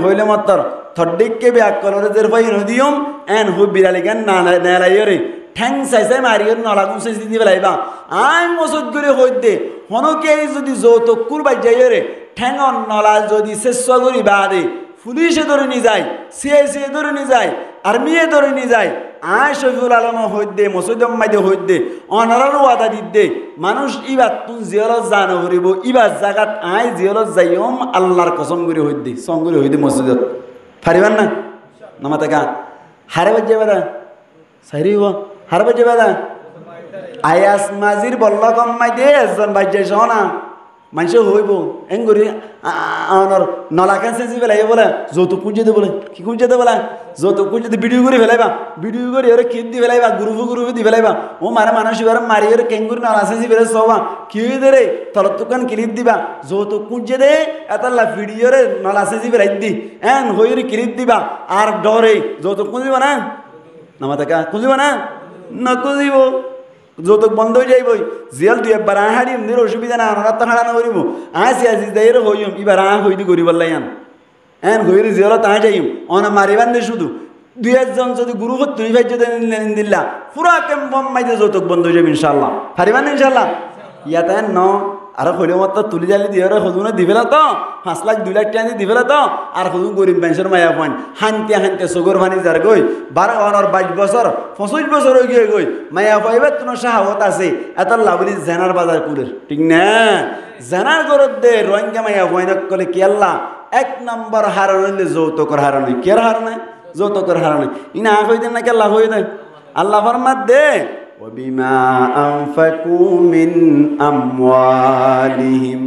হইলে মাত্র থড্ডিককে ব্যাক কলরে দের ভাই নদিয়ম এন হু বিড়ালি গান না নেলাইরে ঠ্যাং চাইছে মারিয়র নলাগুন চাইছে দি বেলাইবা আই মসুদ করে হইতে হনকে যদি যৌতুক কুরবাই যাইরে ঠ্যাং নলা যদি চেষ্টা করি বাদে পুলিশে ধরে নিয়ে যায় সিআইসি ধরে নিয়ে যায় আর্মিয়ে ধরে নিয়ে যায় আয় শফিউল আলম হইতে মসুদম মাইদে হইতে অনারার ওয়াদা দিতে মানুষ ইবাদ তুন জিয়ারত জানো করিব ইবাদ জাগাত আয় জিয়ারত যাইম আল্লাহর কসম করে হইতে সং করে হইতে মসজিদত পারিবান না নামাতে কা হারে বাজে বেদা সাইরিব হারে বাজে বেদা আয়াস মাজির বল্ল কম মাইদে একজন বাজে শোনা মানুষ হইব এং করি আমার নলাকান চেঁচি পেলাই বলে যৌতুক খুঁজে দে বলে কি খুঁজে দে বলে যৌতুক খুঁজে ভিডিও করে ফেলাইবা ভিডিও করে ওরা ক্লিপ দি ফেলাইবা গ্রুপে দি ফেলাইবা ও মারে মানুষ এবার মারি ওর কেঙ্গুরি নলা চেঁচি ফেলে সবা কি দে রে তলত দোকান ক্লিপ দিবা যৌতুক খুঁজে দে এতাল্লা ভিডিওরে নলা চেঁচি ফেলাই দি এন হইরে ক্লিপ দিবা আর ডরে যৌতুক খুঁজিব না নামাতে কা খুঁজিব না না খুঁজিব যৌতুক বন্ধ হয়ে যাইবই জিয়াল তুই একবার হাড়ি এমনি অসুবিধা না আমার তো হারানো করিব আসি আসি যাই হইম এবার হইতে করি বললাই এন হইরে জিয়াল তা যাইম অনা মারিবান দে শুধু দুই একজন যদি গুরু তুই ভাই যদি দিল্লা পুরা কেম্প মাইতে যৌতুক বন্ধ হয়ে যাবে ইনশাল্লাহ পারিবান ইনশাল্লাহ ইয়াতে ন আর হইলে মত তুলি জালি দিয়ে সদুনে দি ফেলা তো 5 লাখ 2 লাখ টাকা দি ফেলা তো আর সদুন গরিব মানুষের মায়া পয়েন্ট হানতে হানতে চগর ভানি যার গই 22 বছর 25 বছর হয়ে গিয়ে গই মায়া পাইবে তোমার সাহাবত আছে এত লাভলি জেনার বাজার কুলের ঠিক না জেনার গরত দে রোহিঙ্গা মায়া পয়েন্ট কলে কি আল্লাহ 1 নম্বর হারান হইলে যৌতুকর হারান হয় কে হারান যৌতুকর হারান ইনা আখ হইতেন না কে লাভ হয়ে দেয় আল্লাহ ফরমাত দে وبما أنفقوا من أموالهم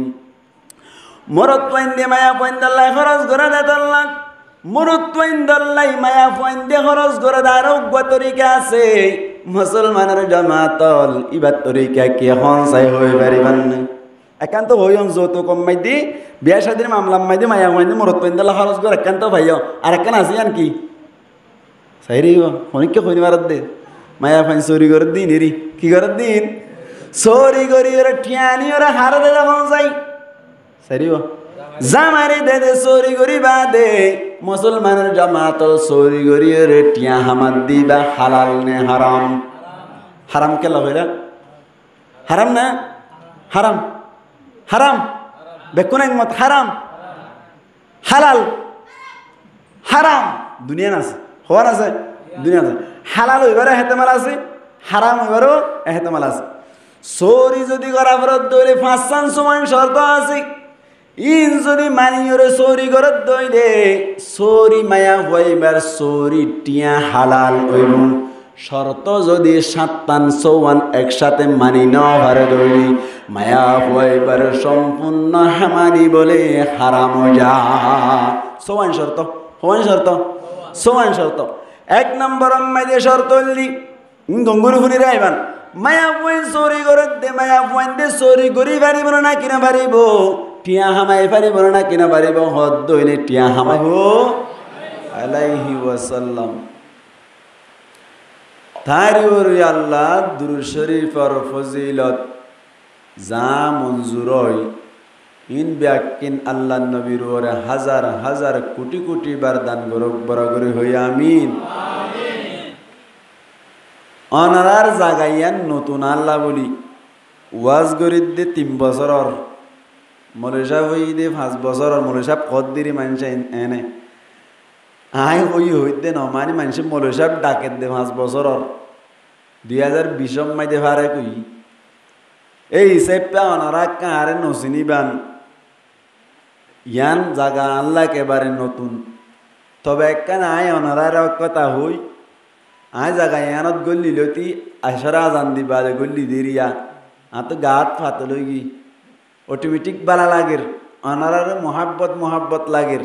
মরত পয়েন্দে মায়া পয়েন্দাল্লাই খরচ করে দে তাল্লাক মরত পয়েন্দাল্লাই মায়া পয়েন্দে খরচ করে দে আর তরিকা আছে মুসলমানের জামাতল ইবাদ তরিকা কি হনসাই হয়ে পারিবান না একান্ত হইম যত কমাই দি বিয়া শাদীর মামলা মাইদি মায়া পয়েন্দে মরত পয়েন্দাল্লা খরচ করে একান্ত ভাইও আর একান আছে আর কি সাইরি অনেককে হইনিবার দে মায়া ফাইন চুরি করে দিন এরি কি করে দিন চুরি করি ওরা ঠিয়ানি ওরা হার দে যখন যাই সারিব জামারি দে দে চুরি করি বা দে মুসলমানের জামাত চুরি করি ওরে টিয়া হামাদ দিবা হালাল নে হারাম হারাম কেলা হইরা হারাম না হারাম হারাম বেকুন মত হারাম হালাল হারাম দুনিয়া আছে হওয়ার আছে দুনিয়া আছে হালাল হইবারও এহতেমাল আছে হারাম হইবারও এহতেমাল আছে চোরি যদি করা ফেরত দইলে 5 সময় শর্ত আছে ইন যদি মানিয়রে চোরি করত দইলে চোরি মায়া হইবার চোরি টিয়া হালাল হইব শর্ত যদি 57 একসাথে মানি নেওয়া পারে দইলে মায়া হইবার সম্পূর্ণ হামানি বলে হারাম যা সোয়ান শর্ত হওয়ান শর্ত সোয়ান শর্ত 1 নম্বর মাইদে শর্ত হইলি গঙ্গুর ফুনি রাইবান মায়া পয়েন চোরি করে দে মায়া পয়েন দে চোরি করি পারিব না কিনা পারিব টিয়া হামাই পারিব না কিনা পারিব হদ দইলে টিয়া হামাইব আলাইহি ওয়াসাল্লাম তারিউর আল্লাহ দুরূদ শরীফর ফজিলত যা মঞ্জুর হয় ইন ব্যাকিন আল্লাহ নবীর ওরে হাজার হাজার কোটি কোটি বার দান গরক বরাগরি হই আমিন অনারার জাগাইয়ান নতুন আল্লাহ বলি ওয়াজ গরিদ দে 3 বছরর মৌলভী সাহেব হই দে 5 বছরর মৌলভী সাহেব কত দিরি মানুষ এনে আই হই হইতে ন মানে মানুষ মৌলভী সাহেব ডাকে দে 5 বছরর 2020 মাইতে পারে কই এই হিসেবে অনারা কারে নসিনিবান ইয়ান জাগা আল্লাহ একেবারে নতুন তবে একখান আয় অনারার কথা হই আয় জাগা ইয়ানত গল্লি লতি আশরা আজান দিবা গল্লি দেরিয়া আত গাত ফাতলগি অটোমেটিক বালা লাগের অনারার মোহাব্বত লাগের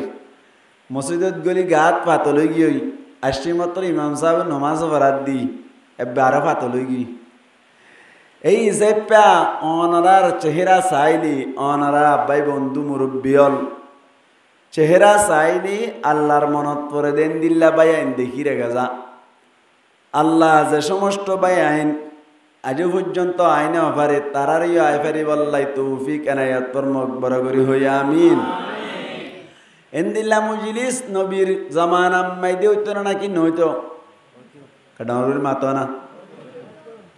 মসজিদত গলি গাত ফাতলগি হই আসি মাত্র ইমাম সাহেব নমাজ পড়াত দি এবারে ফাতলগি এই হিসেবে অনারার চেহারা চাইলি অনারা আব্বাই বন্ধু মুরব্বিয়ল চেহারা চাইলি আল্লাহর মনত পরে দেন দিল্লা বাই আইন দেখি রেখে যা আল্লাহ যে সমস্ত বাই আইন আজ পর্যন্ত আইনে অফারে তারারই আইফারি বল্লাই তৌফিক এনায়াত পর মকবরা করি হই আমিন এন্দিল্লা মজলিস নবীর জামানা মাইদে হইতো না নাকি নইতো কারণ মাতো না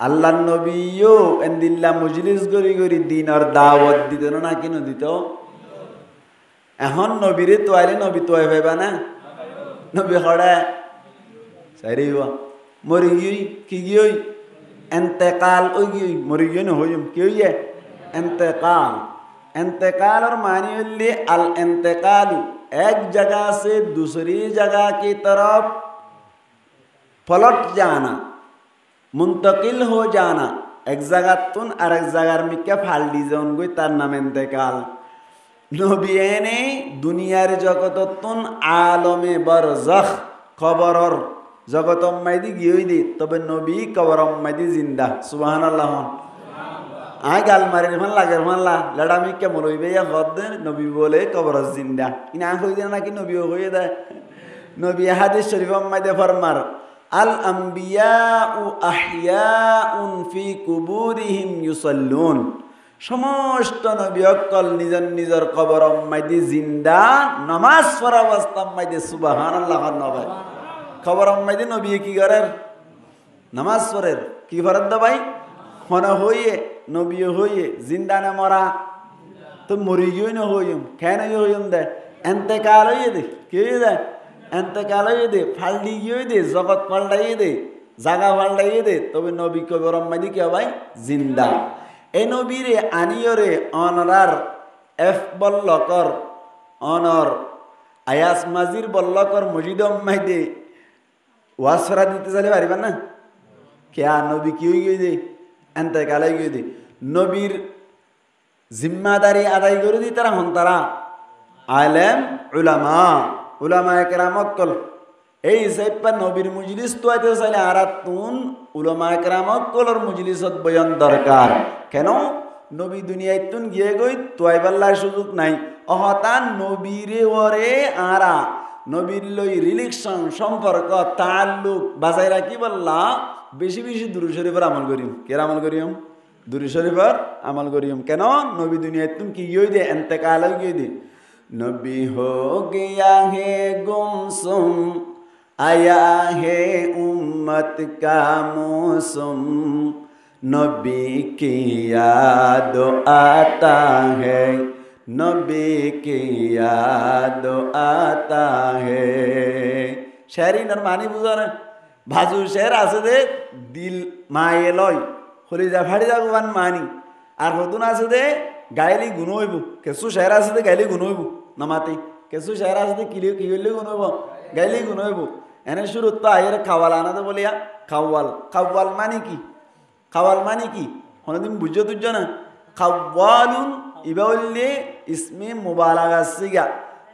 আল্লাহ নবীও এন্দিল্লা মজলিস গরি গরি দিনের দাওয়াত দিত না নাকি নদিত এখন নবীরে তোয়াইলে নবী তোয়াই পাইবা না নবী হড়া সারি মরি গিয়ে কি গিয়ে এন্তেকাল ওই গিয়ে মরি গিয়ে না হইম কি হইয়ে এন্তেকাল এন্তেকালর मानी হইলে আল এন্তেকালু एक जगह से दूसरी जगह की तरफ पलट जाना मुंतकिल हो जाना एक जगह तुन और एक जगह में क्या फाल दी जाऊन कोई तार नाम इंतकाल नबिये ने दुनियार जगत तुन आलमे बरज़ख खबर और जगत मैदी गियोई दी तबे नबी कबर मैदी जिंदा सुभान अल्लाह आय गाल मारे मन लागे मन ला लड़ा में क्या मरोई बे या गद नबी बोले कबर जिंदा इन आंख होई देना कि नबी होई दे नबी हदीस शरीफ में दे फरमार अल अंबियाउ अहयाउन फी कुबूरिहिम युसल्लून समस्त नबी अकल निजर निजर कबर माइदे जिंदा नमाज पढ़ा अवस्था माइदे सुबहानाल्लाह नबी कबर माइदे नबी की करे नमाज पढ़े की फरद द भाई होना होइए नबी होइए जिंदा न मरा तो मरी गयो न होइम कहना यो होइम दे इंतकाल होइए दे के दे इंतकाल होइए दे फालडी गयो दे जगत फालडाई दे জাগা ফালडाई दे तबे नबी कबर माइदे क्या भाई जिंदा ए नबी रे आनियोरे অনার এফ বল্লকর অনর আয়াস মাজির বল্লকর মসজিদ মাইদে ওয়াসরা দিতে চলে পারিবা না কে নবী কি হই গই দে এন্তেকাল হই গই দে নবীর জিম্মাদারি আদায় করে দি তারা হন তারা আলেম উলামা উলামা একরাম অকল এই হিসাব নবীর মজলিস তো আইতে চাইলে আরাতুন উলামা একরাম অকলর মজলিসত বয়ান দরকার কেন নবী দুনিয়ায় তুন গিয়ে গই তোয়াইবাল্লার সুযোগ নাই অহতান নবীরে ওরে আরা নবীর লই রিলেশন সম্পর্ক তাল্লুক বাজাই রাখি বললা বেশি বেশি দুরূদ শরীফের আমল করিম কে আমল করিম দুরূদ শরীফের আমল করিম কেন নবী দুনিয়ায় তুন কি গই দে ইন্তেকাল হই গই দে নবী হো গয়া হে গুমসুম आया है उम्मत का मौसम नबी की याद आता है नबी की याद आता है शेरी नरमानी बुझार भाजू शेर आसे दे दिल माये लय हली जा फाड़ी जा गुबान मानी और हदुन आसे दे गायली गुनोइबु केसु शेर आसे दे गायली गुनोइबु नमाती केसु शेर आसे दे किले किले गुनोइबु गायली गुनोइबु এনে শুরুত তো আয়ের খাওয়াল আনাতে বলিয়া খাওয়াল খাওয়াল মানে কি খাওয়াল মানে কি কোনদিন বুঝছো তুঝছো না খাওয়ালুন ইবা বললে ইসমে মুবালাগা সিগা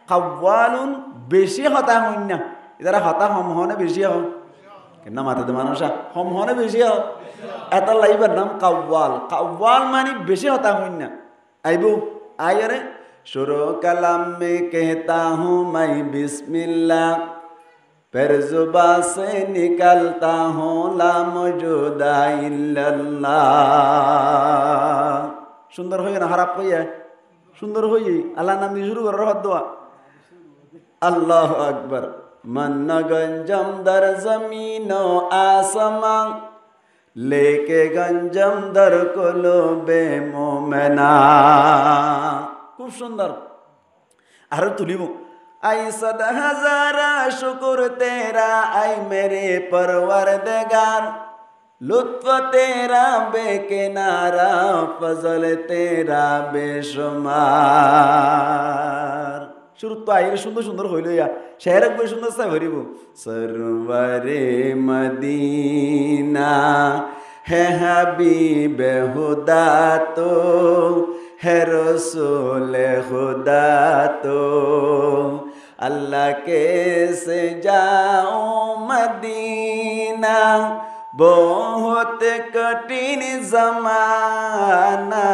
খাওয়ালুন বেশি হতা হইন না এরা হতা হম হনে বেশি হ কেন মাথাতে মানুষ হম হনে বেশি হ এত লাইবার নাম খাওয়াল খাওয়াল মানে বেশি হতা হইন না আইবু আয়েরে শুরু কালাম মে कहता हूँ मैं बिस्मिल्लाह फिर जुबा से निकलता हूँ ला मौजूदा इल्लल्लाह सुंदर हो ना हराप होइए सुंदर होइए अल्लाह नाम दी शुरू कर रहत दुआ अल्लाह अकबर मन गंजम दर जमीनो आसमां लेके गंजम दर कुलूबे मोमेना खूब सुंदर अरे तुलिबो आई सद हजारा शुक्र तेरा आई मेरे परवरदिगार लुत्फ तेरा बेकिनारा फजल तेरा बेशुमार शुरू तो आई सुंदर सुंदर হইল ইয়া শহরে বই সুন্দর সাই ভরিব সরওয়ারে মদিনা হে হাবিব খুদা তো है रसूल खुदा तो अल्लाह कैसे जाओ मदीना बहुत कठिन ज़माना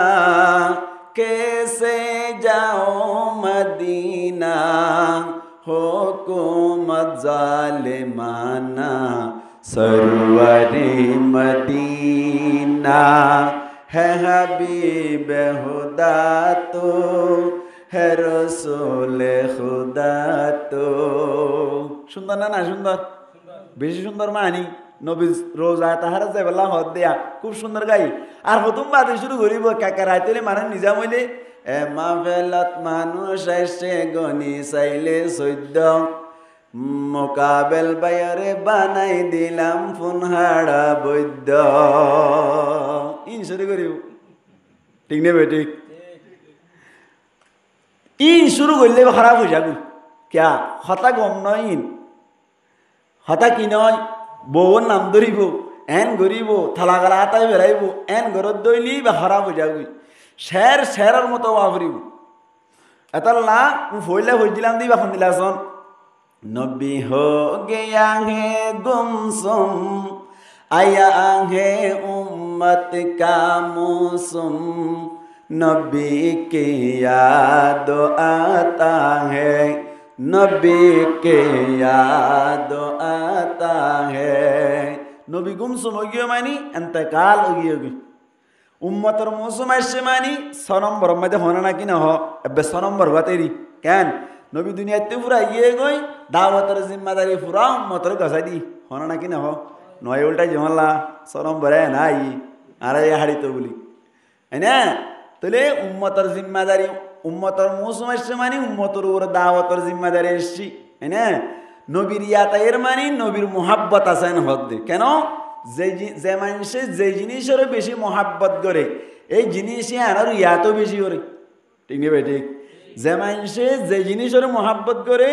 कैसे जाओ मदीना हुकूमत ज़ालिमाना सरवरे मदीना है हबीब खुदा तो হে রসুলে খুদা তো। সুন্দর না? না সুন্দর? বেশি সুন্দর মানি নবী রোজা তাহারা যে বেলা হদ দেয়া খুব সুন্দর গাই। আর প্রথম বাদে শুরু করিব কাকা রাইতলে মানে নিজাম হইলে এ মাহফিলত মানুষ এসে গনি চাইলে চৈদ্য মোকাবেল বাইরে বানাই দিলাম ফুনহাড়া বৈদ্য। ইন শুরু করিব, ঠিক নেবে? ঠিক। ইন শুরু করলে খারাপ হয়ে যাবো ক্যা হতা গম নয়। ইন হতা কি নয়, বউর নাম ধরিব এন গরিব থালা গালা হাতায় বেড়াইব এন ঘরত দইলি বা খারাপ হয়ে যাবি। শের শেরের মতো বাপরিব এতাল্লা ফইলে হয়েছিলাম দিবা এখন দিলাসন। নবী হো গেয়া হে গুমসুম আয়া হে উম্মত কা মৌসুম নবী কে याद आता है নবী কে याद आता है। নবী গুমসুম হয়ে গিয়ে মানি এতেকাল হয়ে গিয়ে উম্মতর মৌসুম আসছে মানি 6 নম্বর মধ্যে হনে না কি না হ এবে 6 নম্বর গাতেরি কেন নবী দুনিয়াতে পুরা গিয়ে গই দাওয়াতের জিম্মাদারি পুরা উম্মতর গছাই দি হনে না কি না হ নয় উল্টাই জমাল্লা 6 নম্বরে নাই আর এই হাড়ি তো বলি না। তাহলে উম্মতর জিম্মাদারি উম্মতর মৌসুম আসছে মানে উম্মতর উপর দাওয়াতের জিম্মাদারি এসছি না। নবীর ইয়াতায়ের মানে নবীর মোহাব্বত আছেন হদ্দে কেন যে মানুষে যে জিনিসের বেশি মোহাব্বত করে এই জিনিসই আনার ইয়াতও বেশি করে, ঠিক নেবে? ঠিক। যে মানুষে যে জিনিসের মোহাব্বত করে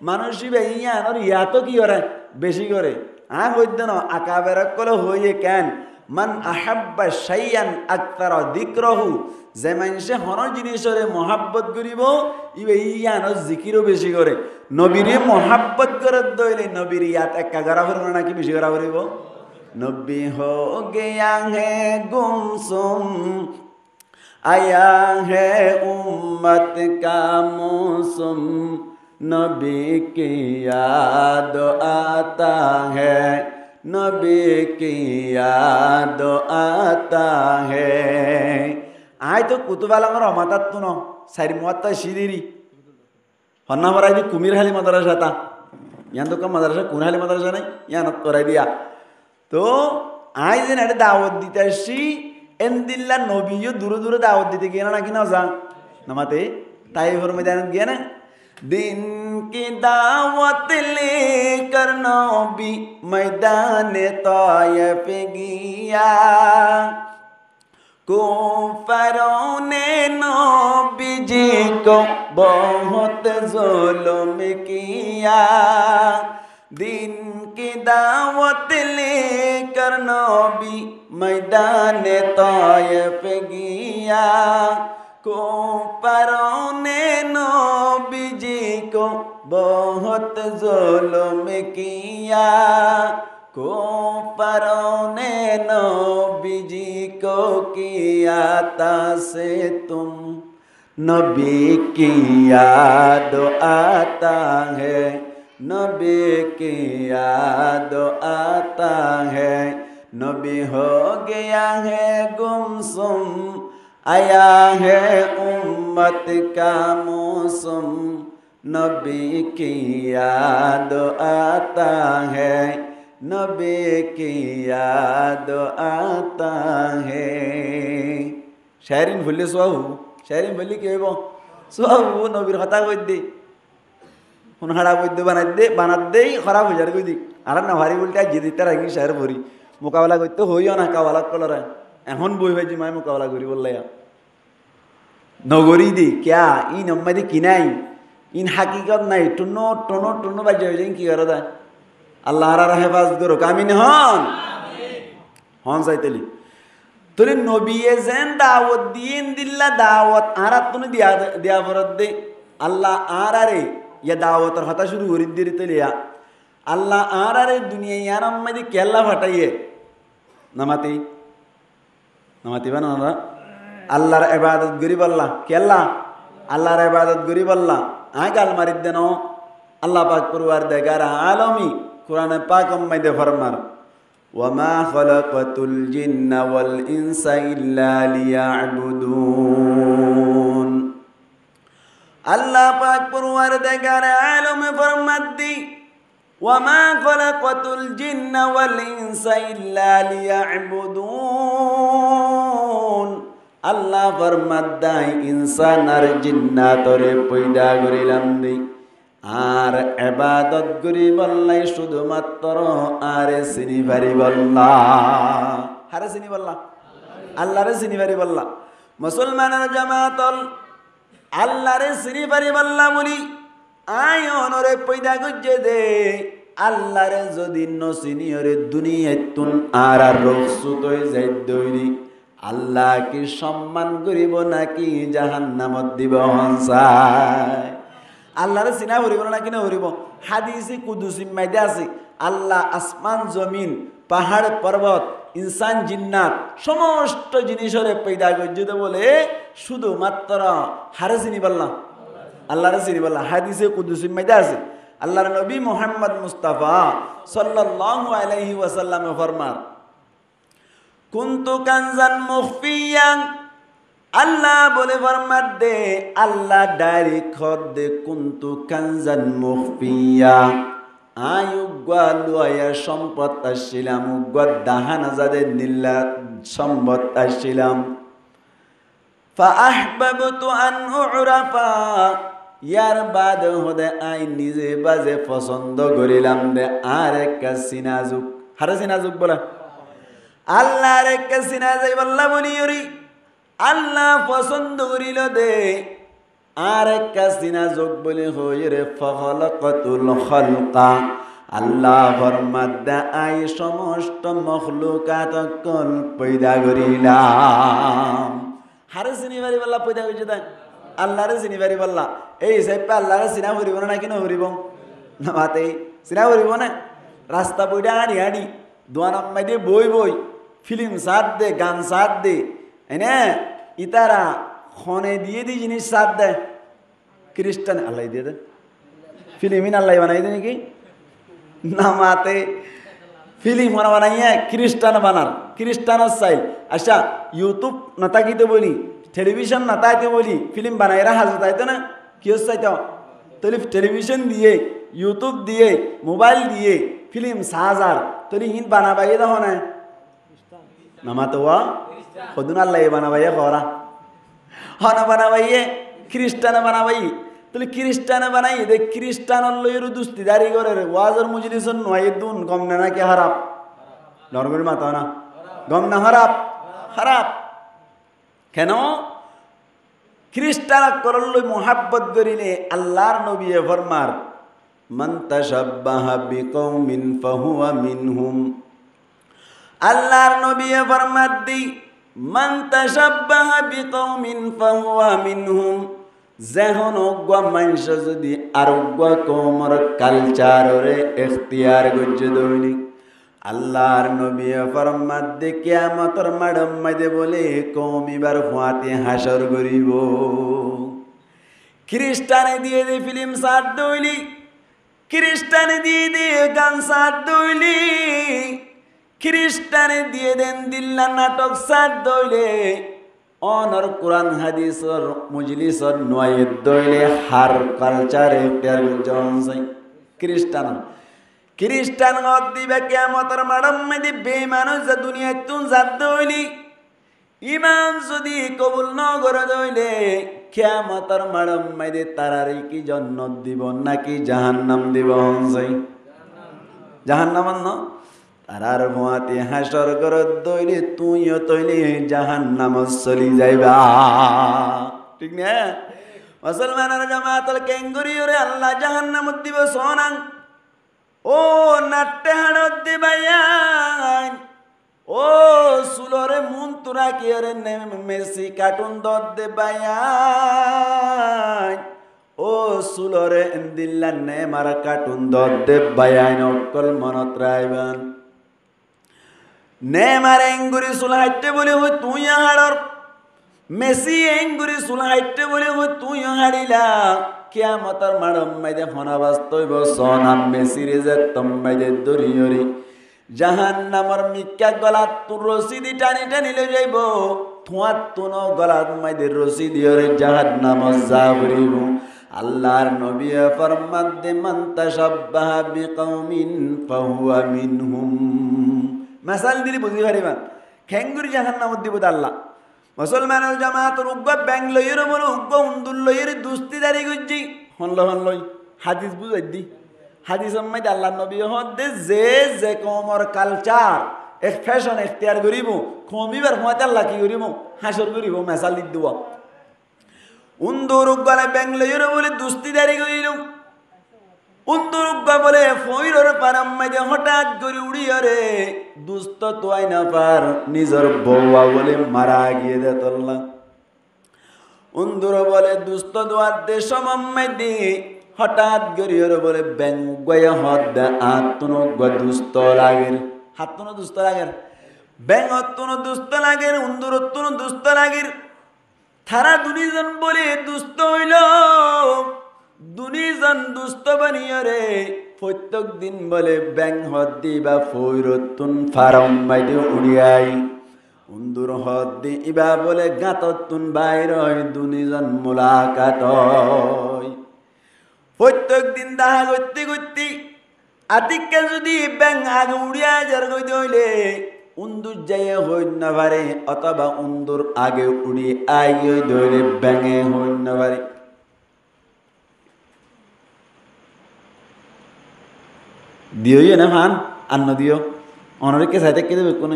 মানুষই ইয়া আনার ইয়াতও কি করে বেশি করে। হইত ন আকা বেরক কলে হইয়ে কেন মান আহাব্বা শাইয়ান আকতার যিকরহু যে মানুষে হন জিনিসের মোহাব্বত করিব ইয়ানোর জিকিরও বেশি করে। নবীরে মোহাব্বত করে দইলে নবীর ইয়াত একা করা করব নাকি বেশি করা করিব? নবী হো গেয়া হে গুমসুম আয়া হে উম্মত কা মৌসুম নবী কে याद आता है নবী কে याद आता है। আয় তো কুতুবালাঙ্গর অমাতাত তো ন সাইর মুয়াত্তা শিদিরি হন্না ভরাই দি কুমির হালি মাদ্রাসা তা ইয়ান তো কম মাদ্রাসা কোন হালি মাদ্রাসা নাই ইয়ানত করাই দিয়া। তো আয় যে একটা দাওয়াত দিতে আসছি এনদিল্লা নবীও দূরে দূরে দাওয়াত দিতে গিয়ে না নাকি না যা নামাতে তাই ঘর ময়দান গিয়ে না दिन की दावत लेकर नबी मैदान तायफ गया कुफरों ने नबी जी को बहुत जुल्म किया। दिन की दावत लेकर नबी मैदान तायफ गया कुफरों ने नबी जी को बहुत जुल्म किया कुफरों ने नबी जी को किया तासे तुम नबी की याद आता है नबी की याद आता है। नबी हो गया है गुमसुम आया है उम्मत का मौसम नबी की याद आता है नबी की याद आता है। शायरीन भूल्ले सोहू शायरीन भूल्ली के सोहू नबीर কথা কই দে কোন হাড়া বৈদ্য বানাত দেই খারাপ হয়ে যাবে কই আর না ভারী উল্টা জিদিতে রাখি শায়ের ভরি মোকাবেলা করতে হইও না কাওয়ালা কলরা এখন বই ভাই মায় মোকাবেলা করি বললে নগরী দি ক্যা ইন আম্মাদি কিনাই ইন হাকিকত নাই টুনো টুনো টুনো বাজে হয়ে যায় কি করে দেয় আল্লাহ আর হেফাজত করো কামিন হন হন চাইতেলি তোরে নবী যেন দাওয়াত দিন দিল্লা দাওয়াত আর তুমি দিয়া ফরত দে আল্লাহ আর আরে ইয়া দাওয়াতের হতা শুরু করি দিতে তেলিয়া আল্লাহ আর আরে দুনিয়া ইয়ার আম্মাদি কেল্লা ফাটাইয়ে নামাতি নামাতি বানা আল্লাহর ইবাদত গরিব আল্লাহ কেল্লা আল্লাহর ইবাদত গরিব আল্লাহ আয় গাল মারি দেন আল্লাহ পাক পরওয়ারদিগার আলমী কুরআনে পাক মধ্যে ফরমান ওয়ামা খালাকাতুল জিন্না ওয়াল ইনসা ইল্লা লিয়াবুদুন আল্লাহ পাক পরওয়ারদিগার আলম ফরমাদ্দি ওয়ামা খলাকাতুল জিন্না ওয়াল ইনসা ইল্লা লিয়াবুদুন। আল্লাহ ফরমাদ্দাই ইনসান আর জিন্নাতরে পয়দা করিলাম দি আর ইবাদত করি বললাই শুধুমাত্র আরে চিনি পারি বল্লা। হারে চিনি বল্লা, আল্লাহরে চিনি পারি বল্লা। মুসলমানের জামাতল আল্লাহরে চিনি পারি বল্লা বলি আয়নরে পয়দা করছে দে। আল্লাহরে যদি নচিনি ওরে দুনিয়াতুন আর রসুত যাই দৈরি আল্লাহ কি সম্মান করিব নাকি জাহান্নামত দিব হনসায়? আল্লাহরে চিনা করিব নাকি না করিব? হাদিসে কুদুসি মাইদে আছে আল্লাহ আসমান জমিন পাহাড় পর্বত ইনসান জিন্নাত সমস্ত জিনিসরে পয়দা করছে বলে শুধুমাত্র হারে চিনি পারলাম, আল্লাহরে চিনি পারলাম। হাদিসে কুদুসি মাইদে আছে আল্লাহর নবী মুহাম্মদ মুস্তাফা সাল্লাল্লাহু আলাইহি ওয়াসাল্লাম ফরমান কুনতু কানজান মুখফিয়ান। আল্লাহ বলে ফরমাত দে আল্লাহ ডাইরেক্ট খদ দে কুনতু কানজান মুখফিয়া আয়ুগা লুয়া সম্পদ আসছিলাম উগা দাহান আজাদের নীলা সম্পদ আসছিলাম। ফাআহবাবতু আন উরাফা ইয়ার বাদ হদে আই নিজে বাজে পছন্দ করিলাম দে আর একটা সিনাজুক। হারে সিনাজুক বলা আল্লাহর একটা সিনা যাই বল্লা বলি ওরি আল্লাহ পছন্দ করিল দে আর একটা সিনাজুক বলি হই রে ফখলকাতুল খলকা। আল্লাহ ফরমাত দে আই সমস্ত মখলুকাত কল পয়দা করিলাম। হারে চিনি পারি বল্লা পয়দা করছে তাই আল্লাহরে চিনি পারি বল্লা এই হিসাবে আল্লাহরে চিনা করিব না কি নকরিব না মাতে চিনা করিব না? রাস্তা বইটা হাঁড়ি হাঁড়ি দোয়ান আম্মাই দিয়ে বই বই ফিল্ম সাথ দে গান সাথ দে এনে ইতারা খনে দিয়ে দি জিনিস সাথ দেয়। খ্রিস্টান আল্লাহ দিয়ে দে ফিল্মিন আল্লাহ বানাই দে নাকি না মাতে ফিল্ম বানাইয়া খ্রিস্টান বানার খ্রিস্টানের চাইল। আচ্ছা ইউটিউব না তাকিতে বলি টেলিভিশন না তাইতে বলি ফিল্ম বানাই রাখা তাইতো না কি হচ্ছে চাইতো তাহলে টেলিভিশন দিয়ে ইউটিউব দিয়ে মোবাইল দিয়ে ফিল্ম সাহাজার তোর হিন বানাবাইয়ে দেখো না নামাতো সদুন আল্লাহ বানাবাইয়ে খরা হন বানাবাইয়ে খ্রিস্টান বানাবাই তাহলে খ্রিস্টানে বানাই দে খ্রিস্টানের লইয়ের দুস্তিদারি করে ওয়াজর মুজলিসন নয় দুন গম না নাকি হারাপ নরমের মাথা না গম না হারাপ খারাপ কেন? খ্রিস্টান করল মোহাব্বত করিলে আল্লাহর নবী ফরমার মান তাশাব্বাহা বিকৌমিন ফাহুয়া মিনহুম। আল্লাহর নবী ফরমাত দি মান তাশাব্বাহা বিকৌমিন ফাহুয়া মিনহুম। যেহন অজ্ঞা মানুষ যদি আরোগ্য কমর কালচারে এখতিয়ার গজ্জে দৈনিক আল্লাহর নবী ফরমাত দে কিয়ামতের মাডম মাইদে বলে কৌমিবার ফুয়াতে হাসর করিব। খ্রিস্টানে দিয়ে দে ফিল্ম সাত দইলি খ্রিস্টানে দিয়ে দে গান সাত দইলি খ্রিস্টানে দিয়ে দেন দিল্লা নাটক সাত দইলে অনর কোরআন হাদিসর মজলিসর নয় দইলে হার কালচারে প্যার জনসাই খ্রিস্টান খ্রিস্টান গদ দিবে কিয়ামতের মাডম মাইদে বেঈমানুষ যা দুনিয়া তুন জাত দইলি ইমান যদি কবুল ন করে দইলে কিয়ামতের মাডম মাইদে তারারে কি জান্নাত দিব নাকি জাহান্নাম দিব হনসাই জাহান্নাম ন তারার ভুয়াতে হাসর করে দইলে তুইও তইলে জাহান্নাম চলি যাইবা। ঠিক না? মুসলমানের জামাতল কেঙ্গুরি ওরে আল্লাহ জাহান্নাম দিব সোনাং ও নাট্যে হাড়ত দিবাইয়ান ও সুলরে মুন তুরা কি রে মেসি কার্টুন দত দেবাইয়ান ও সুলরে দিল্লা নে মারা কার্টুন দত দেবাইয়ান অকল মনত রাইবান নে মারে এঙ্গুরি সুল হাইটে বলে হই তুই হাড়র মেসি এঙ্গুরি সুল হাইটে বলে হই তুই হাড়িলা কিয়ামতের মাডম মাইদে ফনাবাস তৈব সনাম মেসিরে যে তম্মাইদে দরিয়রি জাহান্নামর মিক্কা গলাত তোর রশিদি টানি টানি লই যাইব থুয়াত তুনো গলাত মাইদে রশিদি ওরে জাহান্নাম যাবরিব আল্লাহর নবী ফরমাতে মান তাশাব্বাহা বিকওমিন ফাহুয়া মিনহুম। মাসাল দিলি বুঝি পারিবান খেঙ্গুরি জাহান্নামত দিব আল্লাহ। মুসলমানের জামাতের উগ্র ব্যাং লইয়ের বলো উগ্র উন্দুর লইয়ের দুস্তি দাঁড়িয়ে গুজি হনলই হাদিস বুঝাই দি হাদিস সম্মাই আল্লাহ নবী হদে যে কমর কালচার এক ফ্যাশন এখতিয়ার করিব কমিবার সময় আল্লাহ কি করিব হাসর করিব মেসাল দি দিব উন্দুর উগ্রে ব্যাং লইয়ের বলে দুস্তি দাঁড়িয়ে করিল উন্দুর উগ্র বলে ফইরর পারাম্মাইদে হঠাৎ করে উড়িয়ে রে দুস্ত তোয়াই না পার নিজের বউয়া বলে মারা গিয়ে দে তল্লা উন্দুর বলে দুস্ত দোয়ার দেশ মাম্মাইদে হঠাৎ গরিয়র বলে ব্যাং গয়া হদ দে আত্মন দুস্ত লাগের হাতন দুস্ত লাগের ব্যাং অত্তন দুস্ত লাগের উন্দুর অত্তন দুস্ত লাগের থারা দুনিজন বলে দুস্ত হইল দুনিজন দুস্ত বানিয়ে রে প্রত্যেক দিন বলে ব্যাং হদ দিবা ফৈরতুন ফারাম মাইদে উড়িয়াই উন্দুর হদ দি ইবা বলে গাততুন বাইর হয় দুনিজন মুলাকাত প্রত্যেক দিন দাহা করতে করতে আতিককে যদি ব্যাং আগে উড়িয়া যার গইতে হইলে উন্দুর যাইয়ে হইন না পারে অথবা উন্দুর আগে উড়ি আগে ধরে ব্যাঙে হইন না পারে দিও না ফান আন্ন দিও অনরেকে সাইতে কে দেবে কোন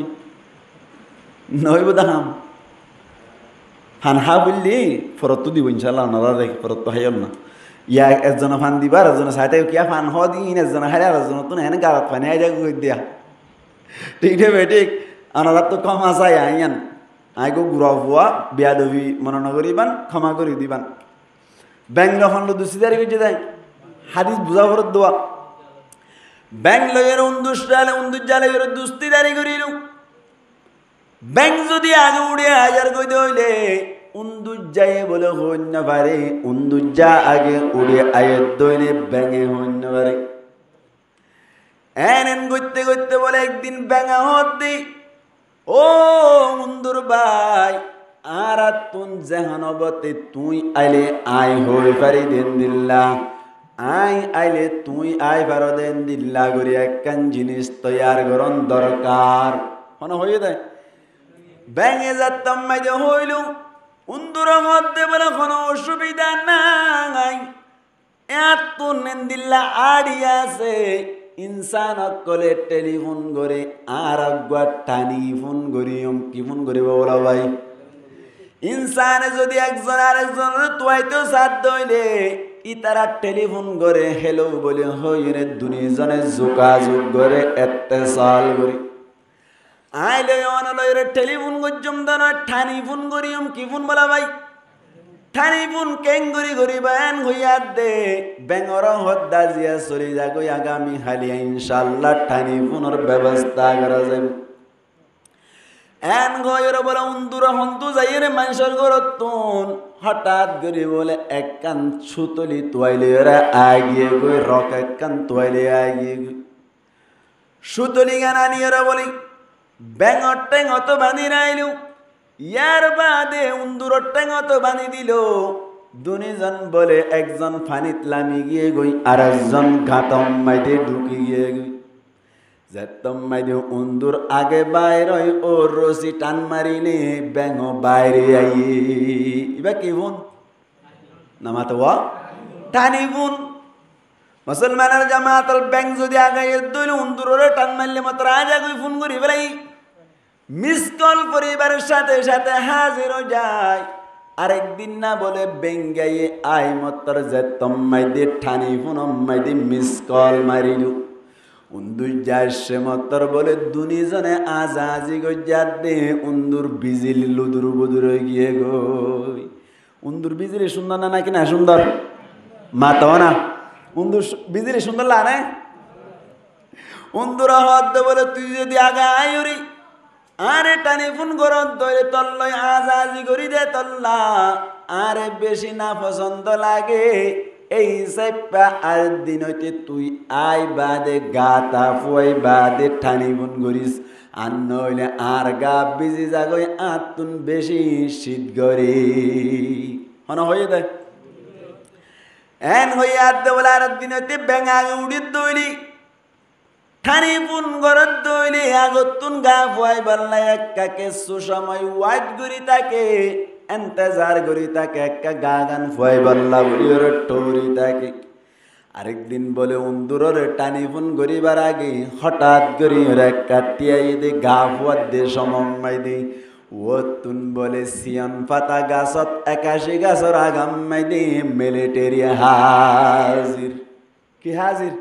নইব দাম ফান হা বললি ফরত দিব ইনশাল্লাহ অনরা দেখি ফরত হাইল না ইয়া একজন ফান দিবার একজন সাইতে কিয়া ফান হ দিন একজন হারে আর একজন তো হেন গারাত ফানে আইজা কই দিয়া ঠিক রে বেঠিক অনরা তো ক্ষমা চাই আইয়ান আইগো গুড়া হওয়া বিয়াদবি মনে করিবান ক্ষমা করি দিবান ব্যাং যখন দুসিদারি করতে যায় হাদিস বুঝা ফরত দোয়া ব্যাং লয়ের উন্দুর জালে দুস্তি দাঁড়ি করিল ব্যাং যদি আগে উড়ে হাজার কইতে হইলে উন্দুর যাইয়ে বলে হইন না পারে উন্দুর যা আগে উড়ে আয়ের দইলে ব্যাঙে হইন না পারে এন করতে করতে বলে একদিন ব্যাঙা হত দি ও উন্দুর ভাই আর তুন জাহানবতে তুই আইলে আয় হই পারি দেন দিল্লা আই আইলে তুই আই পারো দেন দিল্লা করি একখান জিনিস তৈয়ার করন দরকার হন হয়ে দেয় ব্যাঙে যাতাম মাইজে হইল উন্দুর মধ্যে বলে কোনো অসুবিধা নাই এত নেন্দিল্লা আড়ি আছে ইনসান অকলে টেলিফোন করে আর একবার টানি ফোন করি কি ফোন করিব বলা ভাই ইনসানে যদি একজন আর একজনের তোয়াইতেও সাধ্য হইলে ইতারা টেলিফোন করে হেলো বলে হইরে দুনিজনে যোগাযোগ করে এত্তেসাল করি আইলে অনলয়রে টেলিফোন গজ্জম দান ঠানি ফোন করিম কি ফোন বলা ভাই ঠানি ফোন কেং করি বায়ান হইয়া দে বেঙ্গর হদ্দা জিয়া চলি যাগৈ আগামী হালিয়া ইনশাল্লাহ ঠানি ফোনের ব্যবস্থা করা যাবে এন গয়ের বলে উন্দুর হন্তু যাইরে মানুষের ঘরতুন হঠাৎ করি বলে এক কান ছুতলি তোয়াইলে ওরা আগিয়ে গই রক এক কান তোয়াইলে আগিয়ে গই সুতলি গান আনিয়ে বলি ব্যাঙর ট্যাং অত বাঁধি নাইলু ইয়ার বাদে উন্দুর ট্যাং অত বাঁধি দিল দুনিজন বলে একজন ফানিত লামি গিয়ে গই আর একজন ঘাতম মাইতে ঢুকি গিয়ে গই যেতম মাইতে উন্দুর আগে বাইরে ও রসি টান মারিলে ব্যাঙ বাইরে আইয়ে ইবা কি বোন নামাত টানি বোন মুসলমানের জামাতল ব্যাং যদি আগে দইল উন্দুরে টান মারলে মাত্র আজ আগে ফোন করি বেলাই মিস কল পরিবারের সাথে সাথে হাজির যায় আরেকদিন না বলে বেঙ্গাইয়ে আই মতর যে তম্মাই দিয়ে ঠানি ফোন অম্মাই দিয়ে মিস কল মারিল উন্দুর যায় সে মতর বলে দুনিজনে আজ আজি গজাত দে উন্দুর বিজিলি লুদুর বুদুর গিয়ে গই উন্দুর বিজিলি সুন্দর না নাকি না সুন্দর মাতাও না উন্দুর বিজিলি সুন্দর লাগে উন্দুর হদ বলে তুই যদি আগে আয়ুরি আরে টানি ফোন করন তোরে তল্লই আজ আজি করি দে তল্লা আরে বেশি না পছন্দ লাগে এই সাইপা আর দিন হইতে তুই আই বাদে গাতা ফুয়াই বাদে টানি ফোন করিস আর নইলে আর গা বিজি যাগই আতুন বেশি শীত গরি হন হয়ে দেয় এন হইয়া দেবলার দিনতে বেঙাগে উড়িত দইলি ঠানি পুন গরত দইলি আগতুন গা ফুয়াই বাল্লা একা কেসু সময় ওয়াইট গুরি তাকে এন্তেজার গুরি তাকে একা গা গান ফুয়াই বাল্লা বলি ওর টোরি তাকে আরেকদিন বলে উন্দুরের টানি ফোন গরিবার আগে হঠাৎ করি একা তিয়াই দে গা ফুয়ার দে সমম্মাই দে ও তুন বলে সিয়ন পাতা গাছত 81 গাছর আগাম্মাই দে মিলিটারি হাজির কি হাজির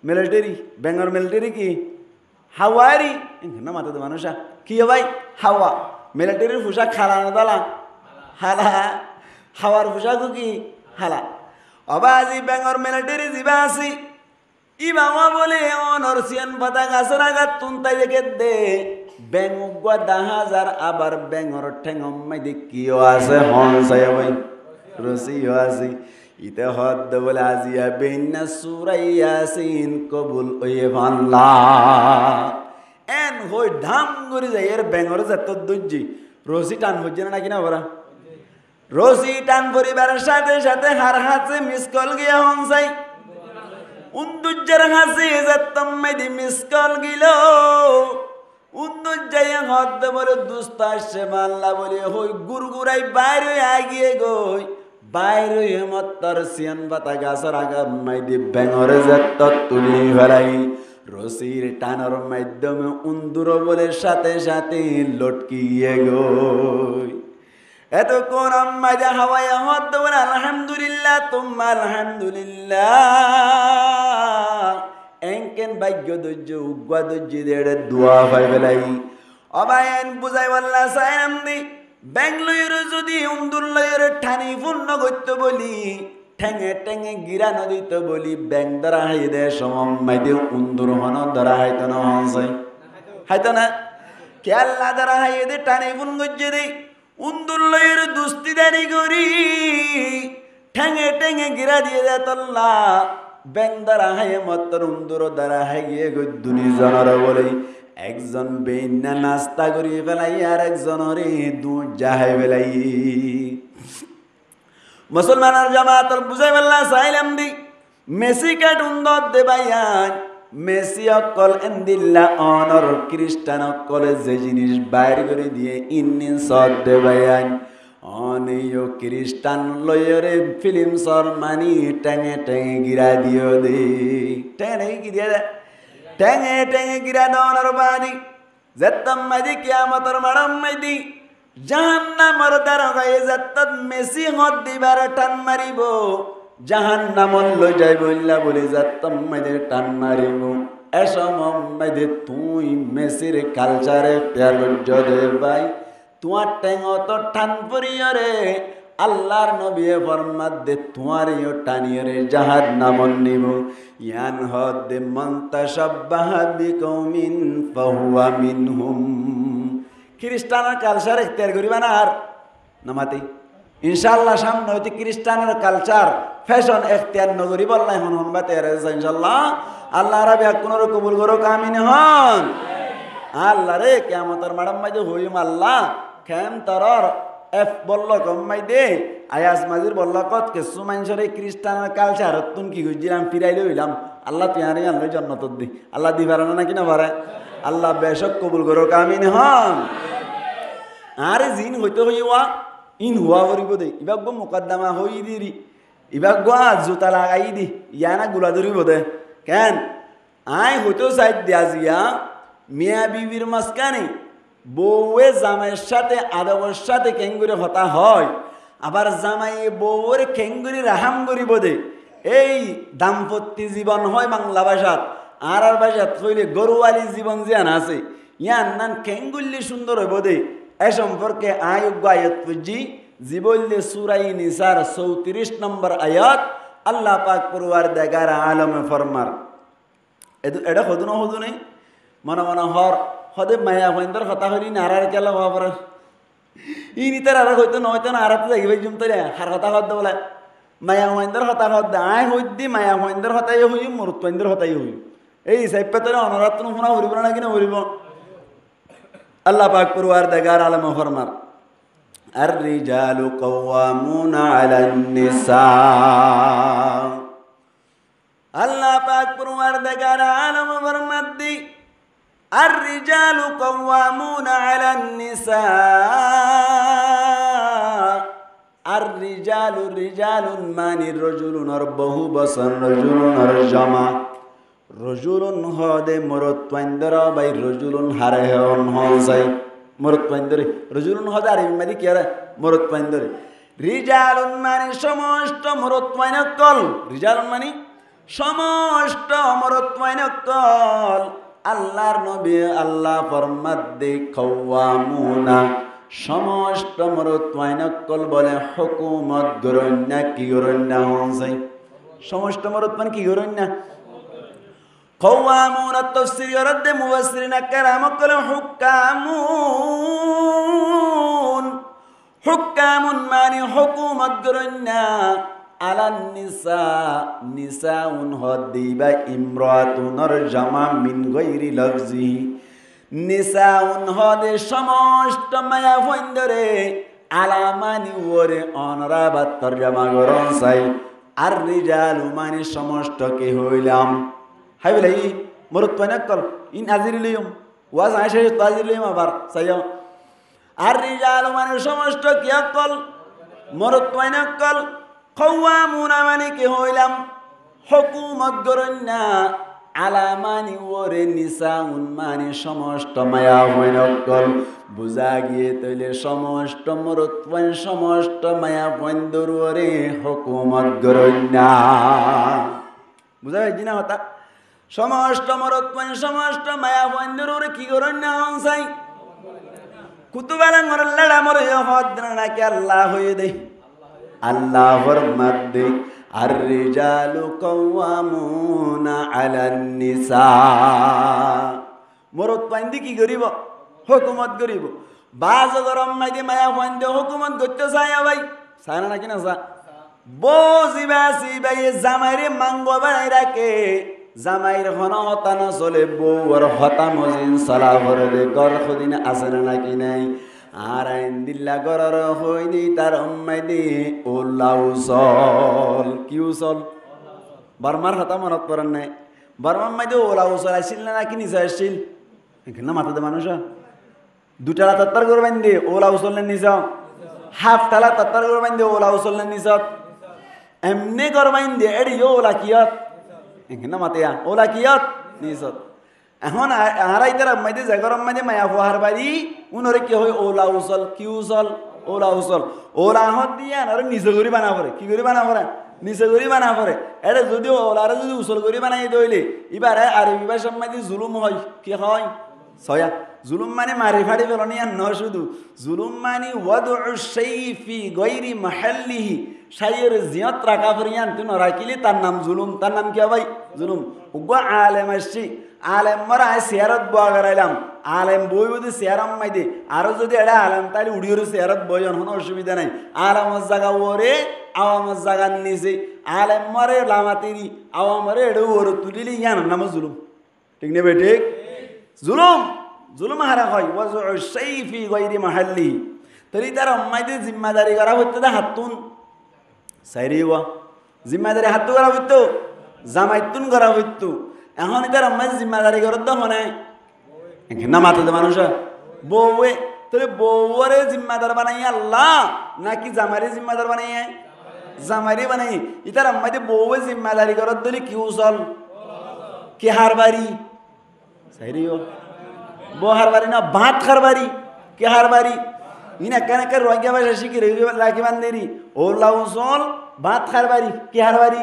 মিলিটারি বেঙ্গর মিলিটারি কি হাওয়ারি না মাথা তো মানুষা কি ভাই হাওয়া মিলিটারির পোশাক খালা না দালা হালা হাওয়ার পোশাক কি হালা অবাজি বেঙ্গর মিলিটারি জিবা আসি ই বাবা বলে অনর সিয়ান পাতা গাছের আঘাত তুনতাই দেখে দে বেঙ্গুয়া 10,000 আবার বেঙ্গর ঠেঙম মাইদি কিও আছে হনসাই ভাই রসিও আছে ইতে হদ বলে আজিয়া বেন্না সুরাইয়াসিন কবুল ওয়ে ভাল্লা এন হই ধাম করে যায় এর বেঙ্গর যত দুজি রসি টান হচ্ছে না কিনা বরা রসি টান পরিবারের সাথে সাথে হার হাতে মিস কল গিয়া হনসাই উন্দুজ্জার হাসি যতম মেদি মিস কল গিল উন্দুজ্জায় হদ বলে দুস্তা সে মাল্লা বলে হই গুরগুরাই বাইরে আগিয়ে গই বাইরে মত্তর সিয়ান পাতা গাছর আগা মাইদি বেঙ্গরে যত তুলি ফেলাই রসির টানর মাধ্যমে উন্দুর বলে সাথে সাথে লটকিয়ে গই এত কোন আম্মাইদা হাওয়ায়া হদ বলে আলহামদুলিল্লাহ তুম্মা আলহামদুলিল্লাহ এনকেন ভাগ্য দজ্জ উগ্বা দজ্জ দেড়ে দোয়া পাই বেলাই অবায়ন বুঝাই বললা সাইরাম দি বেঙ্গলুরু যদি উন্দুল্লয়ের ঠানি পূর্ণ করতে বলি ঠেঙে ঠেঙে গিরা নদীত বলি ব্যাং ধরা হাই দে সমম্মাই দিয়ে উন্দুর হন ধরা হাইতো না হনসাই হাইতো না খেয়াল্লা ধরা হাই দে টানি পূর্ণ করছে দে উন্দুল্লয়ের দুস্তিদারি করি ঠেঙে ঠেঙে গিরা দিয়ে দে তল্লা ব্যাং ধরা হাই মত্তর উন্দুর ধরা হাই গিয়ে দুনি জনর বলে একজন বেইনা নাস্তা করি ফেলাই আর একজনরে দুধ জাহাই ফেলাই মুসলমানের জামাতর বুঝাই ফেললা সাইলাম দি মেসি কাট উন্দর দে ভাইয়ান মেসি অকল এন্দিল্লা অনর খ্রিস্টান অকলে যে জিনিস বাইর করে দিয়ে ইন্নিন সদ দে ভাইয়ান অনেও খ্রিস্টান লয়রে ফিল্ম সর মানি টেঙে টেঙে গিরা দিও দে টেঙে গিরা দে টেঙে টেঙে গিরা দনর বাদি যেতম মাদি কিয়ামতর মারাম মাদি জাহান্নামর দারগায়ে যেতত মেসি হদ দিবার টান মারিব জাহান্নামল লই যাই বললা বলে যেতম মাদি টান মারিব এসমম মাদি তুই মেসির কালচারে প্যার জদে ভাই তোমার টেঙো তো টান পরিয়রে আল্লাহর নবী ফরমাত দে তোমারিও টানিয়রে জাহান্নামন নিব ইয়ান হদ মান তাশাব্বাহা বিকৌমিন ফাহুয়া মিনহুম খ্রিস্টানের কালচার ইখতিয়ার করিবা না আর নামাতি ইনশাআল্লাহ সামনে হইতে খ্রিস্টানের কালচার ফ্যাশন ইখতিয়ার নগরি বললাই হন হন বাতে ইনশাআল্লাহ আল্লাহ রাব্বি কোনর কবুল করো কামিন হন আল্লাহ রে কিয়ামতের মাডাম মাইদে হইম আল্লাহ কেম তরর এফ বলল কম্মাই দে আয়াস মাজির বলল কত কিছু মানুষের এই খ্রিস্টানের কালচার তুন কি বুঝছিলাম ফিরাইলে হইলাম আল্লাহ তুয়ারে আল্লাহ জন্নত দি আল্লাহ দি পারে না কিনা পারে আল্লাহ বেশক কবুল করো কামিন হন আরে জিন হইতে হইয়া ইন হুয়া করিব দে ইবাক গো মোকদ্দমা হই দিরি ইবাক গো জুতা লাগাই দি ইয়ানা গুলা ধরিব দে কেন আই হইতেও সাইড দিয়া জিয়া মিয়া বিবির মাঝখানে বউয়ে জামাইয়ের সাথে আদবের সাথে কেঙ্গুরে হতা হয় আবার জামাই বউয়ের কেঙ্গুরি রাহাম করিব দে এই দাম্পত্য জীবন হয় বাংলা ভাষাত আর ভাষাত হইলে গরুয়ালি জীবন জিয়ান আছে ইয়ান নান কেঙ্গুল্লি সুন্দর হইব দে এ সম্পর্কে আয়োগ্য আয়াত পুজি জীবল্লি সূরা নিসার 34 নম্বর আয়াত আল্লাহ পাক পরওয়ারদিগার আলমে ফরমার এটা হদু না হদু নেই মনে মনে হর হদে মায়া হইন্দর কথা হইলি নারার কেলা বাবার ইনি তার আর হইতো নয়তো না আরাতে যাই ভাই জুম তোরে হার কথা হদ বলে মায়া হইন্দর কথা হদ আয় হইদি মায়া হইন্দর হতাই হই মরুত্বইন্দর হতাই হই এই সাইপে তোরে অনরাত্ন ফোনা হরিব না কিনা হরিব আল্লাহ পাক পরওয়ারদিগার আলম ফরমার আর রিজালু কাওয়ামুনা আলান নিসা। আল্লাহ পাক পরওয়ারদিগার আলম ফরমাদ্দি আর রিজালু কাওয়ামুনা আলান নিসা। আর রিজালু রিজালুন মানে রজুলুন আর বহু বচন, রজুলুন আর জমা। রজুলুন হদে মরত পাইন্দর বাই রজুলুন হারে হন হজাই মরত পাইন্দরে রজুলুন হদে আর ইমাদি কি আরে মরত পাইন্দরে। রিজালুন মানে সমস্ত মরত পাইনকল, রিজালুন মানে সমস্ত মরত পাইনকল। আল্লাহর নবী আল্লাহ ফরমাদ্দে কাওয়ামুনা সমস্ত মরত পাইনকল বলে হুকুমত গরন্যা কি গরন্যা হজাই। সমস্ত মরত মানে কি গরন্যা قوامون التفسير يرد مفسرين كلام قالوا حكامون. حكام معنى حكومة قرنا على النساء. نساء هديبا امرأة نرجمة من غير لفظه. نساء هدي সমস্ত মায়া ফন্দরে আলামানি ওরে অনরাবাত তরজমা করন চাই। আর রিজাল মানে সমস্ত কে হইলাম হাই বলে ই মরত পাইনাকল ইন আজিরিলিয়ম ওয়াজ আইসে তাজিরিলিয়ম আবার সাইয়ম। আর রিজাল মানে সমস্ত কি আকল মরত পাইনাকল। কাওয়ামুনা মানে কি হইলাম হুকুমত গরন্যা আলামানি ওরে নিসাউন মানে সমস্ত মায়া হইনকল। বুঝা গিয়ে তৈলে সমস্ত মরত পাইন সমস্ত মায়া পন্দর ওরে হুকুমত গরন্যা। বুঝা গেছি না হতা সমস্ত মরত পাইন সমস্ত মায়া পন্দর ওরে কি গরন্যা হন চাই। কুতুবালা মরে লড়া মরে হদ্র নাকি আল্লাহ হয়ে দে আল্লাহ ফরমাত দে আর রিজালু কাওয়ামুনা আলান নিসা। মরত পাইন্দি কি করিব হুকুমত করিব। বাজ গরম মাইদি মায়া পাইন্দি হুকুমত করতে চাই ভাই চায় না নাকি না চা বজিবা সিবাই জামাইরে মাঙ্গ বানাই রাখে। জামাইর হন হতা না চলে বউর হতা মজিন চলা ভরে দে গর সদিন আছে না নাকি নাই। আর আইন দিল্লা গরর হইনি তার অম্মাই দি ওলাউ চল কি উচল বর্মার হতা মনত পড়েন নাই। বর্মার মাইদি ওলাউ চল আসছিল না নাকি নিচে আসছিল এখানে মাথাতে মানুষ দুটালা তত্তর করবেন দিয়ে ওলাউ চললেন নিচ হাফ তালা তত্তর করবেন দিয়ে ওলাউ চললেন নিচ এমনি করবেন দিয়ে এড়ি ওলা কিয়ত এখানে মাতিয়া ওলা কিয়ত নিচত। এখন আহারাই তারা মাইদে জাগরম মাইদে মায়া ফুয়ার বাড়ি উনরে কি হয় ওলা উচল কি উচল ওলা উচল ওলা হত দিয়ে আর নিচে করি বানা পড়ে কি করি বানা পড়ে নিচে করি বানা পড়ে। এটা যদি ওলারে যদি উচল করি বানাই দইলে এবারে আরবি ভাষার মাইদে জুলুম হয় কি হয় ছয়া। জুলুম মানে মারি ফাড়ি ফেলনি আর নয় শুধু জুলুম মানে ওয়াদউ শাইফি গায়রি মাহাল্লিহি শাইয়ের জিয়ত রাখা ফরিয়ান তুই রাখিলি তার নাম জুলুম। তার নাম কি ভাই জুলুম। উগা আলেম আসছি আলেম মরা চেয়ারত বয়া করাইলাম আলেম বই বুঝি চেয়ারম মাই দে আরো যদি এটা আলেম তাহলে উড়িয়ে চেয়ারত বইন কোনো অসুবিধা নাই। আলেমর জায়গা ওরে আওয়ামর জায়গার নিচে আলেম মরে লামাতিরি আওয়ামরে এড়ে ওর তুলিলি ইয়ান নাম জুলুম ঠিক নেবে ঠিক জুলুম জুলুম হারা হয় ওয়াজউ শাইফি গায়রি মাহাল্লি। তরি তার অম্মাইতে জিম্মাদারি করা হইতো দা হাতুন সাইরি ওয়া জিম্মাদারি হাতু করা হইতো জামাইতুন করা হইতো। এখন তার অম্মাই জিম্মাদারি করার তো মনে এখানে মাথাতে মানুষ বউয়ে তোরে বউরে জিম্মাদার বানাই আল্লাহ নাকি জামাইরে জিম্মাদার বানাই জামাইরে বানাই। ইতার অম্মাইতে বউয়ে জিম্মাদারি করার দলি কি উচল কি হার বাড়ি সাইরি ও বউ হার বাড়ি না ভাত খার বাড়ি কে হার বাড়ি ইনা কেন রোহিঙ্গা ভাষা শিখি রাখি বান্ধেরি ও লাউসল ভাত খার বাড়ি কে হার বাড়ি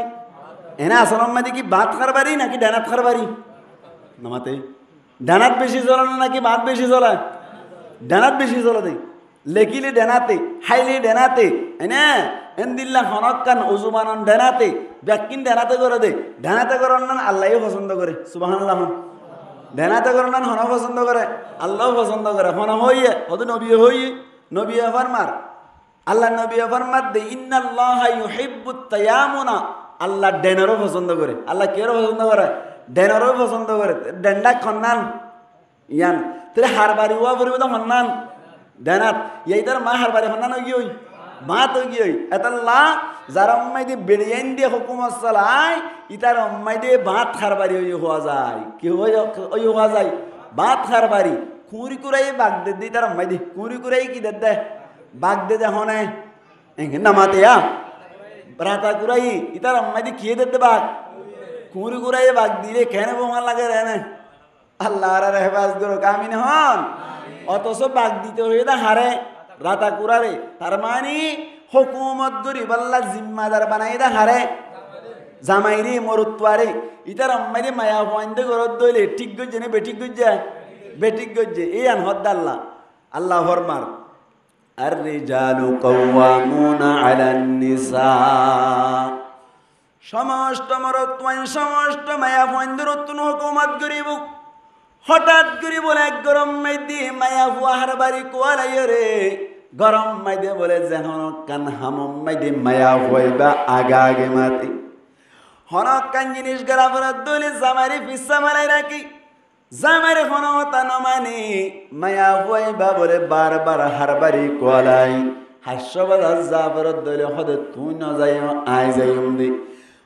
এনা আসল মাঝে কি ভাত খার বাড়ি নাকি ডানাত খার বাড়ি নামাতে ডানাত বেশি চলে না নাকি ভাত বেশি চলে ডানাত বেশি চলে দেই লেখিলে ডেনাতে হাইলে ডেনাতে এনে এনদিল্লা হনকান উজুমানন ডেনাতে ব্যাকিন ডেনাতে করে দে ডেনাতে করার নান আল্লাহই পছন্দ করে সুবহানাল্লাহ। ডেনাতে করার নান হন পছন্দ করে আল্লাহ পছন্দ করে হন হইয়ে হদ নবী হইয়ে নবী ফরমার আল্লাহ নবী ফরমাত দে ইন্নাল্লাহা ইউহিব্বুত তায়ামুনা আল্লাহ ডেনারও পছন্দ করে। আল্লাহ কেরও পছন্দ করে ডেনারও পছন্দ করে। ডেন্ডা খন্নান ইয়ান তাহলে হার বাড়ি হওয়া পরিব তো খন্নান দেনাত এই তার মা হার বাড়ি হন্না গিয়ে মা তো গিয়ে এতাল্লা যারা অম্মাই দিয়ে বেড়িয়াইন দিয়ে হুকুমত চালায় ইতার অম্মাই দিয়ে ভাত খার বাড়ি ওই হওয়া যায় কি ওই হওয়া যায় ভাত খার বাড়ি কুড়ি কুড়াই বাগ দে দিই তার অম্মাই দি কুড়ি কুড়াই কি দে বাগ দে হনে নামাতে রাতা কুড়াই ইতার অম্মাই দি খেয়ে দে বাঘ কুড়ি কুড়াই বাগ দিলে কেন বোমা লাগে রে না আল্লাহ হেফাজ করো কামিন হন অথচ বাগ দিতে হয়ে না হারে রাতা কুরারে তার মানে হুকুমত গরিব আল্লাহ জিম্মাদার বানাই দা হারে জামাইরে মরুত্বারে ইতার অম্মাইরে মায়া হওয়াইন্দে গরত দইলে ঠিক গজ্জে নে বেঠিক গজ্জে বেঠিক গজ্জে এই আন হদ্দ আল্লাহ আল্লাহ ফরমার আর রিজালু কাওয়ামুনা আলান নিসা সমস্ত মরত্বাইন সমস্ত মায়া হওয়াইন্দে রতুন হুকুমত গরিব হঠাৎ করে বলে এক গরম মাইদি মায়া ফুয়াহার বাড়ি কোয়ালাই রে গরম মাইদে বলে যেন কান হামম মাইদি মায়া ফুয়াইবা আগা আগে মাতি হনক কান জিনিস গরাবরাত দলে জামারি ফিসা মারাই রাখি জামারি হনতা নমানি মায়া ফুয়াইবা বলে বারবার হার বাড়ি কোয়ালাই হাস্যবাদ জাবরত দলে হদে তুই ন যাইও আই যাইম দে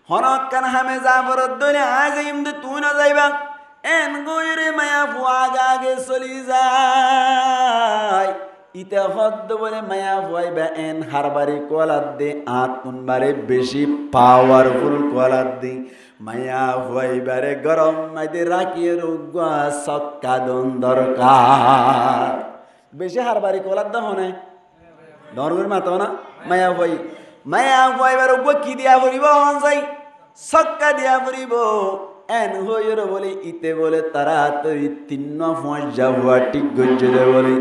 হনক কান হামে জাবরত দলে আই যাইম দে তুই ন যাইবা এন গইরে মায়া ফুয়াগা আগে চলি যায় ইতে হদ্দ বলে মায়া ফুয়াইবা এন হারবারি কোয়ালাত দে আতুন বারে বেশি পাওয়ারফুল কোয়ালাত দে মায়া ফুয়াইবারে গরম মাইতে রাখিয়ে রুগা সক্কা দন দরকার বেশি হারবারি কোয়ালাত দে হনে দরগুর মাতো না মায়া ফুয়াইবার রুগা কি দিয়া পড়িব হন যাই সক্কা দিয়া পড়িব এন হইর বলে ইতে বলে তারা তরি তিন্ন ফোঁস যাওয়া ঠিক গজ্জে দে বলে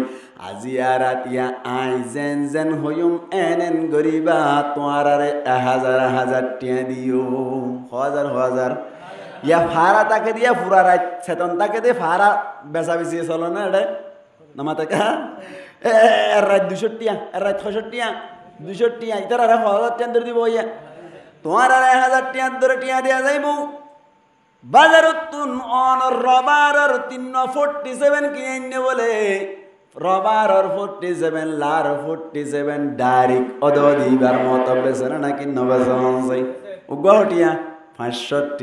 আজি আর রাতিয়া আই যেন যেন হইম এন গরিবা তোমার আরে 1000 টিয়া দিও হাজার ইয়া ফারা তাকে দিয়া ফুরা রাত চেতন তাকে দে ফারা বেচা বেশি চলো না এটা নামাতে কা রাত 200 টিয়া রাত 600 টিয়া 200 টিয়া ইতার আরে 1000 টিয়া দিব ইয়া তোমার আরে 1000 টিয়া ধরে টিয়া দিয়া যাইব বাজারতুন অন রবারর 347 কিনে বলে রবারর 47 লার 47 ডাইরেক্ট অদদিবার মত বেছেন নাকি নবেজন যাই উগহটিয়া 500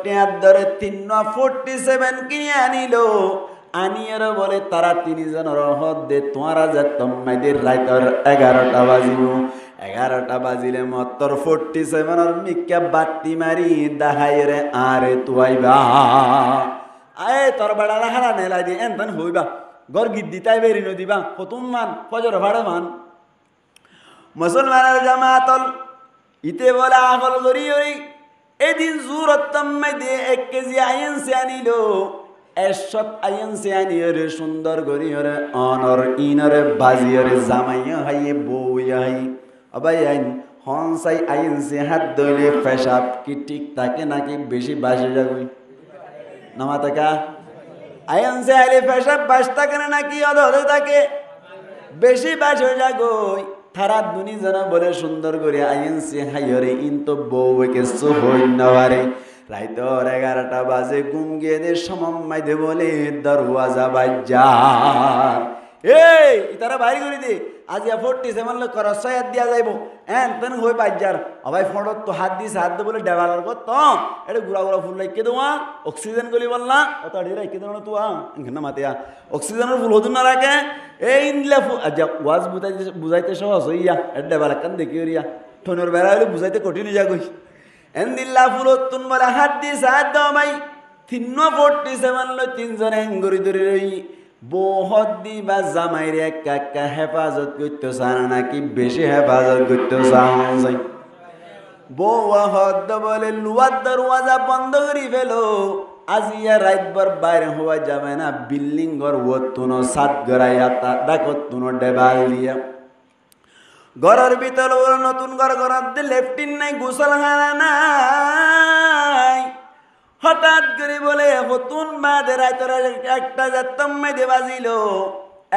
টিয়া ধরে 347 কিনে আনিলো আনিয়ার বলে তারা 3 জনের হদ দে তোমরা যে তোমাদের রাইতর 11টা বাজিব 11টা বাজিলে মতর 47 মিক্কা বাতি মারি দাহাই রে আরে তুইবা আয় তোর বড়া হারা নেলাই দি এনতন হইবা গর গিদ্দি তাই বেরি নদিবা কতুম মান ফজর ভাড়া মান মুসলমানের জামাতল ইতে বলা আকল করি ওই এদিন জুরতম দে 1 কেজি আইন সে আনিলো এসব আইন সে আনিয়রে সুন্দর গরিয়রে অনর ইনরে বাজিয়রে জামাইয়া হাইয়ে বউয়া হাই অবাই আইন হনসাই আইন সে হাত দইলে পেশাব কি ঠিক থাকে নাকি বেশি বাসে যাবই নামাতাকা আইন সে আইলে পেশাব বাস থাকে না নাকি অধরে থাকে বেশি বাসে যাগই থারা দুনি জানা বলে সুন্দর করে আইন সে হাইয়রে ইন তো বউকে সোহই নওয়ারে রাইতর 11টা বাজে ঘুম গিয়ে দে সমম্মাই দে বলে দরওয়াজা বাজার এই ইতারা বাইরে করে দে আজ 47 লোক খরচ দিয়া যাইব এন তেন হই বাজার আবাই ফটো তো হাত দিস হাত দে বলে ডেভালার কর তো এটা গুড়া গুড়া ফুল লাইকে দেওয়া অক্সিজেন গলি বল না অত আড়ি রাখি দেওয়া তো এখানে মাতিয়া অক্সিজেনের ফুল হদুন না রাখে এই ইনলে আচ্ছা ওয়াজ বুঝাইতে সহজ হইয়া এটা ডেভালার কান দেখি রিয়া ঠোনের বেড়া হলে বুঝাইতে কঠিন যা গই এন্দিল্লা ফুলতুন বলে হাত দিস হাত দাও ভাই 347 লো 3 জন এঙ্গরি ধরে রই বহুত দিবা জামাইরে একা হেফাজত করতে চানা নাকি বেশি হেফাজত করতে চান যাই বউ হদ বলে লুয়ার দরওয়াজা বন্ধ করে ফেলো আজিয়া রাতভর বাইরে হওয়া যাবে না বিল্ডিং ঘর ওতুনো সাত গড়াইয়া ডাকত তুনো ডেবাল দিয়া ঘরের ভিতর নতুন ঘর ঘর লেফটিন নাই গোসল হারা নাই হঠাৎ করে বলে হতুন বাদে রাইতরা একটা যাত্তম মাইদে বাজিল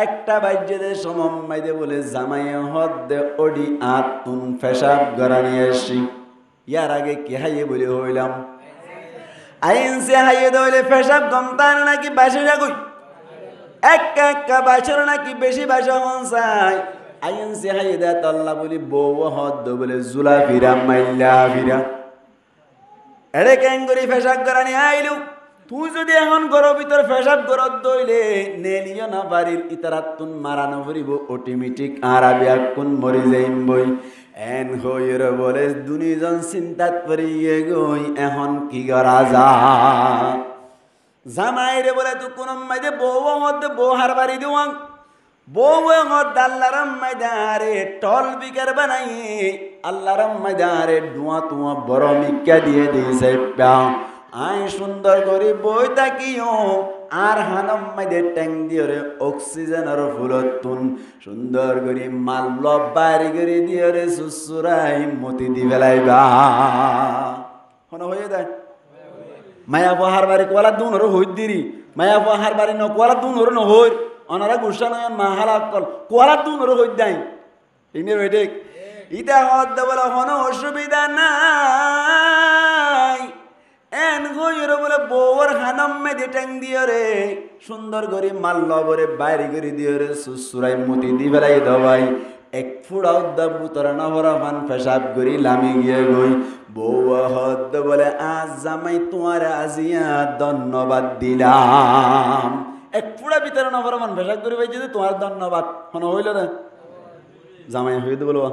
একটা বাজ্যে দে সমম মাইদে বলে জামাই হদ দে ওডি আতুন পেশাব গড়া নিয়ে আসি ইয়ার আগে কি হাইয়ে বলে হইলাম আইন সে হাইয়ে দইলে পেশাব গমতান নাকি বাসে যাগুই একা বাসর নাকি বেশি বাসা হন চাই আইন সে হাইদা তল্লা বলি বউ হদ্দ বলে জুলা ফিরা মাইল্লা ফিরা এড়ে ক্যাঙ্গরি ফেসাব করানি আইলু তুই যদি এখন ঘর ভিতর ফেসাব করত দইলে নেলিও না বাড়ির ইতারাতুন মারানো ভরিব অটোমেটিক আরাবি আকুন মরি যাইম বই এন হইর বলে দুনিজন চিন্তাত পড়িয়ে গই এখন কি করা যা জামাইরে বলে তু কোন মাইদে বউ মধ্যে বউ হার বাড়ি দিওয়াং বউ মধ্যে আল্লাহর মাইদারে টল বিকার বানাই আল্লাহর মাইদারে ডুয়া তুয়া বড় মিক্কা দিয়ে দিয়েছে পাও আই সুন্দর করে বই তাকিও আর হানম মাইদে ট্যাং দিয়ে রে অক্সিজেনের ফুলতুন সুন্দর করে মাল্ল বাড়ি করে দিয়ে রে সুসুরাই মতি দি বেলাইবা হন হয়ে যায় মায়া পাহাড় বাড়ি কোয়ালা দুনর হই দিরি মায়া পাহাড় বাড়ি ন কোয়ালা দুনর ন হই অনারা গুসা নয় মাহালা কল কোয়ালা দুনর হই দাই ইনে বেটে ইটা হদ বলে হন অসুবিধা নাই এন গইর বলে বউর হানম মেদে ট্যাং দিয়ে রে সুন্দর করে মাল্ল বরে বাইরে করে দিয়ে রে সুসুরাই মতি দি বেলাই দবাই এক ফুড়া উদ্দা বুতরা নহরা ফান পেশাব করি লামি গিয়ে গই বউ হদ বলে আজ জামাই তোমার আজিয়া ধন্যবাদ দিলাম এক ফুড়া ভিতরে নহরা ফান পেশাব করি ভাই যদি তোমার ধন্যবাদ হন হইল না জামাই হইত বলবা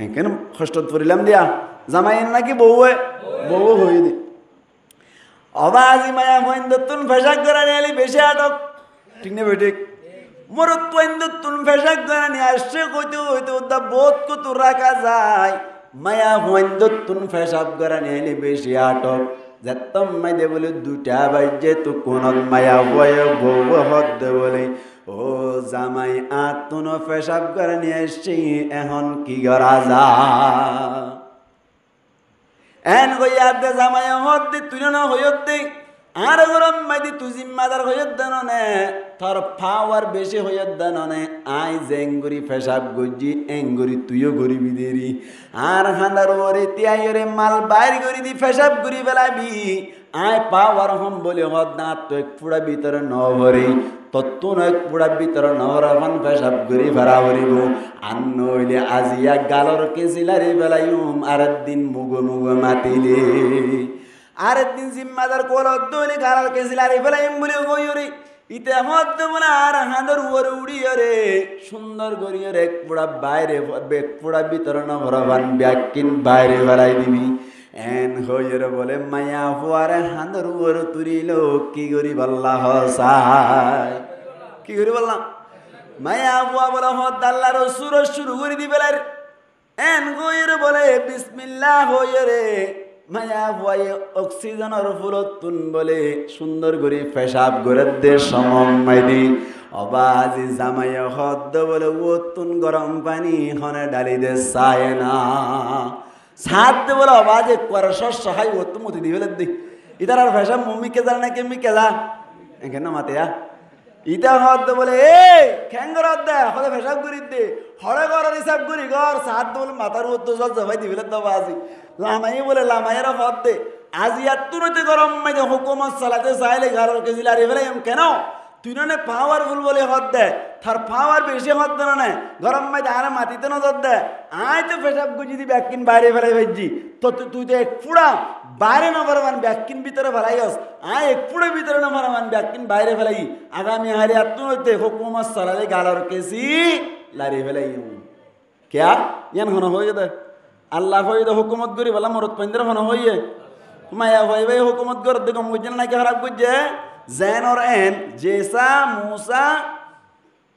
কেন কষ্ট করিলাম দিয়া জামাই নাকি বউয়ে বউ হই দি অবাজি মায়া মহিন্দুন পেশাব করা নিয়ে বেশি আটক ঠিক না বেঠিক মোর তুন ফেসাক গানি আসছে কইতে হইতে ওদা বোধ কত রাখা যায় মায়া তুন ফেসাব গানি আইলে বেশি আটক যেতম মাইদে বলে দুটা বাজে তো কোন মায়া বয় বউ হদ বলে ও জামাই আতুন ফেসাব গানি আসছে এখন কি করা যায় এন কইয়া দে জামাই হদ দি তুই না হইত দে আর গরম মাইদি তুই জিম্মাদার হইত দেন নে তোর পাওয়ার বেশি হইত দেন নে আই জেঙ্গুরি ফেসাব গজি এঙ্গুরি তুইও গরিবি দেরি আর হান্দার ওরে তিয়াইরে মাল বাইর করি দি ফেসাব করি বেলাবি আই পাওয়ার হম বলে হদ না তো এক পুরা ভিতরে ন ভরে তত্তুন এক পুরা ভিতরে নহরাফান ফেসাব করি ভরা ভরিব আন্ন হইলে আজিয়া গালর কেজিলারি বেলাইম আর দিন মুগো মুগো মাতিলে আর দিন জিম্মাদার কোল দইলে গালার কেজিলারি বেলাইম বলে গইরে ইতে হদ বলে আর হাঁদর উপরে উড়িয়ে রে সুন্দর করিয়ে এক পুরা বাইরে এক পুরা ভিতরে নহরাফান ব্যাকিন বাইরে বেলাই দিবি এন হইর বলে মায়া ফুয়ারে হাঁদর উপরে তুলিল কি করি বললা হসাই কি করি বললাম মায়া ফুয়া বলে হদ আল্লাহর সুর শুরু করে দিবে এন হইর বলে বিসমিল্লাহ হইরে মায়া ফুয়াই অক্সিজেনের ফুলতুন বলে সুন্দর করে পেশাব করে দে সময় দি অবাজি জামাই হদ বলে ও তুন গরম পানি হনে ডালি দে চায় না সাথ বলে আওয়াজ করে সহায় ও তো মতি দিবে দি ইতার আর ফেসা মম্মি কে জানে নাকি এমনি কেলা এখানে মাতেয়া ইতা হদ বলে এ খেঙ্গর দে হলে ফেসাব করি দে হরে ঘর হিসাব করি ঘর সাথ বলে মাথার উত্তর জল জবাই দিবে তো বাজি লামাই বলে লামাইয়ের হদ দে আজি এত গরম মাইতে হুকুমত চালাতে চাইলে ঘরের কেজিলা রে ফেলে কেন তুই না পাওয়ারফুল বলে হদ দে তার পাওয়ার বেশি হদ দে না গরম মাইতে আরে মাটিতে নজর দে আয় তো পেশাব গুজি দি ব্যাকিন বাইরে ফেলাই ভেজি তো তুই তো এক পুরা বাইরে নম্বর মান ব্যাকিন ভিতরে ফেলাইস আয় এক পুরো ভিতরে নম্বর মান ব্যাকিন বাইরে ফেলাই আগামী হারে এত হইতে হুকুমত চালালে গালার কেসি লারি ফেলাই কেয়া ইয়ান হন হয়ে দে আল্লাহ হয়ে দে হুকুমত করি বলা মরত পেন্দ্র হন হইয়ে মায়া ভাই ভাই হুকুমত কর দেখো বুঝছেন নাকি খারাপ বুঝছে जैन और एन जैसा मूसा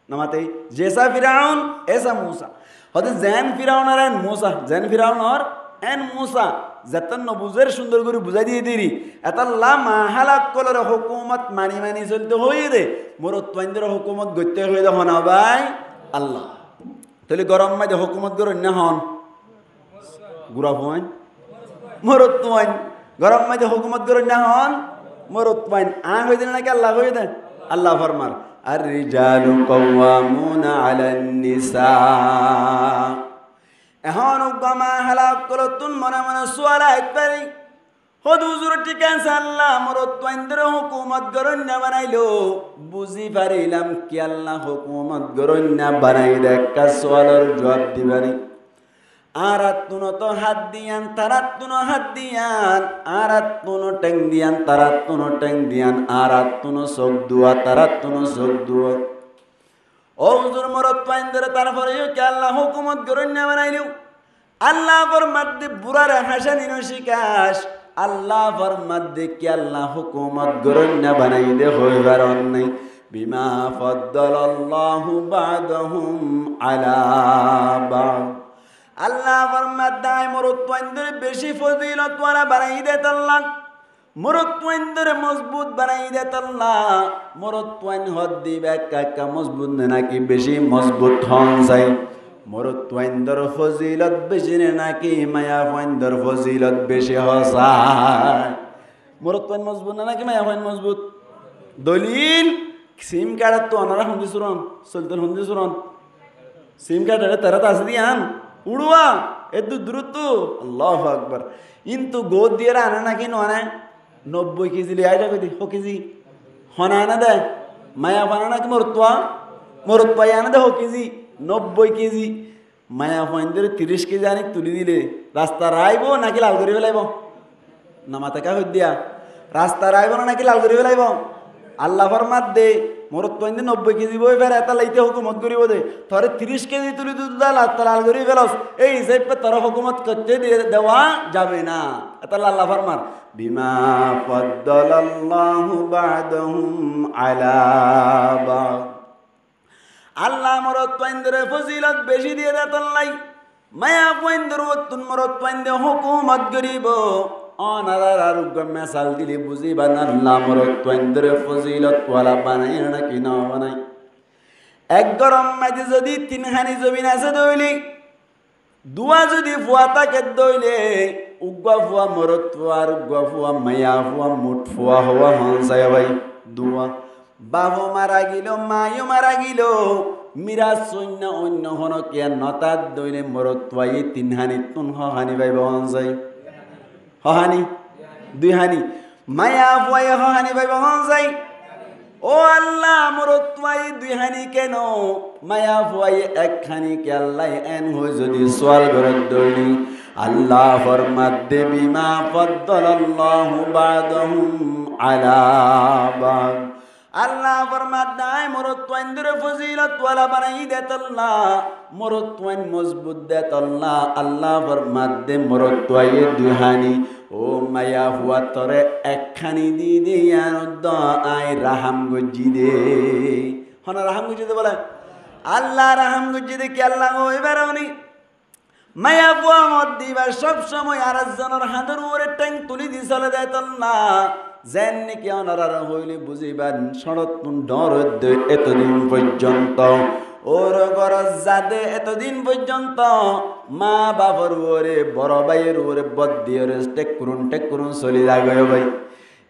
नमाते जैसा फिराउन ऐसा मूसा होते जैन फिराउन और एन मूसा जैन फिराउन और एन मूसा जतन नबुजर सुंदर गुरु बुझा दिए देरी अतल्ला माहला कोलर हुकूमत मानी मानी चलते होई दे मोरो त्वंदर हुकूमत गत्ते होई दे होना भाई अल्लाह तले गरम में हुकूमत करो न हन गुरा फोन मोरो त्वन गरम में हुकूमत करो न हन মরুতমাইন আ হয়ে দিন নাকি আল্লাহ হয়ে দেন আল্লাহ ফরমান আর রিজালু কাওয়ামুনা আলান নিসা এখন গমা হালাক করতুন মনে মনে সুয়ালা একবারই হুজুর ঠিক আছে আল্লাহ মরত তোয়াইন্দরে হুকুমত গরন্য বানাইলো বুঝি পারিলাম কি আল্লাহ হুকুমত গরন্য বানাই দেখা সওয়ালের জবাব দিবানি আরাতুনো তো হাত দিয়ান তারাতুনো হাত দিয়ান আরাতুনো ট্যাং দিয়ান তারাতুনো ট্যাং দিয়ান আরাতুনো চোখ দুয়া তারাতুনো চোখ দুয়া ও হুজুর মরত তোয়াইন্দরে তারপরে কি আল্লাহ হুকুমত গরন্য বানাইলো আল্লাহ ফরমাতে বুড়ারে হাসানি নশিকাশ আল্লাহ ফরমাতে কি আল্লাহ হুকুমত গরন্য বানাই দে হইবার নাই বিমা ফাদ্দালাল্লাহু বা'দাহুম আলা বা'দ আল্লাহ ফরমাতে মরত তোয়াইন্দরে বেশি ফজিলত ওয়ালা বানাই দে আল্লাহ মরত তোয়াইন্দরে মজবুত বানাই দে আল্লাহ মরত তোয়াইন হদ দিবে কাকা মজবুত নাকি বেশি মজবুত হন যায় মরত তোয়াইন্দর ফজিলত বেশি নাকি মায়া ফাইন্দর ফজিলত বেশি হসায় মরত তোয়াইন মজবুত না নাকি মায়া ফাইন মজবুত দলিল সিম কার্ড তো অনারা হুন্দি সুরন সুলতান হুন্দি সুরন সিম কার্ড তারা তো আছে দিয়ান উড়ুয়া এত দ্রুত আল্লাহু আকবার কিন্তু গোদ দিয়ে আনে নাকি নয় 90 কেজি লিয়ে আইটা কই দি ও কেজি হনা আনা দে মায়া ফানা নাকি মরত পাই আনা দে ও কেজি 90 কেজি মায়া ফাইন্দর 30 কেজি আনি তুলি দিলে রাস্তা রাইব নাকি লাল করে ফেলাইব না মাথা কা হই দিয়া রাস্তা রাইব না নাকি লাল করে ফেলাইব আল্লাহ ফরমাত দে মরত পাইন্দে 90 কেজি বই ফের এত লাইতে হুকুমত করিব দে তোরে 30 কেজি তুলি দুধ লাল করে ফেলাস এই হিসাবে তোর হুকুমত করতে দেওয়া যাবে না এত আল্লাহ ফরমার বিমা ফাদ্দালাল্লাহু বা'দাহুম আলা বা'দ আল্লাহ মরত পাইন্দরে ফজিলত বেশি দিয়ে দেতল্লাই মায়া পাইন্দর ওতুন মরত পাইন্দে হুকুমত গরিব অনারার আরোগ্য মেসাল দিলে বুঝিবান আল্লাহ মরত পাইন্দরে ফজিলত ওয়ালা বানাই নাকি না বানাই এক গরম মাঝে যদি 3 হানি জমিন আছে দইলি দুয়া যদি ফুয়া তাকে দইলে উগ্গা ফুয়া মরত ফুয়া আর উগ্গা ফুয়া মায়া ফুয়া মুঠ ফুয়া হওয়া হনসায় ভাই দুয়া বাবু মারা গিল মায়ও মারা গিল মিরাজ সৈন্য অন্য হন কে নতার দইলে মরত পাই 3 হানি তুন হানি ভাই বহন যাই হানি 2 হানি মায়া ফুয়াই হানি ভাই বহন যাই ও আল্লাহ মরত পাই 2 হানি কেন মায়া ফুয়াই 1 হানি কে আল্লাহ এন হই যদি সওয়াল গরত দইলি আল্লাহ ফরমাত দে বিমা ফাদ্দালাল্লাহু বা'দাহুম আলা বা'দ আল্লাহ ফরমাত নাই মরত তোয়াইন্দরে ফজিলত ওয়ালা বানাই দেতল্লাহ মরত তোয়াইন মজবুত দেতল্লাহ আল্লাহ ফরমাত দে মরত তোয়াইয়ে 2 হানি ও মায়া হুয়া তরে 1 খানি দি দিয়ান দ আই রাহাম গজি দে হনা রাহাম গজি দে বলে আল্লাহ রাহাম গজি দে কি আল্লাহ হইবারনি মায়া বুয়া মদ দিবার সব সময় আরেকজনের হাতের উপরে ট্যাং তুলি দি চলে দেতল্লাহ যেন নাকি অনারার হইলে বুঝিবেন সড়তুন ডর এতদিন পর্যন্ত ওর গরজ যাদে এতদিন পর্যন্ত মা বাবার ওরে বড় ভাইয়ের ওরে বদ্দিয়ের টেকুরুন চলি যাগয় ভাই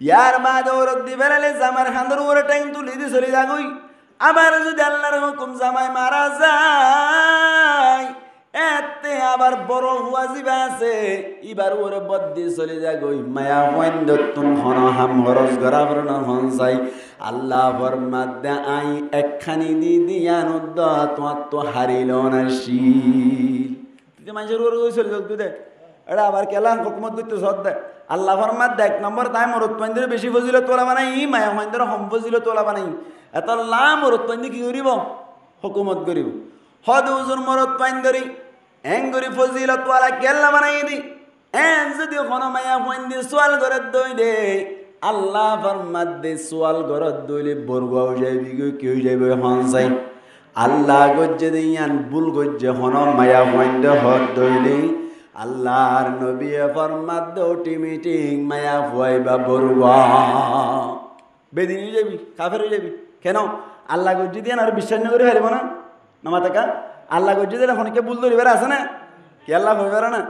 ইয়ার মা দৌড় দি বেড়ালে জামার হাঁদর ওরে ট্যাং তুলি দি চলি যাগই আবার যদি আল্লাহর হুকুম জামাই মারা যায় এতে আবার বড় হুয়া জিবা আছে এবার ওরে বদ্দি চলে যায় গই মায়া পয়েন্দ তুন হন হাম হরস গরা বরণ হন যাই আল্লাহ ফরমাত দে আই একখানি দি দিয়ান দ তোমার তো হারিল না শীল তুই মানুষের ওরে চলে যাক দে এটা আবার কেলা হুকুমত করতে সদ দে আল্লাহ ফরমাত দে 1 নম্বর তাই মরত পয়েন্দের বেশি ফজিলত তোলা বানাই মায়া পয়েন্দের হম ফজিলত তোলা বানাই এত আল্লাহ মরত পয়েন্দ কি করিব হুকুমত করিব হদ হুজুর মরত পয়েন্দরি এঙ্গরি ফজিলত ওয়ালা কেল্লা বানাই দি এন যদি কোন মায়া পয়েন্দি সোয়াল করে দই দে আল্লাহ ফরমাত দে সোয়াল করে দইলে বরগাও যাইবি গো কেউ যাইবে হন যাই আল্লাহ গজ্জে দিয়ান বুল গজ্জে হন মায়া পয়েন্দ হদ দইলে আল্লাহর নবী ফরমাত দে অটোমেটিক মায়া ফুয়াইবা বরগা বেদিন হয়ে যাবি কাফের হয়ে যাবি কেন আল্লাহ গজ্জে দিয়ান আর বিশ্বাস না করে হারিব না নামাতাকা আল্লাহ গজ্জে দিলে অনেকে বুল ধরিবার আছে না কি আল্লাহ হইবার না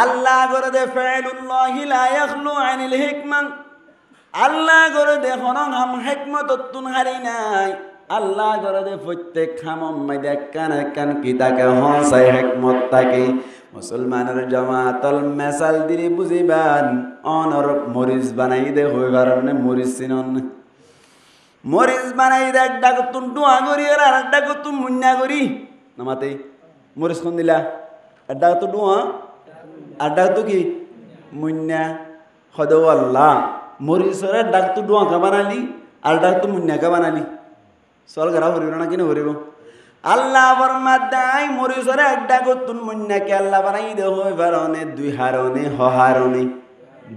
আল্লাহ করে দে ফাইলুল্লাহি লা ইয়াখলু আনিল হিকমা আল্লাহ করে দে হনং হাম হিকমত তুন হারি নাই আল্লাহ করে দে প্রত্যেক খাম মাইদে কান কান কি তাকে হসাই হিকমত তাকে মুসলমানের জামাতল মেসাল দিলে বুঝিবান অনর মরিচ বানাই দে হই কারণে মরিচ চিনন মরিচ বানাই দে একটা কতুন টুয়া করি আর একটা কতুন মুন্না করি নামাতে মরিচ কোন দিলা একটা কত টুয়া আড্ডা তো কি মুন্না হদ আল্লাহ মরিচর ডাক তো ডুয়া কা বানালি আর ডাক তো মুন্না কা বানালি চল গরা ভরিব না কিনে ভরিব আল্লাহ ফরমাদাই মরিচরে আড্ডা কতুন মুন্নাকে আল্লাহ বানাই দে হই বারনে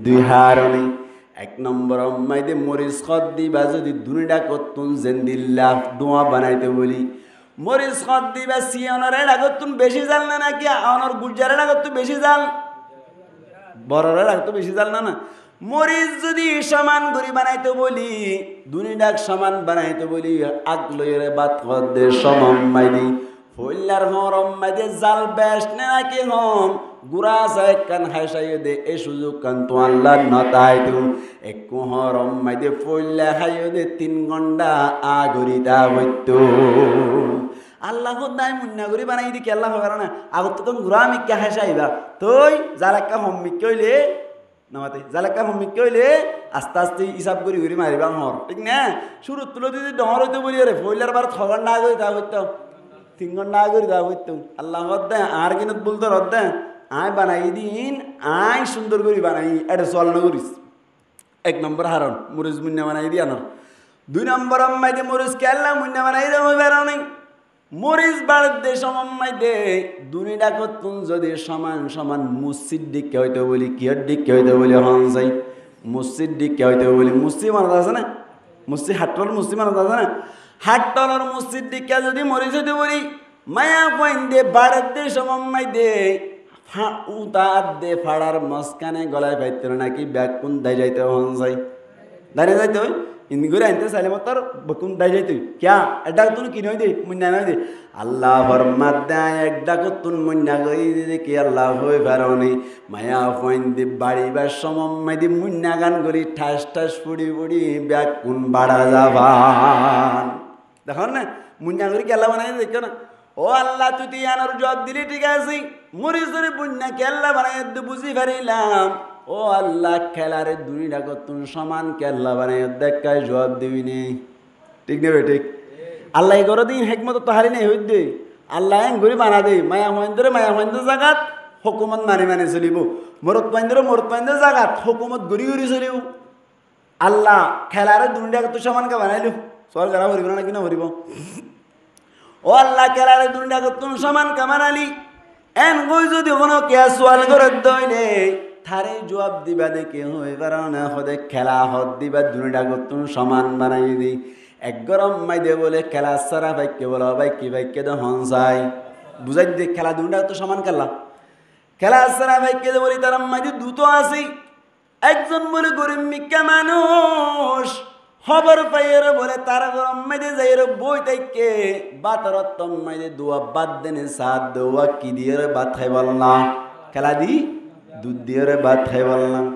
দুই হারনে এক নম্বর মাইদে মরিচ খদ দিবা যদি দুনিটা কতুন জেন্দিল্লাহ ডুয়া বানাইতে বলি মরিচ খদ দিবা সিয়নরে ডাকতুন বেশি জাল না নাকি অনর গুজারে ডাকতুন বেশি জাল বড়রা ডাকতো বেশি জাল না মরিচ যদি সমান করে বানাইতে বলি দুনিডাক সমান বানাইতে বলি আগলইরে বাত দে সমম মাইদি ফইলার হরম মাইদে জাল বেশ নাকি হম গুরা যায় কান হাইসাই দে এই সুযোগ কান তো আল্লাহ নতাই তু এক হরম মাইদে ফইলা হাই দে 3 ঘন্টা আগরিতা হইতো আল্লাহ দাই মুন্না করি বানাই দি কেল্লা হবে না আগত তো গুরা মিক্কা হাসাইবা তুই জালাক্কা হম্মিক কইলে নামাতে জালাক্কা হম্মিক কইলে আস্তে আস্তে হিসাব করি ঘুরি মারিবা হর ঠিক না শুরু তুলো দিদি ডর হইতে বলি রে ফইলার বার 6 ঘন্টা আগে তা হইতো 3 ঘন্টা আগে তা হইতো আল্লাহ দে আর কিনত বলতো রদ্দে আয় বানাই দিন আয় সুন্দর করি বানাই এটা চল না করিস 1 নম্বর হারন মরিচ মুন্না বানাই দি আনার 2 নম্বর আম্মাই দে মরিচ কেল্লা মুন্না বানাই দে হই বেরো নাই মরিচ বাড়ত দে সময় দে দুনিটা কতুন যদি সমান সমান মসজিদ দিকে হইতে বলি কিয়র দিকে হইতে বলি হন যাই মসজিদ দিকে হইতে বলি মসজিদ মানত আছে না মসজিদ হাট্টর মসজিদ মানত আছে না হাট্টর মসজিদ দিকে যদি মরিচ হইতে বলি মায়া কইন দে বাড়ত দে সময় দে উতার দে ফাড়ার মস্কানে গলায় পাইতে নাকি ব্যাগ কোন দাই যাইতে হন যাই দাঁড়িয়ে যাইতে হয় ইন্দি করে আনতে চাইলে তোর বকুন দাই যাই তুই ক্যা এটা তুন কি নই দে মুন্না নই দে আল্লাহ ফরমাত দেয় একটা কতুন মুন্না গই দে কি আল্লাহ হই পারনি মায়া হইন দি বাড়ি বা সমম্মাই দি মুন্না গান করি ঠাস ঠাস ফুড়ি ফুড়ি ব্যাগ কোন বাড়া যাবান দেখুন না মুন্না করি কেল্লা বানাই দেখো না ও আল্লাহ তুই আনার জবাব দিলি ঠিক আছে মরিচরে মুন্না কেল্লা বানাই বুঝি পারিলাম ও আল্লাহ খেলারে দুনিটা কতুন সমান কেল্লা বানাই দেখায় জবাব দিবি নে ঠিক নেবে ঠিক আল্লাহ এগর দিন হেকমত তো হারি নেই হইত দে আল্লাহ এন ঘুরি বানা দে মায়া মহেন্দ্র জাগাত হুকুমত মানে চলিব মরত মহেন্দ্র জাগাত হুকুমত ঘুরি ঘুরি চলিব আল্লাহ খেলারে দুনিটা কত সমানকে বানাইলো সর গারা ভরিব না কিনা ভরিব ও আল্লাহ খেলারে দুনিটা কতুন সমান কামানালি এন গই যদি কোনো কে সোয়াল করে দইলে থারে জবাব দিবা দেখে হয়ে পারো না হদে খেলা হদ দিবা দুনিটা কতুন সমান বানাই দি এক গরম মাই দে বলে খেলা সারা ভাইকে বলো ভাইকে তো হনসাই বুঝাই দে খেলা দুনিটা তো সমান খেলা সারা ভাইকে দে বলি তার মাই দুটো আছে একজন বলে গরিব মিক্কা মানুষ খবর পাইয়ের বলে তারা গরম মাই দে যাই বই তাইকে বাতর মাই দে দোয়া বাদ দেনে সাদ দোয়া কি দিয়ে বাত খাই বললাম খেলা দি দুধ দিয়ে ভাত খাই বললাম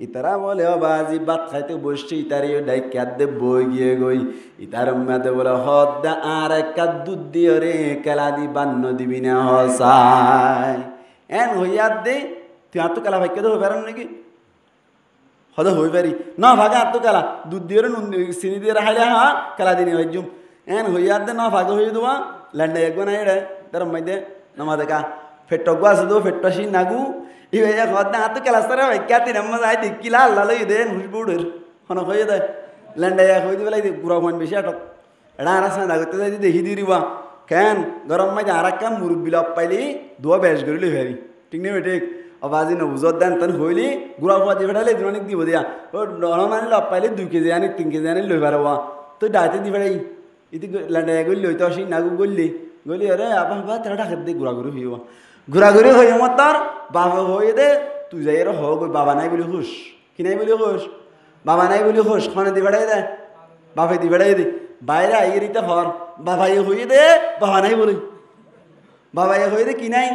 ইতারা বলে ও বাজি ভাত খাইতে বসছে ইতারি ডাই কাঁদে বই গিয়ে গই ইতার মেয়েতে বলে হদ দা আর এক দুধ দিয়ে রে কেলা দি বান্ন দিবি না হসাই এন হইয়া দে তুই আর তো কেলা ভাইকে তো হয়ে পারেন নাকি হদ হই পারি না ভাগে আর তো কেলা দুধ দিয়ে নুন চিনি দিয়ে রাখাইলে হ্যাঁ কেলা দিনে হয়ে জুম এন হইয়া দে না ভাগে হয়ে দেওয়া ল্যান্ডা একগো নাই রে তার মাইদে নামা দেখা ফেটগো আছে তো ফেটসি নাগু ইবে হদ্দা হাত কেলাস্তারে ভাই ক্যাতি নাম্মা যাই দিকিলা আল্লাহ লই দে নুসবুড়ের হন হয়ে দে ল্যান্ডা হয়ে দিবে লাই গুড়া ফোন বেশি আটক এটা আর আসা দাগতে যাই দেখি দিবা কেন গরম মাঝে আর এক কাম মুরব্বী লপ পাইলি দোয়া বেশ করি লই ভাবি ঠিক নেই ঠিক আবাজি নবুজত দেন তেন হইলি গুড়া ফুয়া দিয়ে ফেটালে অনেক দিব দিয়া ও মানে লপ পাইলি 2 কেজি আনি 3 কেজি আনি লই পারবা তুই ডাইতে দি ফেটাই ইতি ল্যান্ডা গলি লইতে আসি নাগু গলি আরে আপা বা তেরা ডাকে দে ঘোরাঘুরি হইবা ঘোরাঘুরি হয়ে আমার তার বাবা হয়ে দে তুই যাই আর হোক বাবা নাই বলি খুশ কি নাই বলি খুশ বাবা নাই বলি খুশ খনে দি বেড়াই দে বাপে দি বেড়াই দে বাইরে আইগিরিতে হর বাবাই হয়ে দে বাবা নাই বলি বাবাই হয়ে দে কি নাই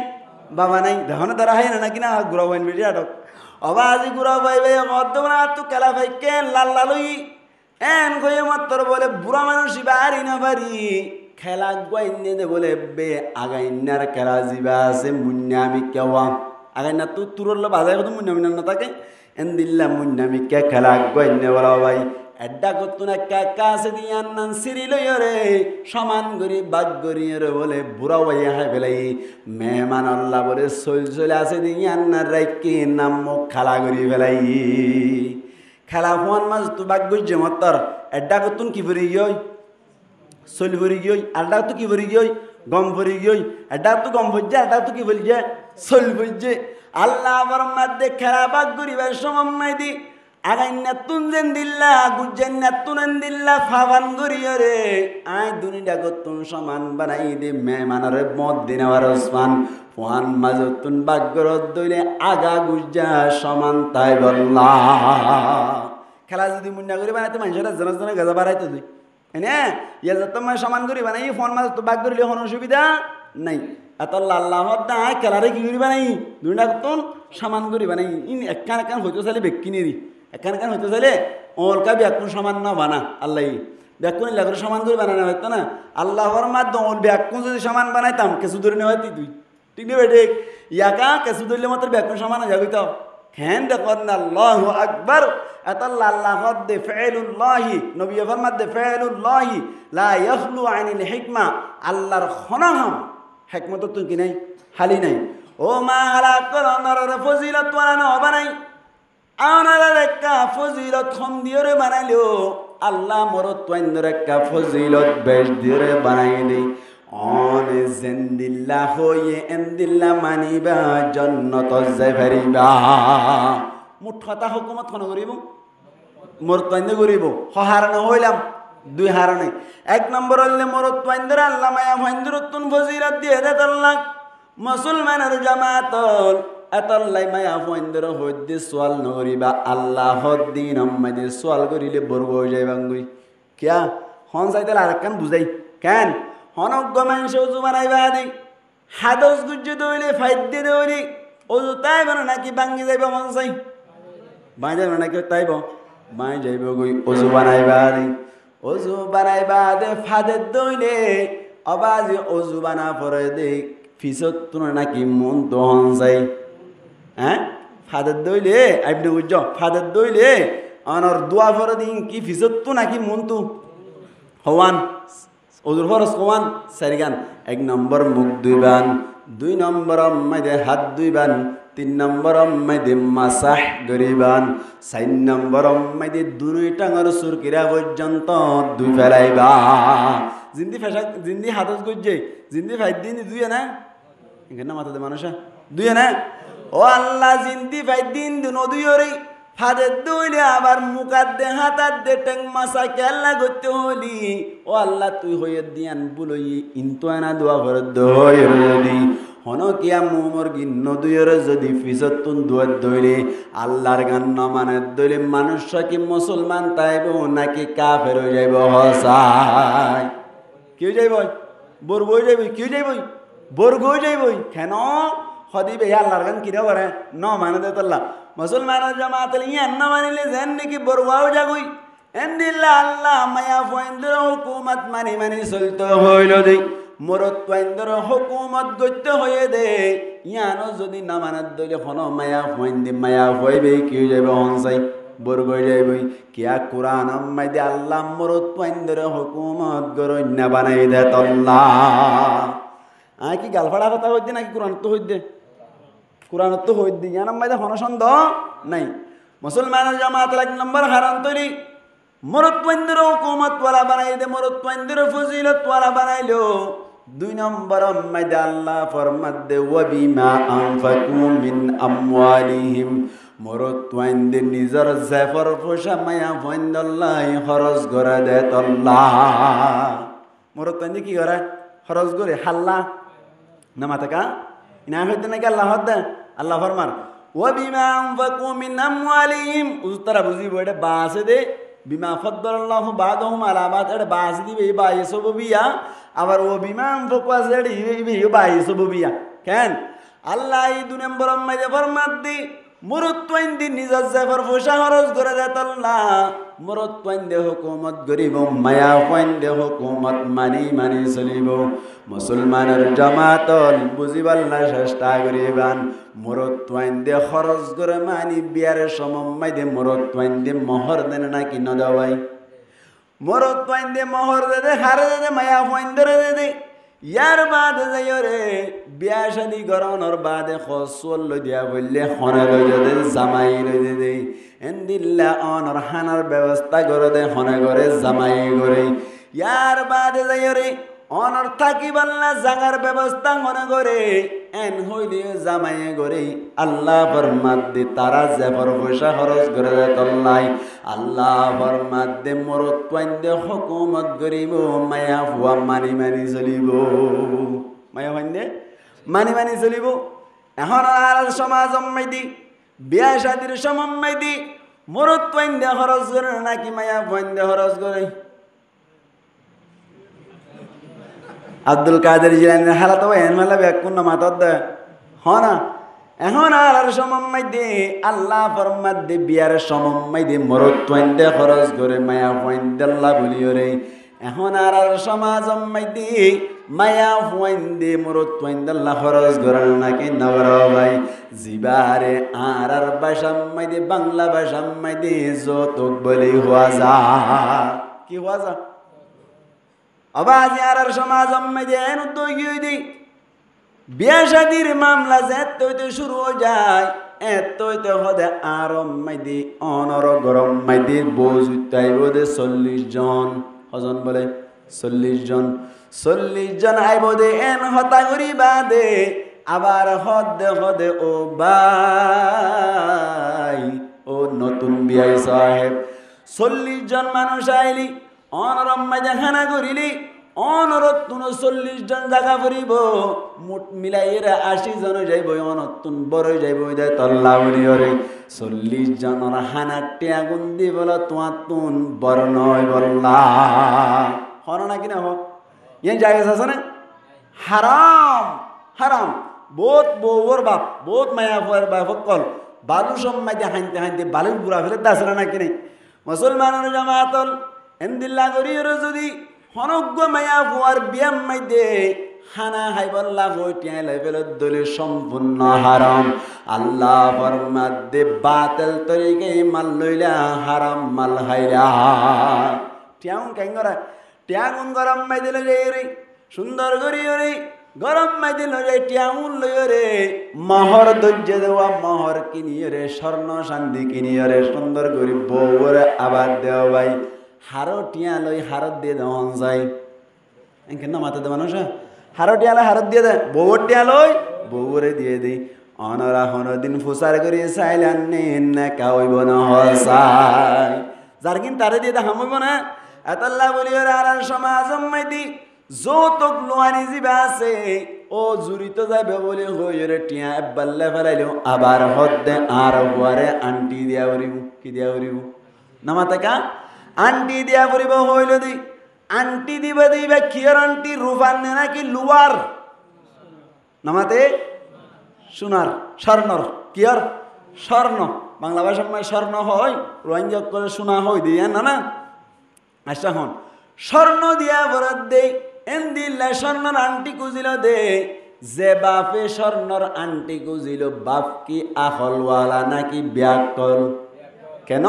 বাবা নাই দেখো না তারা হয় না কিনা ঘুরা হইন বেশি আটক অবা আজি ঘুরা ভাই ভাই মদ্যমনা তু কেলা ভাই কেন লাল লালুই এন গই আমার তোর বলে বুড়া মানুষ বাড়ি না বাড়ি খেলা গাইনে দে বলে বে আগাইনার খেলা জিবা আছে মুন্নামি কেওয়া আগাইনা তো তুরল বাজায় কত মুন্নামি না থাকে এন্দিল্লা মুন্নামি কে খেলা গাইনে বলা ভাই এড্ডা করতো না কাকা আছে দিয়ান নান সিরিল রে সমান করি বাগ করি রে বলে বুড়া ভাই হাই ফেলাই মেহমান আল্লাহ বলে চলে আছে দিয়ান না রাইকি নাম খেলা করি ফেলাই খেলা ফোন মাছ তো বাগ গইছে মতর এড্ডা করতুন কি ফরি গই চল ফরি গই আড্ডা তো কি ফরি গই গম ফরি গই এড্ডা তো গম ফরিছে আড্ডা তো কি ফরিছে চল ফরিছে আল্লাহ আমার মধ্যে খেলা বাগ করিবার সময় দি আগাই নেতুন যেন দিল্লা গুজেন নেতুন দিল্লা ফাবান গরিয় রে আই দুনিয়া করতুন সমান বানাই দে মেহমানের মদ দিন আবার ওসমান ফুয়ান মাজতুন বাগ্যরত দইলে আগা গুজা সমান তাই বললা খেলা যদি মুন্না করি বানাইতে মানুষেরা জনা জনা গাজা বাড়াইতে দিই হ্যাঁ ইয়া যত মানে সমান করি বানাই ফোন মাছ তো বাগ করিলে কোনো অসুবিধা নাই এত আল্লাহ আয় খেলারে কি করি বানাই দুনিয়া করতুন সমান করি বানাই ইন একান একান হইতে চাইলে বেক্কিনেরি এখান হইতে চাইলে ওলকা ব্যাকুণ সমান না বানা আল্লাহ ব্যাকুণ লাগলে সমান করে বানানো হয়তো না আল্লাহর মাধ্যমে ওল ব্যাকুণ যদি সমান বানাইতাম কেঁচু ধরে নেওয়া হইতি তুই ঠিক নেবে ঠিক ইয়াকা কেঁচু ধরলে মাত্র ব্যাকুণ সমান যাবি তো হ্যান দেখুন আল্লাহু আকবার এত আল্লাহ দে ফেলুল্লাহি নবী ফরমাত দে ফেলুল্লাহি লা ইয়াখলু আনিল হিকমা আল্লাহর খনাহম হিকমত তুই কি নাই হালি নাই ও মা হালা করনর ফজিলত ওয়ালা না বানাই আনার একটা ফজিলত খম দিয়ে বানাইলো আল্লাহ মরত তোয়াইন্দর একটা ফজিলত বেশ দিয়ে বানাই দেই অনে জেন্দিল্লা হয়ে এন্দিল্লা মানিবা জন্নত যাই ফারিবা মুঠতা হুকুমত খন করিব মরত তোয়াইন্দ করিব হারানো হইলাম দুই হারানে এক নম্বর হইলে মরত তোয়াইন্দর আল্লাহ মায়া ভাইন্দরতুন ফজিলত দিয়ে দে আল্লাহ মুসলমানের জামাতল এতল্লাই মায়া ফইন্দর হইতে সোয়াল নকরিবা আল্লাহ দিন আমাদের সোয়াল করিলে বড় হয়ে যায় বাঙ্গুই কিয়া হন চাইতে আর কান বুঝাই কেন হনজ্ঞ মানুষ অজু বানাইবা দি হাদস গুজ্জে দইলে ফাইদে দইলে অজু তাই বানো নাকি বাঙ্গি যাইব মন চাই বাই যাইব নাকি তাইব বাই যাইব গই অজু বানাইবা দি অজু বানাইবা দে ফাদে দইলে অবাজি অজু বানা পরে দে ফিসত তুন নাকি মন তো হন চাই হ্যাঁ ফাদার দইলে আইবনে বুঝছ ফাদার দইলে আনার দোয়া ফরে দিন কি ফিসত নাকি মন তু হওয়ান ওজুর ফরস হওয়ান সারিগান এক নম্বর মুখ দুইবান দুই নম্বর মাইদে হাত দুইবান তিন নম্বর মাইদে মাসাহ গরিবান চার নম্বর মাইদে দুই টাঙর সুরকিরা পর্যন্ত দুই ফেলাইবা জিন্দি ফেসা জিন্দি হাতস গজ্জে জিন্দি ফাইদ দিন দুই না এখানে মাথাতে মানুষ দুই না ও আল্লাহ জিন্দি ফাই দিন নদীরে ফাদে দইলে আবার মুখার দে হাতার দে টেং মাসা কেল্লা করতে হলি ও আল্লাহ তুই হয়ে দিয়ান বুলই ইন্তু আনা দোয়া ভরত দই হন কিয়া মোমর গিন নদীরে যদি ফিসত তুন দুয়ার দইলে আল্লাহর গান ন মানে দইলে মানুষ কি মুসলমান তাইব নাকি কাফের হয়ে যাইব হসাই কেউ যাইব বর বই যাইব কেউ যাইব বর গই যাইব কেন হদিবে আল্লাহর গান কিরা করে ন মানে দে তোল্লা মুসলমানের জামাতেল ইয়ান না মানিলে যেন নাকি বরওয়াও জাগুই এন্দিল্লা আল্লাহ মায়া ফয়েন্দ্র হুকুমত মানি মানি চলতে হইল দে মরত ফয়েন্দ্র হুকুমত গইতে হয়ে দে ইয়ানো যদি না মানার দইলে হন মায়া ফয়েন্দি মায়া হইবে কি যাইব হনসাই বর গই যাইবই কিয়া কোরআন আম্মাই দে আল্লাহ মরত ফয়েন্দ্র হুকুমত গরন্যা বানাই দে তোল্লা আয় কি গালফাড়া কথা হইতে নাকি কোরআন তো হইতে কোরআন তো হই দি জানাম ভাই হন সন্দেহ নাই মুসলমানের জামাত এক নম্বর হারান তৈরি মরত্বন্দ্র হুকুমত ওয়ালা বানাই দে মরত্বন্দ্র ফজিলত ওয়ালা বানাইলো দুই নম্বর মাইদে আল্লাহ ফরমাত দে ওয়া বিমা আনফাকু মিন আমওয়ালিহিম মরত্বন্দ্র নিজর জাফর ফোশা মায়া ফন্দাল্লাহ খরচ করে দে আল্লাহ মরত্বন্দ্র কি করে খরচ করে হাল্লা না মাতাকা ইনা হইতে নাকি আল্লাহ দে আল্লাহ ফরমান ওয়া বিমা আনফাকু মিন আমওয়ালিহিম উস্তারা বুঝিব এটা বাসে দে বিমা ফদ্দাল্লাহু বাদাহুম আলা বাদ এটা বাস দিবে এই বাই সববিয়া আবার ও বিমা আনফাকু আছে এই বাই সববিয়া কেন আল্লাহ এই দুই নম্বর মাইদে ফরমাত দি মুরুত্তইন্দি নিজের জেফর ফুসা খরচ করে দেতল্লা মুরুত্তইন্দে হুকুমত গরিব মায়া পইন্দে হুকুমত মানি মানি চলিব মুসলমানের জামাতল বুঝিবাল্লা চেষ্টা করিবান মুরুত্তইন্দে খরচ করে মানি বিয়ার সমমাই দে মুরুত্তইন্দে মোহর দেন নাকি নদাওয়াই মুরুত্তইন্দে মোহর দে হারে দে মায়া পইন্দে দে ইয়ার বাদে যাইও রে বিয়া শাদি গরণর বাদে খসল লই দিয়া বললে হনে লই দে জামাই লই দে এন্দিল্লা অনর হানার ব্যবস্থা করে দে হনে করে জামাই করে ইয়ার বাদে যাইও রে অনর থাকি বাল্লা জাগার ব্যবস্থা হনে করে এন হইলে জামাই করে আল্লাহ ফরমাত দে তারা জেফর পয়সা খরচ করে দে তল্লাই আল্লাহ ফরমাত দে মরত পাইন্দে হুকুমত গরিব মায়া ফুয়া মানি মানি চলিব মায়া পাইন্দে মানি মানি চলিব এখন আর সমাজ দি বিয়া শাদির সমম্মাই দি মরত পাইন্দে খরচ করে নাকি মায়া পাইন্দে খরচ করে আব্দুল কাদের জিলানীর হালাত এন মেলা ব্যাকুন না মাতার দে না এখন আর সমম্মাই দে আল্লাহ ফরমাত দে বিয়ার সমম্মাই দে মরত পাইন্দে খরচ করে মায়া পাইন্দে আল্লাহ বলিও রে এখন আর সমাজ দে মায়া পাইন্দে মরত পাইন্দে আল্লাহ খরচ করে নাকি নগর ভাই জিবারে আর ভাষাম্মাই দে বাংলা ভাষাম্মাই দে যতক বলি হওয়া যা কি হওয়া যা আবাজ আর সমাজ দেন উদ্যোগী দি বিয়া শাদির মামলা যেতে শুরু হয়ে যায় এত হদে আর দি অনর গরম মাইদি বোঝ উঠাইব দে 40 জন হজন বলে 40 জন আইব দে এন হতা করিবা দে আবার হদে ও ভাই ও নতুন বিয়াই সাহেব 40 জন মানুষ আইলি অনরম্মাই হানা করিলি অনরত্তুন 40 জন জায়গা ফুরিব মুঠ মিলাইরা 80 জন যাইব অনত্তুন বড় যাইব তল্লা উড়িয়রে 40 জনের হানাটে আগুন দি বল তোমার বড় নয় বললা হন নাকি না হোক ইয়ে জায়গা আছে না হারাম হারাম বহুত বউর বাপ বহুত মায়া ফুয়ার বাপ কল বালু সম্মাই হানতে হানতে বালুর বুড়া ফেলে দাসরা নাকি নেই মুসলমানের জামাতল এন্দিল্লা করিও যদি হনজ্ঞ মায়া ফুয়ার বিয়াম মাইদে হানা হাইবল্লা হইটিয়াই লাইবেল দলে সম্পূর্ণ হারাম আল্লাহ ফরমাত দে বাতিল তরিকে মাল লইলা হারাম মাল হাইরা টিয়াউন কেঙ্গরা টিয়াগুন গরম মাইদে লই রে সুন্দর করিও রে গরম মাইদে লই টিয়াউন লই রে মোহর দজ্জ দেওয়া মোহর কিনিও রে স্বর্ণ শান্তি কিনিও রে সুন্দর করি বউরে আবার দেও ভাই হারো টিয়া লই হারত দিয়ে দেওয়া যায় কেন মাথা দে মানুষ হারো টিয়া লই হারত দিয়ে দে বউর টিয়া লই বউরে দিয়ে দিই অনরা দিন ফুসার করি চাইলেন না কাউইব না হসাই যার কিন তারে দিয়ে দে হামইব না এতাল্লা বলি আর সমাজ দি যৌতুক লোহানি জিবা আছে ও জুড়িত যাবে বলে হইরে টিয়া বাল্লে ফেলাইল আবার হদ্দে আর হওয়ারে আন্টি দিয়া উড়িব কি দিয়া উড়িব না মাতাকা আন্টি দিয়া পরিব হইল দি আন্টি দিবা দিবা কিয়র আন্টি রুফান নাকি লুয়ার নামাতে সোনার স্বর্ণর কিয়র স্বর্ণ বাংলা ভাষার সময় স্বর্ণ হয় রোহিঙ্গা করে সোনা হয় দিয়ে না আচ্ছা হন স্বর্ণ দিয়া বরাদ দে এন দিল্লা স্বর্ণর আন্টি কুজিল দে যে বাপে স্বর্ণর আন্টি কুজিল বাপ কি আহলওয়ালা নাকি ব্যাকল কেন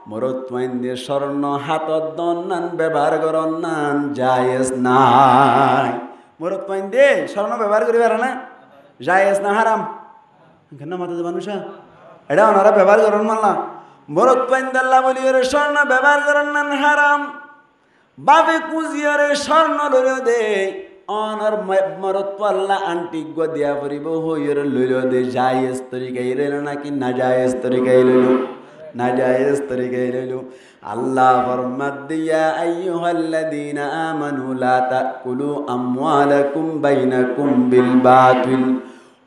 মরত মাইন্দের স্বর্ণ হাতত দন্নান ব্যবহার করন নান জায়েজ নাই মরত মাইন্দে স্বর্ণ ব্যবহার করি পারে না জায়েজ না হারাম কেন মাথা মানুষ এটা ওনারা ব্যবহার করেন মাল্লা মরত মাইন্দাল্লাহ বলি ওরে স্বর্ণ ব্যবহার করেন নান হারাম বাবে কুজিয়রে স্বর্ণ লইল দে অনর মরত পাল্লা আন্টি গো দিয়া পরিব হইরে লইল দে জায়েজ তরিকাই লইল নাকি না জায়েজ তরিকাই লইল নাজায়েজ তরিকায় লইলো আল্লাহ ফরমাত দিয়া আইয়ুহাল্লাযীনা আমানু লা তাকুলু আমওয়ালাকুম বাইনাকুম বিল বাতিল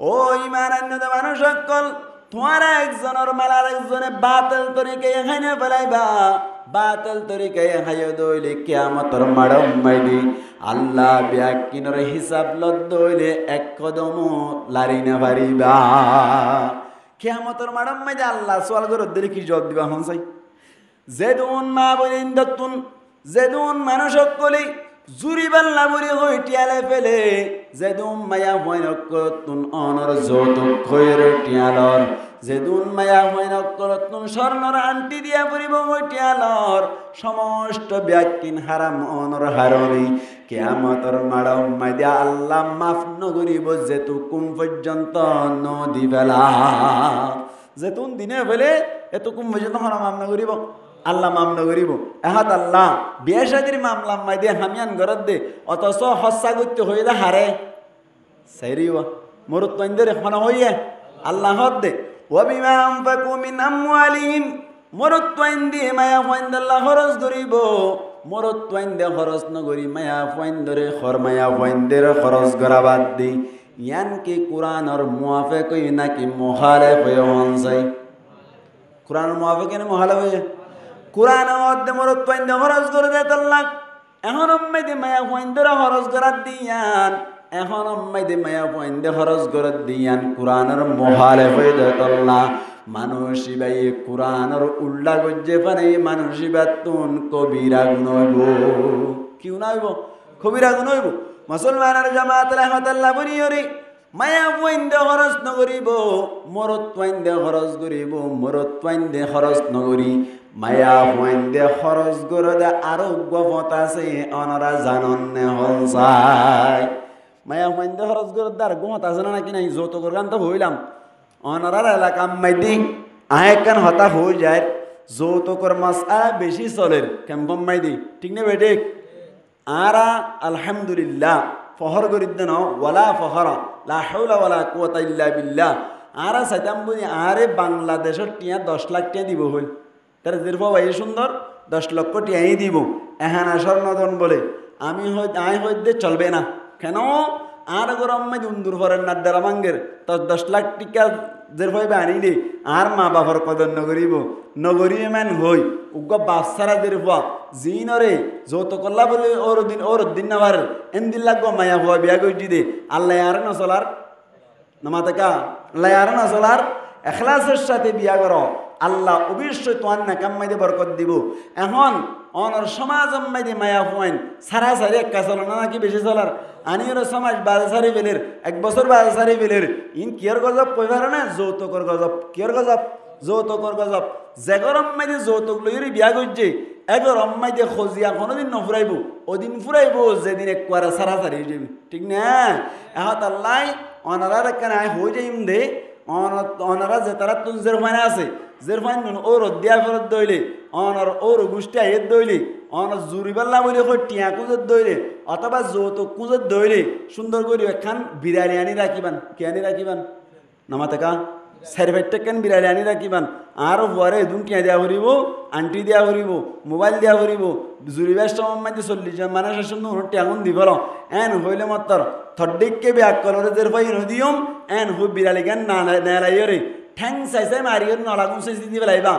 ও ঈমানান্বিত মানুষ সকল তোমারা একজনের মাল আরেকজনে বাতিল তরিকায় খাইনে ফেলাইবা বাতিল তরিকায় খাইয়ে দইলে কিয়ামতের মাড়ম মাইদি আল্লাহ ব্যাকিনের হিসাব লদ দইলে এক কদম লারি না পারিবা কিয়ামতের মাড়াম মাইদে আল্লাহ সোয়াল করে দিলে কি জবাব দিবা হন চাই যেদুন মা বলিন দত্তুন যেদুন মানুষ সকলে জুরি বাল্লা বুড়ি হই টিয়ালে ফেলে যেদুন মায়া হইনকুন অনর যৌতুক খৈর টিয়ালর যেদুন মায়া হইনকুন স্বর্ণর আন্টি দিয়া পরিব হই টিয়ালর সমস্ত ব্যক্তিন হারাম অনর হারনি কিয়ামতর মাড়াম মাইদে আল্লাহ মাফ নগরিব যেতুকুম পর্যন্ত নদী বেলা যেতুন দিনে ফেলে এতকুম পর্যন্ত হারাম মাফ নগরিব আল্লাহ মামলা করিব এহাত আল্লাহ বিয়ে শাদির মামলা মাইদে হামিয়ান গরত দে অথচ হস্যা করতে হয়ে দে হারে সাইরিও মরুত তৈন্দে রেখনা হইয়ে আল্লাহ হদ দে ওয়াবিমা আনফাকু মিন আমওয়ালিহিম মরুত তৈন্দে মায়া ফাইন্দ আল্লাহ খরচ করিব মরুত তৈন্দে খরচ নগরি মায়া ফাইন্দরে খর মায়া ফাইন্দের খরচ করা বাদ দি ইয়ান কি কুরআনর মুআফিক হই নাকি মুখালিফ হয়ে হনসাই কুরআনের মুআফিক এনে মুখালিফ হয়ে কুরআনের মধ্যে মরত পাইন্দে খরচ করে দেয় তাল্লাক এখন আম্মাইদে মায়া পয়েন্টরা খরচ করার দিয়ান এখন আম্মাইদে মায়া পয়েন্টে খরচ করে দিয়ান কুরআনের মুখালিফ হয়ে দেয় তাল্লাক মানুষই বাই কুরআনের উল্টা গজ্জে পারে মানুষই বাতুন কবিরা গুণ হইব কিউ না হইব কবিরা গুণ হইব মুসলমানের জামাত রাহমাতুল্লাহ বনিয়রি মায়া পয়েন্টে খরচ নকরিব মরত পয়েন্টে খরচ করিব মরত পয়েন্টে খরচ নকরি মায়া পয়েন্টে খরচ করে দে আরো গফত আছে অনরা জানন্নে হলসাই মায়া পয়েন্টে খরচ করে দে আর গফত আছে নাকি নাই যত করগান তো হইলাম অনরার এলাকা মাইদি আহেকান হতা হয়ে যায় যৌতুকর মাসআ বেশি চলের কেমন মাইদি ঠিক না বেঠিক আরা আলহামদুলিল্লাহ ফহর করিদ্দেন ওয়ালা ফহরা লা হাওলা ওয়ালা কুওয়াতা ইল্লা বিল্লাহ আরা সাইতাম বুঝি আরে বাংলাদেশের টিয়া 10 লাখ টিয়া দিব হইল তার জিরফা ভাই সুন্দর 10 লক্ষ টিয়াই দিব এহান স্বর্ণধন বলে আমি আয় হইতে চলবে না কেন আর গরম মাই উন্দুর ফরেন না দ্বারা মাঙ্গের তো 10 লাখ টিকা জিরফাই বানি দে আর মা বাবার কদর নগরিব নগরিয়ে মান হই উগ্র বাচ্চারা জিরফা জিনরে যত করলা বলে ওর দিন নাবার এন্দিন লাগবো মায়া হওয়া বিয়া গই দে আল্লাহ আর না চলার নামাতাকা আল্লাহ আর না চলার এখলাসের সাথে বিয়া করো আল্লাহ অবশ্যই তোমার নাকাম মাইদে বরকত দিব এখন অনর সমাজ মাইদে মায়া হইন সারা সারি একা চলো না নাকি বেশি চলার আনির সমাজ বাজে সারি বেলের 1 বছর বাজে সারি বেলের ইন কিয়র গজব কইবার না যৌতুকর গজব কিয়র গজব যৌতুকর গজব যে গরম মাইদে যৌতুক লইরি বিয়া করছে এগর মাইদে খজিয়া কোনোদিন নফুরাইব ওদিন ফুরাইব যেদিন একবার সারা সারি যাবি ঠিক না এখন আল্লাহ অনারার কেন হয়ে যাইম দে অনারা যে তারা তুন জেরফানে আছে জেরফান ওর দিয়া ফেরত দইলে অনর ওর গোষ্ঠী আইয়ের দইলে অনর জুরিবাল্লা বলে কই টিয়া কুজত দইলে অথবা যৌতুক কুজত দইলে সুন্দর করে একখান বিরিয়ানি আনি রাখিবান কে আনি রাখিবান নামাতেকা সার্ভেটটা কেন বিরিয়ানি আনি রাখিবান আর পরে দুন টিয়া দেওয়া করিব আন্টি দেওয়া করিব মোবাইল দেওয়া করিব জুরিবার সময় মাঝে 40 জন মানুষের সুন্দর টিয়াগুন দিবল এন হইলে মাত্র থড্ডিককে ব্যাক কলরে জেরফাই নদিয়ম এন হু বিরালি গান না নেলাইরে ঠ্যাং চাইছে মারিয়ে নলাগুন চাইছি দিবে লাইবা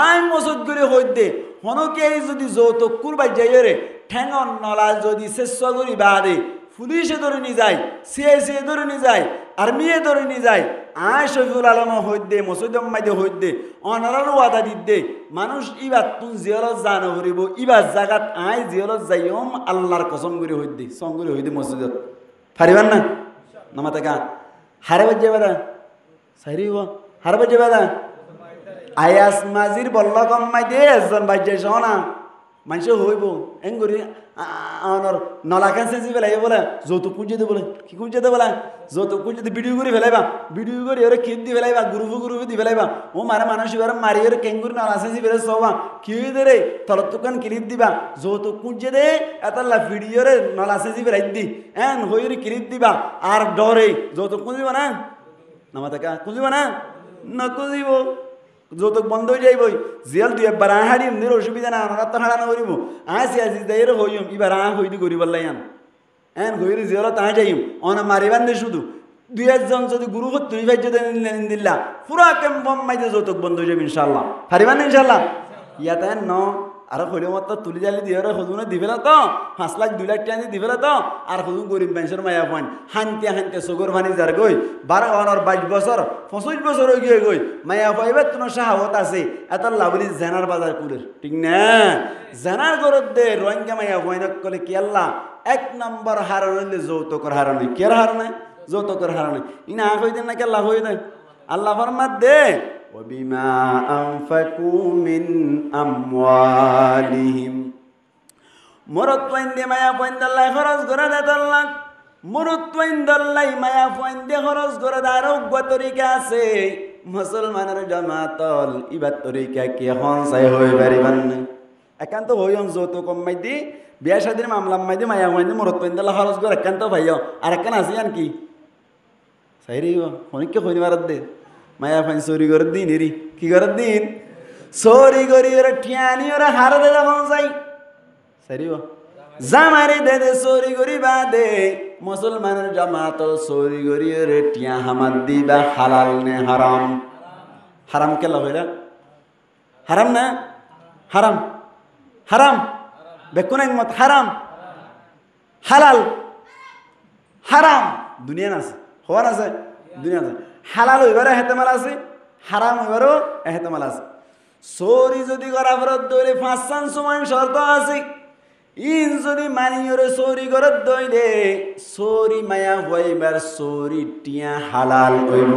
আই মসুদ করে হইতে হনকে যদি যৌতুক কুরবাই যাই রে ঠ্যাং নলা যদি শেষ করি বাদে পুলিশে ধরে নিয়ে যায় সিআইসি ধরে নিয়ে যায় আর্মিয়ে ধরে নিয়ে যায় আয় শফিউল আলম হইতে মসুদ মাইদে হইতে অনারার ওয়াদা দিতে মানুষ ইবার তুন জিয়লত জানো করিব ইবার জাগাত আয় জিয়লত যাইম আল্লাহর কসম করে হইতে সং করে হইতে মসজিদত পারিবান না নামাতে কা হারে বাজে বেদা সাইরি হওয়া হারে বাজে বেদা আয়াস মাজির বল্লা কম মাইদে একজন বাজে শোনা মানুষ হইব এন করি আমার নলাকান চেঁচি পেলাই বলে যৌতুক খুঁজে বলে কি খুঁজে বলে যৌতুক খুঁজে ভিডিও করে ফেলাইবা ভিডিও করে ওরে খেত দি ফেলাইবা গ্রুপে দি ফেলাইবা ও মারে মানুষ এবার মারি ওরে কেঙ্গুরি নলা চেঁচি ফেলে সবা কি হয়ে দে রে তলত দোকান ক্লিপ দিবা যৌতুক খুঁজে দে এতাল্লা ভিডিওরে নলা চেঁচি ফেলাই দি এন হইরে ক্লিপ দিবা আর ডরে যৌতুক খুঁজিবা না নামাতে কা খুঁজিবা না না খুঁজিব যৌতুক বন্ধ হয়ে যাইবই জিয়াল তুই একবার হারিম দের অসুবিধা না আমরা তো হারানো করিব আসি আসি যাই হইম এবার হইদি করি বললাম এন হইরে জিয়াল তা যাইম অনা মারিবান দে শুধু 2-1 জন যদি গুরু তুই ভাই যদি দিল্লা পুরা কেম্পম মাইতে যৌতুক বন্ধ হয়ে যাবে ইনশাল্লাহ হারিবান ইনশাল্লাহ ইয়াতে ন আর হইলে মত তুলি জালি দিয়ে সজুনে দি ফেলা তো 5 লাখ 2 লাখ টাকা দি ফেলা তো আর সজুন গরিব মানুষের মায়া পান হানতে হানতে চকুর পানি যার গই 22 বছর 25 বছর হয়ে গিয়ে গই মায়া পাইবে তোমার সাহাবত আছে এত লাভলি জেনার বাজার কুলের ঠিক না জেনার গরত দে রোহিঙ্গা মায়া পাইনক কলে কি আল্লাহ 1 নম্বর হারণ হইলে যৌতুকর হারণ কি আর হারণ যৌতুকর হারণ ইনা কইতেন না কি আল্লাহ হই দেয় আল্লাহ ফরমাত দে وبما أنفقوا من أموالهم মরত পয়েন্দে মায়া পয়েন্দাল্লাই খরচ করে দে দল্লাক মরত পয়েন্দাল্লাই মায়া পয়েন্দে খরচ করে দে আর অজ্ঞ তরিকা আছে মুসলমানের জামাতল ইবাদ তরিকা কি হনসাই হই পারিবান না একান্ত হইম যত কমাই দি বিয়া শাদীর মামলা মাই দি মায়া পয়েন্দে মরত পয়েন্দাল্লা খরচ করে একান্ত ভাইও আর একান আছে আন কি সাইরি হনিকে হইনিবার দে মায়া ফাইন চুরি করে দিন এরি কি করে দিন চুরি করি ওরা ঠিয়ানি ওরা হারে দে যখন যাই সারিব জামারি দে দে চুরি করি বা দে মুসলমানের জামাত চুরি করি ওরে টিয়া হামাদ দিবা হালাল নে হারাম হারাম কেলা হইরা হারাম না হারাম হারাম বেকুন মত হারাম হালাল হারাম দুনিয়া আছে হওয়ার আছে দুনিয়া আছে হালাল হইবারও এহতেমাল আছে হারাম হইবারও এহতেমাল আছে চোরি যদি করা ফেরত দইলে 5 সমান শর্ত আছে ইন যদি মানিয়রে চোরি করত দইলে চোরি মায়া হইবার চোরি টিয়া হালাল হইব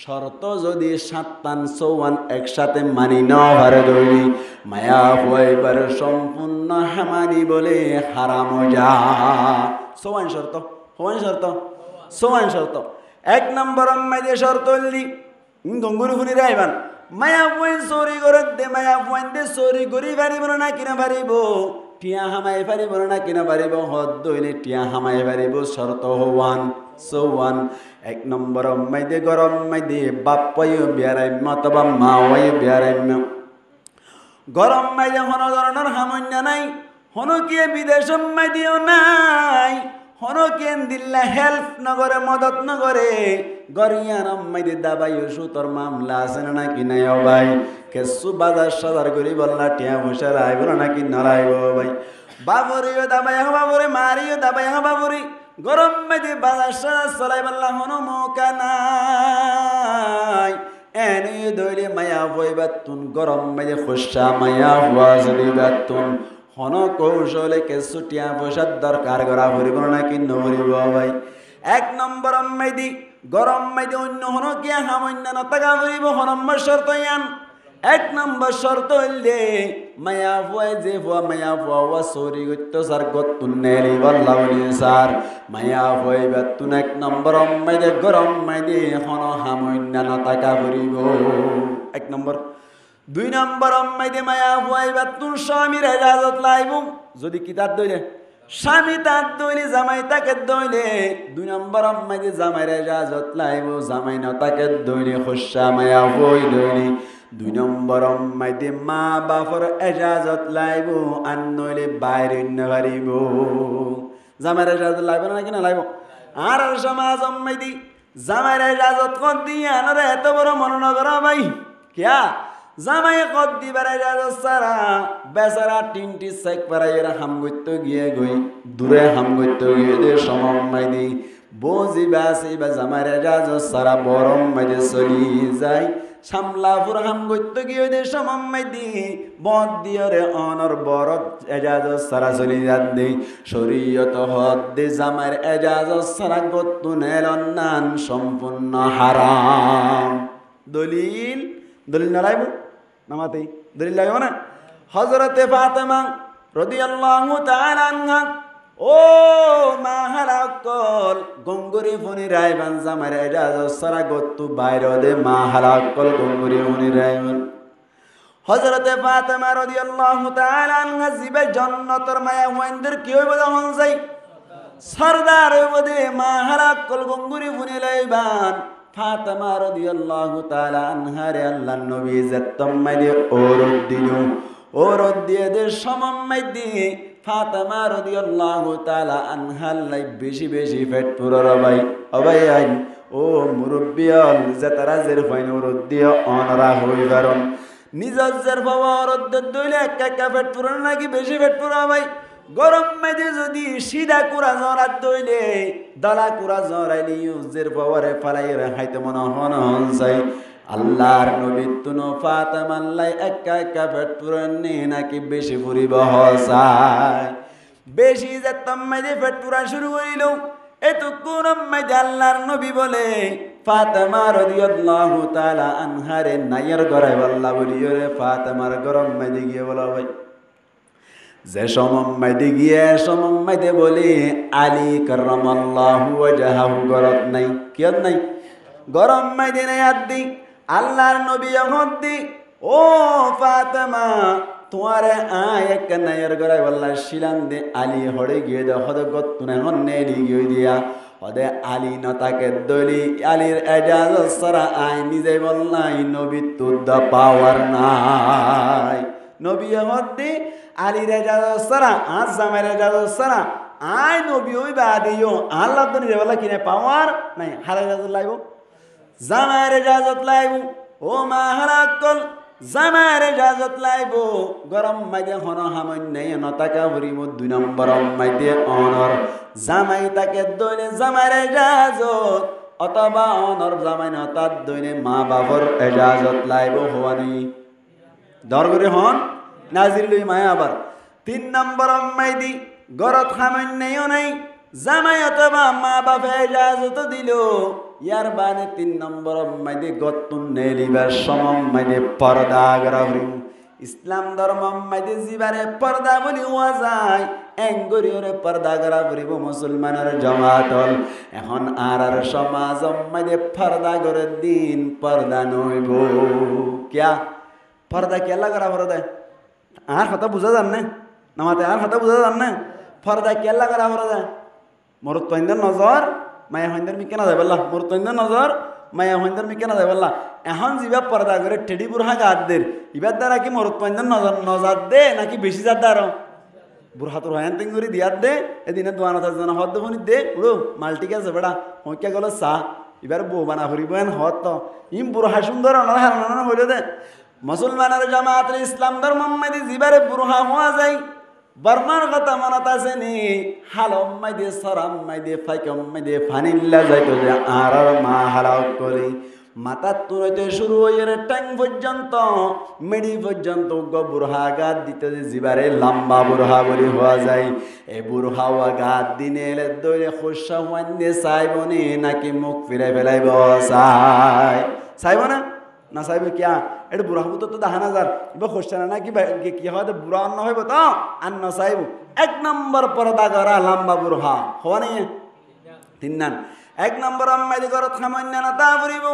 শর্ত যদি 7 একসাথে মানি নভারে দইলি মায়া হইবার সম্পূর্ণ হামানি বলে হারাম যা সমান শর্ত সমান শর্ত সমান শর্ত 1 নম্বর মাইদে শর্ত হইলি গঙ্গুরি ফুরি রাইবান মায়া পয়েন চোরি করে দে মায়া পয়েন দে চোরি করি পারিব না কিনা পারিব টিয়া হামাই পারিব না কিনা পারিব হদ দইলে টিয়া হামাই পারিব শর্ত হওয়ান 1 নম্বর মাইদে গরম মাইদে বাপ পাইও বিয়ারাইম অথবা মা ওয়াইও বিয়ারাইম গরম মাইদে কোনো ধরনের সামান্য নাই হনো কি বিদেশ মাইদিও নাই হনকেন দিল্লা হেল্প নগরে মদত নগরে গরিয়ান মাইদে দাবাই ওষুধর মামলা আছে না কি নাই ভাই কেসু বাজার সাজার করি বললা টিয়া পয়সা রাইব নাকি নরাইব ভাই বাবরিও দাবাই বাবরে মারিও দাবাই বাবরি গরম মাইদে বাজার সাজার চলাই বললা হনো মৌকা নাই এনে দইলে মায়া হইবাতুন গরম মাইদে খোসা মায়া হওয়া জলিবাতুন হন কৌশলে কেসু টিয়া পয়সার দরকার করা ভরিব নাকি নভরিব ভাই 1 নম্বর মাইদি গরম মাইদি অন্য হন কিয়া সামান্য নতাকা ভরিব নম্বর শর্ত ইয়ান 1 নম্বর শর্ত হইলে মায়া ফুয়াই যে ফুয়া মায়া ফুয়া চোরি গত্য সার গতুন নেলি বল্লাউলি সার মায়া ফুয়াই বেতুন 1 নম্বর মাইদে গরম মাইদি হন সামান্য নতাকা ভরিব 1 নম্বর 2 নম্বর মাইদে মায়া ফুয়াই বেতুন স্বামীর ইজাজত লাইব যদি কি তার দইলে স্বামী তার দইলে জামাই তাকে দইলে 2 নম্বর মাইদে জামাইর ইজাজত লাইব জামাই না তাকে দইলে খোসা মায়া ফুয়াই দইলে 2 নম্বর মাইদে মা বাপর ইজাজত লাইব আর নইলে বাইরে নভারিব জামাইর ইজাজত লাইব না কি না লাইব আর সমাজ মাইদি জামাইর ইজাজত কর দিয়া আনরে এত বড় মনোনগর ভাই কিয়া জামাই কদ দিবার ইজাজত সারা বেচারা টিনটি চেক পারাইরা হাম গইতো গিয়ে গই দূরে হাম গইতো গিয়ে দে সমম মাইদি bozi basi ba zamare jazo sara borom maide soli jai samla furham goitto giyo de samammedi bod diore honor borot ejazo sara soli jadde shoriyat hodde zamar ejazo sara gottu nelonnan সম্পূর্ণ haram দলিল নারাইবো নামাতেই দলিল লাগবে না হযরতে ফাতেমা রাদিয়াল্লাহু তাআলা আনহা ও মা হালাকল গঙ্গুরি ফনি রাইবান জামার এজাজত সারা গত্তু বাইরে দে মা হালাকল গঙ্গুরি ফনি রাইবান হযরতে ফাতেমা রাদিয়াল্লাহু তাআলা আনহা জিবে জান্নাতের মায়া ওয়াইন্দের কি হইব যখন যাই সরদার হইব দে মা হালাকল গঙ্গুরি ফনি রাইবান ফাতেমা রাদিয়াল্লাহু তাআলা আনহা রে আল্লাহর নবী জাত্তম মাইদে ওরদ দিয়ে দে সমম্মাইদি ফাতেমা রাদিয়াল্লাহু তাআলা আনহা লাই বেশি বেশি পেট পুরো ভাই অবাই আইন ও মুরব্বিয়াল যে তারা জের ফাইন ওরদ দিয়ে অনরা হই কারণ নিজের পাওয়ার দইলে একা পেট পুরানো নাকি বেশি পেট পুরা ভাই গরম মেদে যদি সিধা কুড়া জরাত দইলে দলা কুড়া জরাইলি ইউজের পাওয়ারে ফালাই হাইতে মনে হন চাই আল্লাহর নবী তুনো ফাতেমাল্লাই একা পেট পুরানি নাকি বেশি ফুরিব হসায় বেশি যেতাম মেদে পেট পুরা শুরু করিল এতক্ষণ মেদে আল্লাহর নবী বলে ফাতেমা রাদিয়াল্লাহু তাআলা আনহারে নাইয়ের গড়াই বল্লা বলিও রে ফাতেমার গরম মেদে গিয়ে বলা ভাই যে সমম্মাইতে গিয়ে সমম্মাইতে বলি আলী কাররামাল্লাহু ওয়াজহাহু গরত নাই কিয়ত নাই গরম মাইতে নাই আদি আল্লাহর নবী হদ্দি ও ফাতেমা তোমারে আয় এক নাইয়ের গড়াই বল্লা শিলান দে আলী হড়ে গিয়ে দে হদ গত্তুনে হন্নে গিয়ে দিয়া হদে আলী নতাকে দলি আলীর এজাজত সারা আয় নিজে বললাই নবী তুর দা পাওয়ার নাই নবী হদ্দি আলী এজাজত সারা আজ জামের এজাজত সারা আয় নবী ওই বাদিও আল্লাহ তো নিজে বলা কিনে পাওয়ার নাই হারা এজাজত লাইব জামায়ের এজাজত লাইব ও মা হারাকল জামায়ের এজাজত লাইব গরম মাইদে হন হামন্য নতাকা ভরিব 2 নম্বর মাইদে অনর জামাই তাকে দইলে জামায়ের এজাজত অথবা অনর জামাই নতাত দইলে মা বাবার এজাজত লাইব হওয়ানি দরগরে হন নাজির লই মায়া আবার 3 নম্বর মাইদি গরত হামন্যও নাই জামাই অথবা মা বাবা এজাজত দিল ইয়ার বানে 3 নম্বর মাইদি গত্তুন নেলিবার সমম মাইদি পর্দা গরাহরি ইসলাম ধর্ম মাইদি জিবারে পর্দা বলি হওয়া যায় এঙ্গরিওরে পর্দা গরাহরিব মুসলমানের জামাতল এখন আর সমাজ মাইদি পর্দা করে দিন পর্দা নইব কিয়া পর্দা কেলা করা পর্দা আর কথা বুঝা যান না নামাতে আর কথা বুঝা যান না পর্দা কেলা করা পর্দা মরত তৈন্দের নজর মায়া হইন্দের মি কেনা যাবে মরত তৈন্দের নজর মায়া হইন্দের মি কেনা যাবে এখন যিবা পর্দা করে টেডি বুড়হা গাত দের ইবার দ্বারা কি মরত তৈন্দের নজর দে নাকি বেশি যার দ্বারা বুড়হা তোর হয়ান তিন করে দিয়ার দে এদিনে দোয়ানা তার জন্য হদ দেখুন দে উড়ো মালটিকে আছে বেড়া হইকা গেল চা এবার বউ বানা ফুরিব এন হত তো ইম বুড়হা সুন্দর অনার হইল দে মুসলমানের জামাতের ইসলাম ধর্ম মাইদি জিবারে বুড়হা হওয়া যায় বর্মার কথা মনত আছে নি হালম মাইদে সরাম মাইদে ফাইকম মাইদে ফানিল্লা যাইতো যে আর মা হালাও করি মাথার তুলতে শুরু হয়ে ট্যাং পর্যন্ত মেডি পর্যন্ত বুড়হা গাত দিতে জিবারে লম্বা বুড়হা বলি হওয়া যায় এই বুড়হা গাত দিনে এলে দৈরে খোসা হওয়ান্নে চাইব নি নাকি মুখ ফিরে ফেলাইব চাইব না না চাইব কিয়া এটা বুড়া হবো তো দেখা না যার এবার খোসা না কি হয় বুড়া অন্ন হইব তো আর না চাইব 1 নম্বর পর্দা করা লম্বা বুড়হা হওয়া নেই 3 নান 1 নম্বর আম্মাইদি ঘরত সামান্য না তা ফুরিব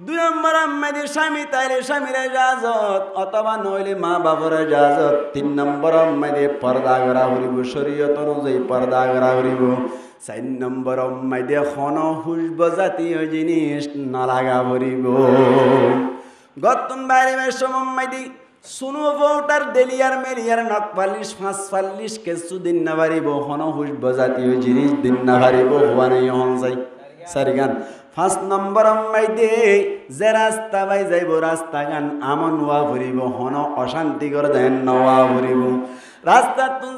2 নম্বর আম্মাইদি স্বামী তাইলে স্বামীর ইজাজত অথবা নইলে মা বাবার ইজাজত 3 নম্বর আম্মাইদি পর্দা করা ফুরিব শরীয়ত অনুযায়ী পর্দা করা ফুরিব 4 নম্বর আম্মাইদি খন হুসব জাতীয় জিনিস না লাগা ফুরিব গতন বাইরে সমম্মাইদি শুনো ভোটার ডেলিয়ার মেলিয়ার নখ পালিশ 5 পালিশ কিছু দিন না পারিব হন হুসব জাতীয় জিনিস দিন না পারিব হওয়া নেই হন যাই সারিগান 5 নম্বর মাইদে যে রাস্তা বাই যাইব রাস্তা গান আমন হওয়া ফুরিব হন অশান্তি করে দেন নওয়া ফুরিব রাস্তা তুন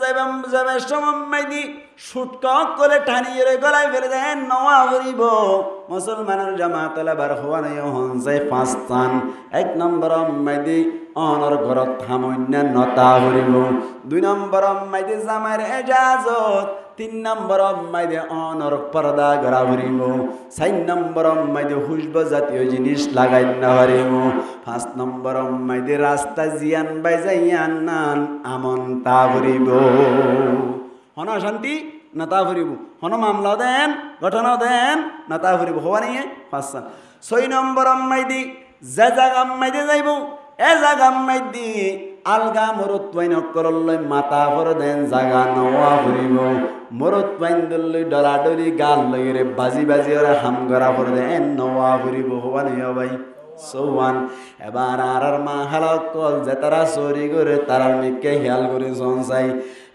যাবে সমম্মাইদি শুটকক করে টানিয়ে গলায় ফেলে দেন নওয়া ফুরিব মুসলমানের জামাতলা বার হওয়া নেই হন যাই 5 টান 1 নম্বর মাইদি অনর ঘরত থামন্য নতা ফুরিব 2 নম্বর মাইদি জামার এজাজত 3 নম্বর মাইদে অনর পর্দা গড়া ফুরিব 4 নম্বর মাইদে হুসব জাতীয় জিনিস লাগাই না ফুরিব 5 নম্বর মাইদে রাস্তা জিয়ান বাই যাইয়ান নান আমন তা ফুরিব হন শান্তি না তা ফুরিব হন মামলা দেন ঘটনা দেন না তা ফুরিব হওয়া নিয়ে 5 6 নম্বর মাইদি যে জায়গা মাইদে যাইব এ জায়গা মাইদি আলগা মরত পাইন করলই মাথা ভর দেন জাগা নওয়া ফুরিব মরত পাইন দলই ডলাডলি গাল লই রে বাজি বাজি ওরা হাম গড়া ভর দেন নওয়া ফুরিব হওয়া নিয়া ভাই সৌয়ান এবার আর মা হালাক কল যে তারা চুরি করে তারার মিকে হিয়াল করে জনসাই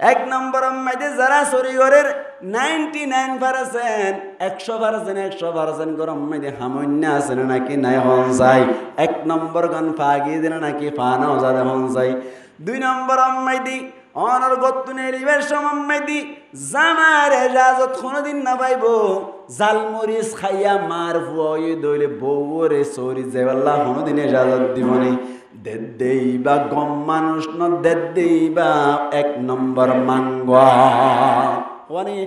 এক নম্বর মাইদে যারা চুরি করের 99% 100% গরম মাইদে হামন্য আছে নাকি নাই হন যায়। এক নম্বর গান ফাগি দিলে নাকি ফানা যাবে হন যায়। দুই নম্বর মাইদি অনর গতুনের ইবের সমম্মাইদি জামার এজাজত কোনদিন না পাইব। জালমরিচ খাইয়া মার ফুয়াই দইলে বউরে চরি যেবাল্লা কোনদিন এজাজত দিবনি। দেই বা গম মানুষ ন দেই বা এক নম্বর মাঙ্গা মানে।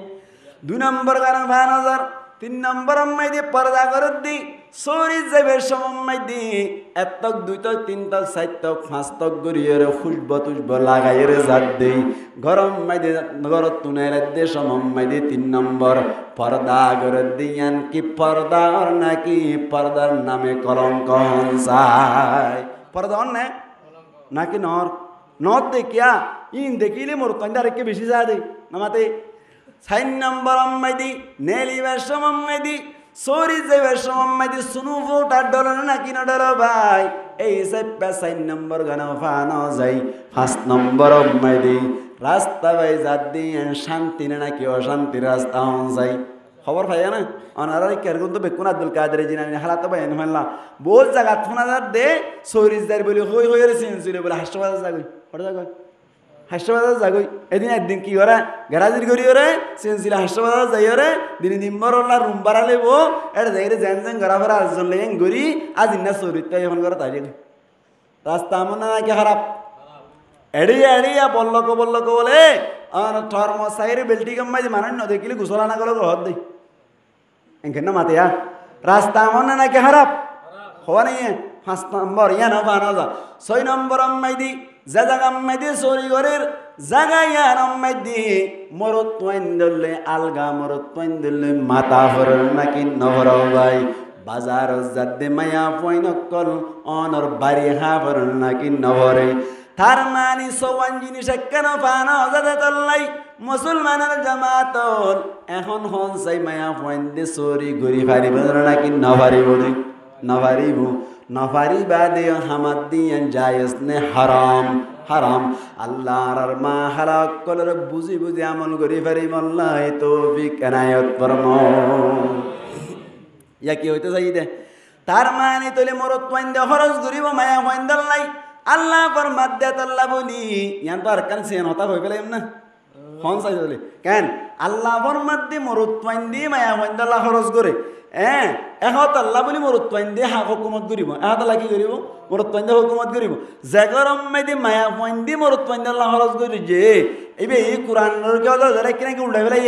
দুই নম্বর গান 5000। তিন নম্বর মাইদি পর্দা করে দি চরি যাবে সমম্মাইদি এতক দুইতক তিনতক চারতক পাঁচতক গড়িয়ে খুশব তুসব লাগাইয়ে জাত দেই গরম মাইদি ঘরত তুনের দে সমম্মাইদি। তিন নম্বর পর্দা করে দিয়ান কি পর্দার নাকি পর্দার নামে কলঙ্ক হনসাই। পর্দা নে নাকি নর নর দেখিয়া ইন দেখিলে মোর কন্যারে বেশি যা দে নামাতে। 4 নম্বর মাইদি নেলিবার সমম্মাইদি চরি যাইবার সমম্মাইদি শুনু ফোটার ডর নাকি না ডর ভাই। এই চাইপা 4 নম্বর গান ফানো যাই। 5 নম্বর মাইদি রাস্তা ভাই যা দিয়ে শান্তি না নাকি অশান্তি রাস্তা হন যাই। খবর পাইয়া না অনারা কেরগুন তো বেকুন আব্দুল কাদের জিনানি হালাতো বাইন হল্লা বহুত জায়গা ফোনাদার দে চরিজদার বলি হই হই রে সিনসুলে বলে হাসপাতাল যাগই পড়ে যাগই হাসপাতাল যাগই। এদিন একদিন কি করে গ্যারাজির করি ওরে সিনসুলে হাসপাতাল যাই ওরে দিন নিম্বর ওলা রুম বাড়া লেব এটা যাই রে জ্যান জ্যান গড়া ফেরা আজন লেন গড়ি আজ ইন্না চরিত্র এখন করে তাই রাস্তা আমন না কি খারাপ এড়িয়া এড়িয়া বললক বলে আর থর্ম সাইরে বেল্টি কাম্মাই মানুষ ন দেখিলে গুছলা না গেল ঘর দেই এখানে মাতিয়া রাস্তা আমন না কি খারাপ হওয়া নেই। 5 নম্বর ইয়া না বানা যা। 6 নম্বর আম্মাইদি যে জায়গা আম্মাইদি চুরি করের জায়গা ইয়ার আম্মাইদি মরত তোয়াইন দলে আলগা মরত তোয়াইন দলে মাথা হরর নাকি নহর ভাই। বাজার যাদে মায়া পয়ন কল অনর বাড়ি হাফর নাকি নহরে। তার মানে সওয়ান জিনিস কেন পানো যাতে তল্লাই মুসলমানের জামাত এখন হন চাই মায়া পয়েন্টে চুরি ঘুরি ফারিব নাকি নভারিব নভারিব নভারিবা দে হামাদ দিয়ে জায়েজ নে হারাম হারাম। আল্লাহর মা হালাক কলর বুঝি বুঝি আমল করি ফারিব আল্লাহ তৌফিক এনায়েত ফরমা। ইয়া কি হইতে চাই দে তার মানে তলে মরত পয়েন্টে খরচ ঘুরিব মায়া পয়েন্ট লাই আল্লাহ পর মাদ্দাত আল্লাহ বলি ইয়ান তো আর কান সেন হতা হই পেলাম না হন চাই বলে কেন আল্লাহ পর মাদ্দে মরত পয়েন্ট দিয়ে মায়া পয়েন্ট আল্লাহ খরচ করে এহত আল্লাহ বলি মরত পয়েন্ট দিয়ে হাক হুকুমত করিব এহত আল্লাহ কি করিব মরত পয়েন্ট দিয়ে হুকুমত করিব। জাগরম মেদি মায়া পয়েন্ট দিয়ে মরত পয়েন্ট আল্লাহ খরচ করি যে এইবে এই কোরআনের কেউ যারা কিনা কি উল্টাই পেলাই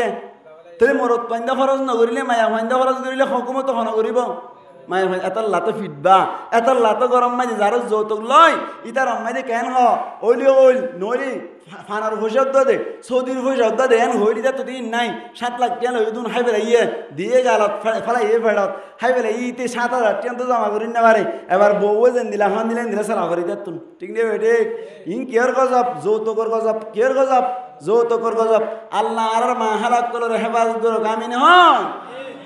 তাহলে মরত পয়েন্ট দিয়ে খরচ নকরিলে মায়া পয়েন্ট দিয়ে খরচ করিলে হুকুমত হন করিব। মায়ের এটার লাতো ফিটবা এটার লাতো গরম মাঝে যারা যৌতুক লয় ইতার মাঝে কেন হইলি ওইল নইলি ফানার পয়সা দে সৌদির পয়সা দে এন হইলি তো দিন নাই 7 লাখ টাকা লই দুন হাই ফেলাইয়ে দিয়ে গালত ফেলাইয়ে ফেরত হাই ফেলাই ইতে 7,000 টাকা তো জমা করি না পারে এবার বউ যেন দিলা হান দিলেন দিলে সারা করে দিত ঠিক নেই বেটে ইন কেয়ার গজব যৌতুকর গজব কেয়ার গজব যৌতুকর গজব। আল্লাহ আর মা হালাক কলর হেফাজত করো কামিন হন।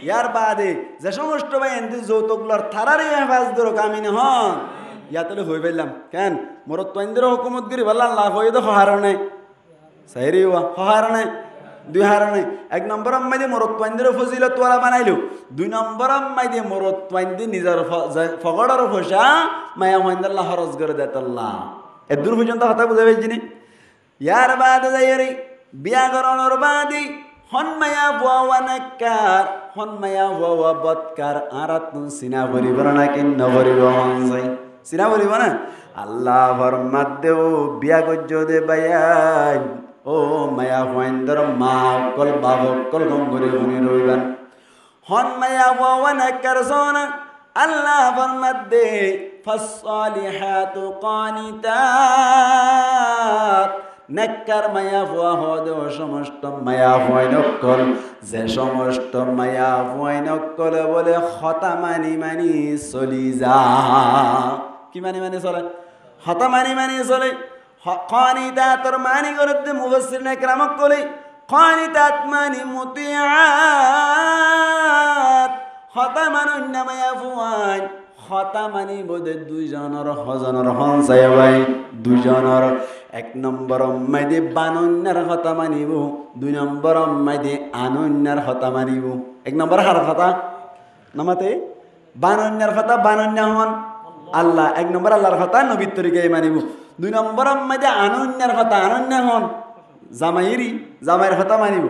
ইয়ার বাদে যে সমস্ত ভাই এনদি যৌতুকগুলোর থারারই হেফাজত করো কামিন হন। ইয়াতলে হই পেলাম কেন মোর তৈন্দ্র হুকুমত করি বললা আল্লাহ হয়ে তো হারণে সাইরি হারণে 2 হারণে। 1 নম্বর আম্মাই দিয়ে মোর তৈন্দ্র ফজিলত তোরা বানাইলো। 2 নম্বর আম্মাই দিয়ে মোর তৈন্দি নিজের ফগড়ার পয়সা মায়া মহিন্দাল্লাহ খরচ করে দেয় আল্লাহ এদূর পর্যন্ত কথা বুঝে পেয়েছিনি। ইয়ার বাদে যাই বিয়া করানোর বাদে হনমায়া বুয়া নাকার হনমায়া বুয়া বৎকার আর তুন সিনা ভরিব নাকি নভরিব হন যাই সিনা ভরিব না আল্লাহ ফরমাত দেও বিয়া গজ্জ দে বায়ান ও মায়া হইন্দর মা কল বাব কল গঙ্গরে গুনি রইবান হনমায়া বুয়া নাকার সোনা আল্লাহ ফরমাত দে ফাসসালিহাতু কানিতাত নেককার মায়া ফুয়া হদে সমস্ত মায়া ফুয়াই নকল যে সমস্ত মায়া ফুয়াই নকল বলে হতা মানি মানি চলি যা কি মানি মানি চলে হতা মানি মানি চলে। কানিতাতর মানি করতে মুফাসসিরিন ইকরামক কলে কানিতাত মানি মুতিআত হতা মানুন মায়া ফুয়াই হতা মানিব দে দুইজনের হজনের হনসাই ভাই দুইজনের 1 নম্বর মাইদে বানন্যার হতা মানিব 2 নম্বর মাইদে আনন্যার হতা মানিব 1 নম্বর হার কথা নামাতে বানন্যার কথা বানন্যা হন আল্লাহ 1 নম্বর আল্লাহর কথা নবীর তরিকায় মানিব 2 নম্বর মাইদে আনন্যার কথা আনন্যা হন জামাইয়ের কথা মানিব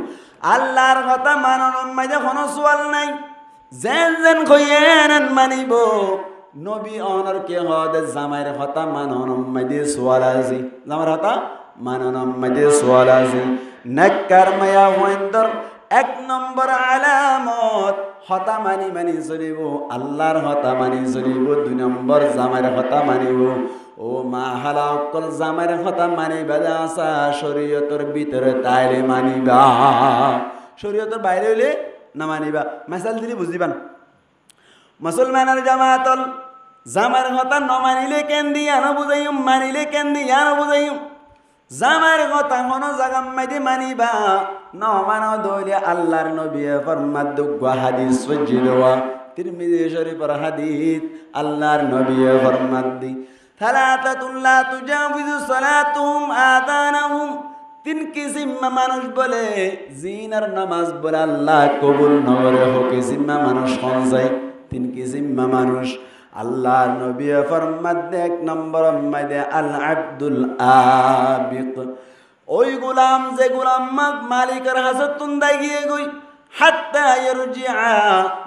আল্লাহর কথা মানন মাইদে কোনো সোয়াল নাই যেন যেন কইয়েন মানিব নবী অনর কে হদে জামাইয়ের কথা মানন মাইদে সোয়াল আছে জামাইয়ের কথা মানন মাইদে সোয়াল আছে নাক্কার মায়া ওয়াইন্দর 1 নম্বর আলামত হতা মানি চলিব আল্লাহর হতা মানি চলিব 2 নম্বর জামাইয়ের হতা মানিব ও মা হালা অকল জামাইয়ের হতা মানিবা আসা শরীয়তের ভিতরে তাইলে মানিবা শরীয়তের বাইরে হইলে না মানিবা মেসাল দিলে বুঝিবান মুসলমানের জামাতল জামাইয়ের কথা ন মানিলে কেন দিয়া না বুঝাইম মানিলে কেন দিয়া না বুঝাইম জামাইয়ের কথা হন জাগাম মাইদে মানিবা ন মানো দইলে আল্লাহর নবী ফরমাদ দুগা হাদিস সজিদওয়া তিরমিজি শরীফের হাদিস আল্লাহর নবী ফরমাদ দি থালাতাতুন লা তুজাবিজু সালাতুহুম আযানাহুম 3 কিসিম মানুষ বলে জিনার নামাজ বলে আল্লাহ কবুল নগরে হোকে জিম্মা মানুষ হন যায় 3 কিসিম মানুষ আল্লাহ নবী ফরমাদ 1 নম্বর মাইদে আল আব্দুল আবিক ওই গোলাম যে গোলাম মালিকের হাজতুন দাই গিয়ে গই হাত্তা ইয়ারজিআ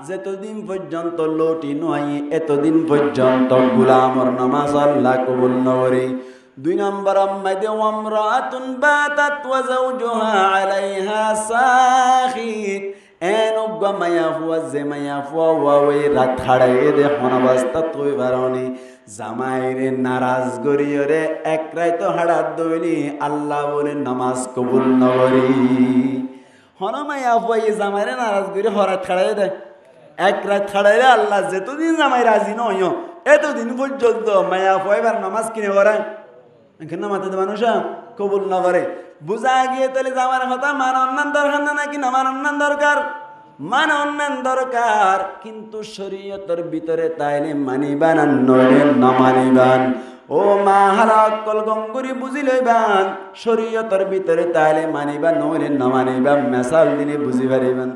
যতদিন পর্যন্ত লটি নয় এতদিন পর্যন্ত গোলামর নামাজ আল্লাহ কবুল নগরে 2 নম্বর মাইদে ওয়ামরাতুন বাতাত ওয়া যাওজুহা আলাইহা সাখিত এনগা মায়া হুয়া যে মায়া হুয়া ওই রাত হাড়াইয়ে দে হনবাস্তা তুই বারণি জামাইরে নারাজ গরিয়রে এক রাত হাড়াত দইলি আল্লাহ বলে নামাজ কবুল নগরি হন মায়া হুয়া এই জামাইরে নারাজ গরি হরাত হাড়াইয়ে দে এক রাত হাড়াইলে আল্লাহ যেতদিন জামাই রাজি নয় এতদিন পর্যন্ত মায়া হুয়া এবার নামাজ কিনে করে এখানে মাথাতে মানুষ কবুল না করে বুঝা গিয়ে তাহলে জামার কথা মান অন্যান দরকার না নাকি না মান অন্যান দরকার মান অন্যান দরকার কিন্তু শরীয়তের ভিতরে তাইলে মানিবান আর নইলে না মানিবান ও মা হালাকল গঙ্গুরি বুঝি লইবান শরীয়তের ভিতরে তাইলে মানিবা নইলে না মানিবা মেসাল দিনে বুঝি পারিবান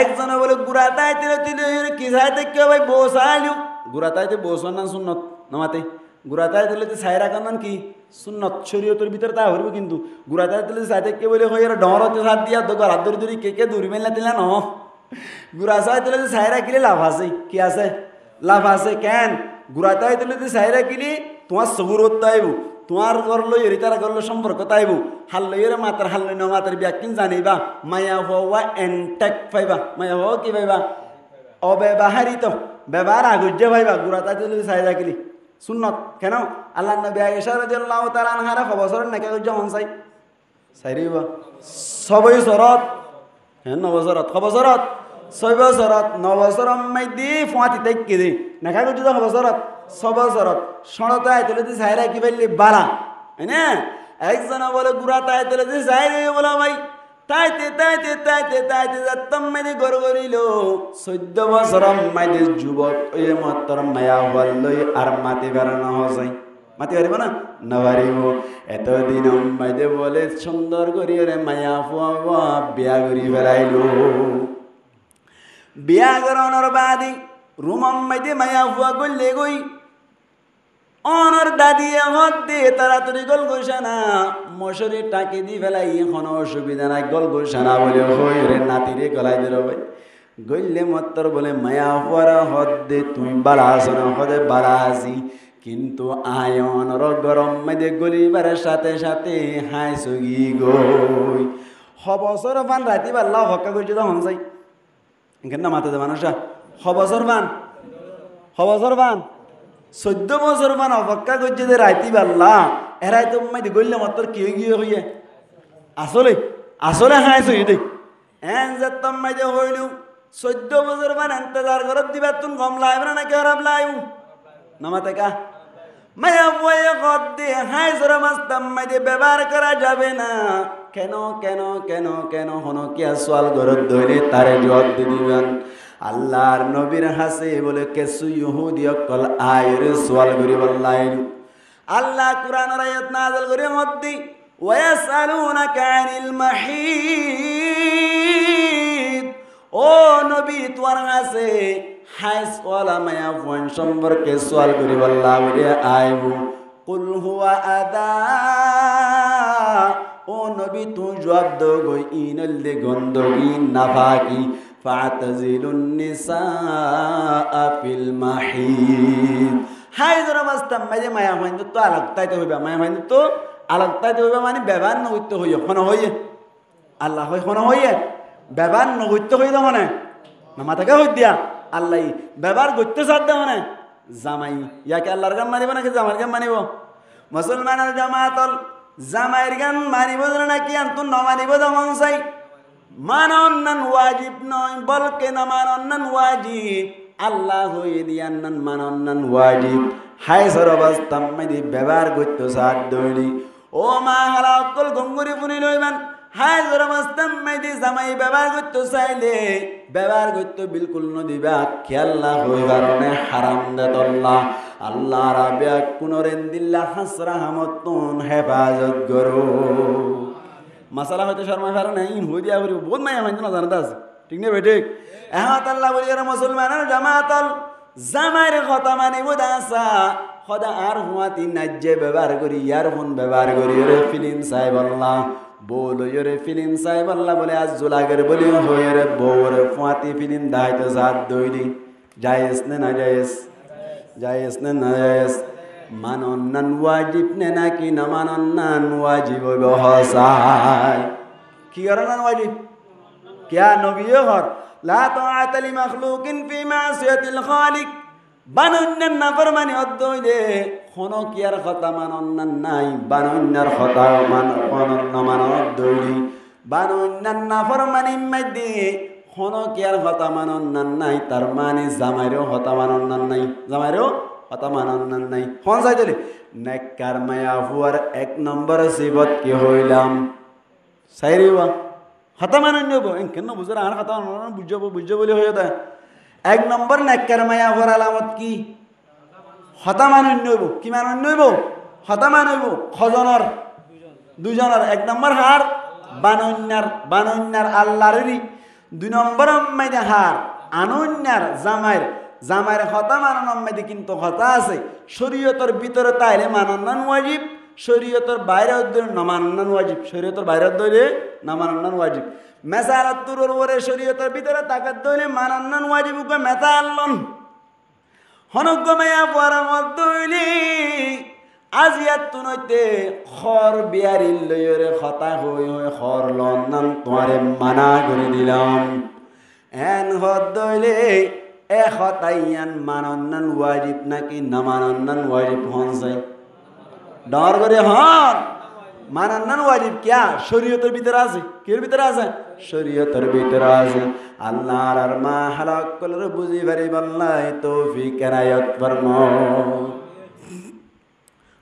একজনে বলে গুড়া তাইতে কি চাইতে কেউ ভাই বসাইলু গুড়া তাইতে বসান না সুন্নত নামাতে গুড়াতায় দিলে যে সাইরা কান্দান কি সুন্নত শরীয়তের ভিতরে তা হইব কিন্তু গুড়াতায় দিলে সাইতে কে বলে হই ডরতে হাত দিয়া দোকার হাত ধরি কে দূরি মেলা দিলা ন গুড়া চাই দিলে যে সাইরা কিলে লাভ আছে কি আছে লাভ আছে কেন গুড়াতায় দিলে যে সাইরা কিলি তোমার সবুর করতে আইব তোমার ঘর লই তারা ঘর সম্পর্ক তাইব হাল লইয়ের মাতার হাল লই ন মাতার ব্যাকিন জানিবা মায়া হওয়া এনটেক পাইবা মায়া হওয়া কি পাইবা অব্যবহারিত ব্যবহার আগুজ্জে পাইবা গুড়াতায় দিলে সাইরা কিলি সুন্নত কেন আল্লাহ নবী আয়েশা রাদিয়াল্লাহু তাআলা আনহারা কবছর নাকি যেমন চাই চাইরিবা সবই শরত হ্যাঁ নবছরত কবছরত 6 বছরত 9 বছর মাইদি ফাঁতি তাইকে দে নাকা গজ কবছরত 6 বছরত সনতা আইতলে দি চাইরা কি বললি বালা হ্যাঁ একজন বলে গুড়া তাইতলে দি চাইরে বলা ভাই তাইতে যাত্তম মাইদি গড় গড়িল 14 বছর মাইদি যুবক ওই মাত্র মায়া হল লই আর মাতি বেড়ানো হসাই মাতি পারিব না পারিব এতদিন মাইদে বলে সুন্দর করি রে মায়া ফুয়া বিয়া করি বেড়াইল বিয়া করানোর বাদি রুমম মাইদে মায়া ফুয়া করলে গই অনর দাদি হত দে তাড়াতাড়ি গল গোসানা মশারি টাকি দি ফেলাই এখন অসুবিধা নাই গল গোসানা বলে হই রে নাতিরে গলাই দিল ভাই গইলে মত্তর বলে মায়া হওয়ার হদ দে তুমি বালা আসো না হদে বালা আসি কিন্তু আয়নর গরম মেদে গলিবার সাথে সাথে হাই সগি গই হবছর বান রাতি বাল্লা হক্কা করছে তো হনসাই এখানে না মাথাতে মানুষা হবছর বান 14 বছর মান অপেক্ষা করছে যে রাইতি বাল্লা এরাই তো মাইতে গইলে মাত্র কি গিয়ে হইয়ে আসলে হাই সই দে এন যেতাম মাইতে হইলু 14 বছর মান ইন্তজার করত দিবা তুন কম লাইব না নাকি খারাপ লাইব নামাতে কা মায়া বয়ে কত দে হাই সরা মাস্তাম মাইতে ব্যবহার করা যাবে না কেন হনো কি সোয়াল গরত ধরে তারে জবাব দিবেন আল্লাহর নবীর হাসে বলে কিছু ইহুদি অকল আয়ের সোয়াল করি বললাইল আল্লাহ কুরআনের আয়াত নাযিল করে মধ্যে ওয়ায়াসালুনাকা আনিল মাহিদ ও নবী তোমার কাছে হাইস ওয়ালা মায়া ফোন সম্পর্কে সোয়াল করি বললা বলে আইবু কুল হুয়া আদা ও নবী তুই জবাব দো গই ইনল দে গন্দগি নাফাকি ফাতাজিলুন নিসা ফিল মাহিদ হাইজর অবস্থাম মাঝে মায়া হইন তো আলাগ তাইতে হইবা মায়া হইন তো আলাগ তাইতে হইবা মানে ব্যবহার নগত্য হইয় কোন হইয়ে আল্লাহ হয় কোন হইয়ে ব্যবহার নগত্য হইল মানে না মাথাকে হই দিয়া আল্লাহ ব্যবহার করতে সাধ্য মানে জামাই ইয়াকে আল্লাহর গান মানিব নাকি জামাইয়ের গান মানিব মুসলমানের জামাতল জামাইয়ের গান মানিব নাকি আন্তন ন মানিব যেমন চাই মানন্নান ওয়াজিব নয় বলকে না মানন্নান ওয়াজিব আল্লাহ হয়ে দিয়ান্নান মানন্নান ওয়াজিব হাই সরবাস্তাম মাইদি ব্যবহার করতে সাধ্য হইলি ও মা হালা অকল গঙ্গুরি ফুনি লইবেন হাই সরবাস্তাম মাইদি জামাই ব্যবহার করতে চাইলে ব্যবহার করতে বিলকুল নদিবা খেয়াল্লা হই কারণে হারাম দেতল্লাহ আল্লাহ রাবিয়া কুনরেন দিল্লা হাসরা হামতুন হেফাজত করো মাসালা হয়তো শর্মা ফেরা নাই হই দিয়া করি বহুত মায়া মাইন না জানাতে আছে ঠিক না বেঠিক এহাত আল্লাহ বলি আর মুসলমানের জামাতল জামাইর কথা মানিব দাসা খদা আর হুয়াতি নাজ্জে ব্যবহার করি ইয়ার ফোন ব্যবহার করি রে ফিলিম সাহেব আল্লাহ বলো রে ফিলিম সাহেব আল্লাহ বলে আজ জুলাগের বলি হয়ে রে বউর ফুয়াতি ফিলিম দাইতে সাথ দইলি জায়েজ নে না জায়েজ জায়েজ নে না জায়েজ মানন্নান ওয়াজিব নে নাকি না মানন্নান ওয়াজিব বহসাই কি করান ওয়াজিব क्या नबी घर ला ताअत लि मखलूकिन फी मासियतिल खालिक বানন্নার নাফরমানি অদ্দইলে কোন কিয়ার কথা মানন্নার নাই বানন্নার কথা মান অদ্দইলি বানন্নার নাফরমানি মধ্যে কোন কিয়ার কথা মানন্নার নাই তার মানে জামাইরও কথা মানন্নার নাই জামাইরও কথা মানন্নার নাই কোন চাইতলে নেককার মায়া হুয়ার এক নম্বর সিবত কি হইলাম সাইরিবা হতা মানন নেব কেন বুঝার আর হতা বুঝবো বলে হয়ে যায় এক নম্বর নেককার মায়া হওয়ার আলামত কি হতা মানন নেব কি মানন নেব হতা মানব খজনের দুজনের এক নম্বর হার বানন্যার আল্লাহরেরই দুই নম্বর আম্মাইদে হার আনন্যার জামাইর হতা মানন আম্মাইদে কিন্তু হতা আছে শরীয়তের ভিতরে তাইলে মানন্নান ওয়াজিব শরীয়তের বাইরে অধ্যয়ন না মানন্নান ওয়াজিব শরীয়তের বাইরে অধ্যয়নে না মানন্নান ওয়াজিব মেসারাত্তুর ওরে শরীয়তের ভিতরে তাকাত দইলে মানন্নান ওয়াজিব কে মেতা আল্লন হনগমায়া পরামত দইলি আজিয়াত তুনইতে খর বিয়ারিল লয়রে খতা হই খর লন্নান তোমারে মানা করে দিলাম এন হদ দইলে এ খতাইয়ান মানন্নান ওয়াজিব নাকি না মানন্নান ওয়াজিব হন যায় ডর করে হন মানান্নান ওয়াজিব কিয়া শরীয়তের ভিতরে আছে কির ভিতরে আছে শরীয়তের ভিতরে আছে আল্লাহর আর মা হালাক কলর বুঝি পারি বল্লাই তৌফিক এনায়ত ফরমাও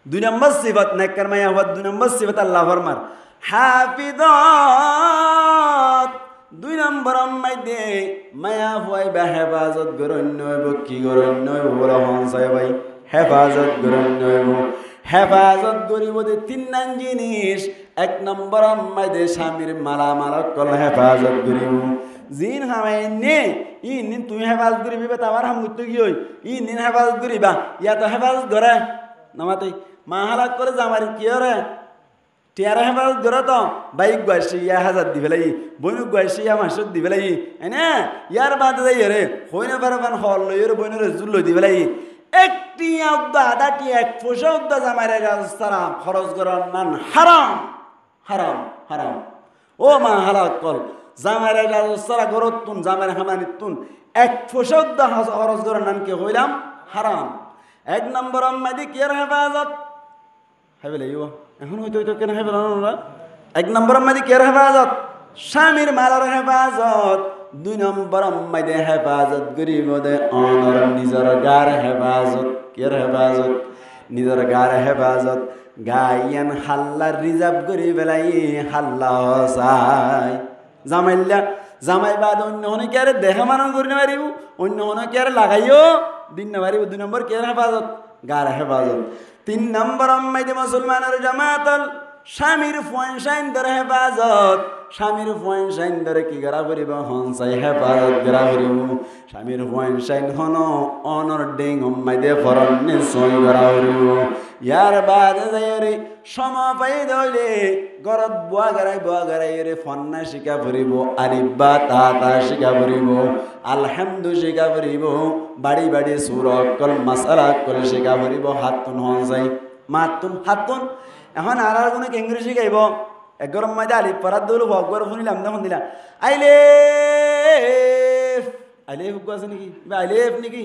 দুই নম্বর সিফাত নেককার মায়া হওয়ার দুই নম্বর সিফাত আল্লাহ ফরমার হাফিজাত দুই নম্বর মাইদে মায়া হওয়াই বা হেফাজত গরণ্য হইব কি গরণ্য হইব বলা হনসায় ভাই হেফাজত গরণ্য হইব হেফাজত করিব তিন নান জিনিস এক নম্বর আম্মাইদে স্বামীর মালামাল কল হেফাজত করিব জিন হামাই নে ইন তুমি হেফাজত করিবি বা তামার হামুত্ব কি হই ইন হেফাজত করিবা ইয়া তো হেফাজত করে নামাতে মা হালাক করে জামার কি রে টিয়ারা হেফাজত করে তো বাইক গাইছে ইয়া হাজার দি ফেলাই বইনুক গাইছে ইয়া মাসত দি ফেলাই এনে ইয়ার বাদে যাই রে হইনা পারবান হল লই রে বইনের জুল লই দি ফেলাই একটি আদা আদাটি এক ফোসা উদ্দা জামাইরে রাস্তারা খরচ করার নান হারাম হারাম হারাম ও মা হালাক কল জামাইরে রাস্তারা গরতুন জামাইরে হামানিতুন এক ফোসা উদ্দা খরচ করার নান কি হইলাম হারাম এক নম্বর আম্মাদি কি হেফাজত হেবেলে ইও এখন হইতো কেন হেবেলা না এক নম্বর আম্মাদি কি হেফাজত স্বামীর মালার হেফাজত দুই নম্বর আম্মাইদে হেফাজত গরিব দে অনর নিজর গার হেফাজত কের হেফাজত নিজর গার হেফাজত গায়ান হাল্লা রিজার্ভ করি বেলাই হাল্লা হসাই জামাই বাদ অন্য হনে কে আরে দেহা মানন করি না পারিব অন্য হনে কে আরে লাগাইও দিন না পারিব 2 নম্বর কে হেফাজত গার হেফাজত 3 নম্বর আম্মাইদে মুসলমানের জামাতল স্বামীর ফয়সাইন ধরে হেফাজত স্বামীর ফয়সাইন ধরে কি করা করিব হনসাই হেফাজত করা করিব স্বামীর ফয়সাইন হন অনর ডিং আম্মাইদে ফরন্নে সই করা করিব ইয়ার বাদে যাইরে সমপাই দইলে গরত বুয়া গারাই রে ফন্না শিকা পড়িব আলিবা তা শিকা পড়িব আলহামদু শিকা পড়িব বাড়ি বাড়ি সূরা কল মাসালা কল শিকা পড়িব হাতুন হনসাই মাতুন হাতুন এখন আর কোনো কেঙ্গুরি শিখাইব এক গরম মাঝে আলিফ পড়ার দৌড় ভগর শুনিলাম তখন দিলা আইলেফ আলিফ আছে নাকি আইলেফ নাকি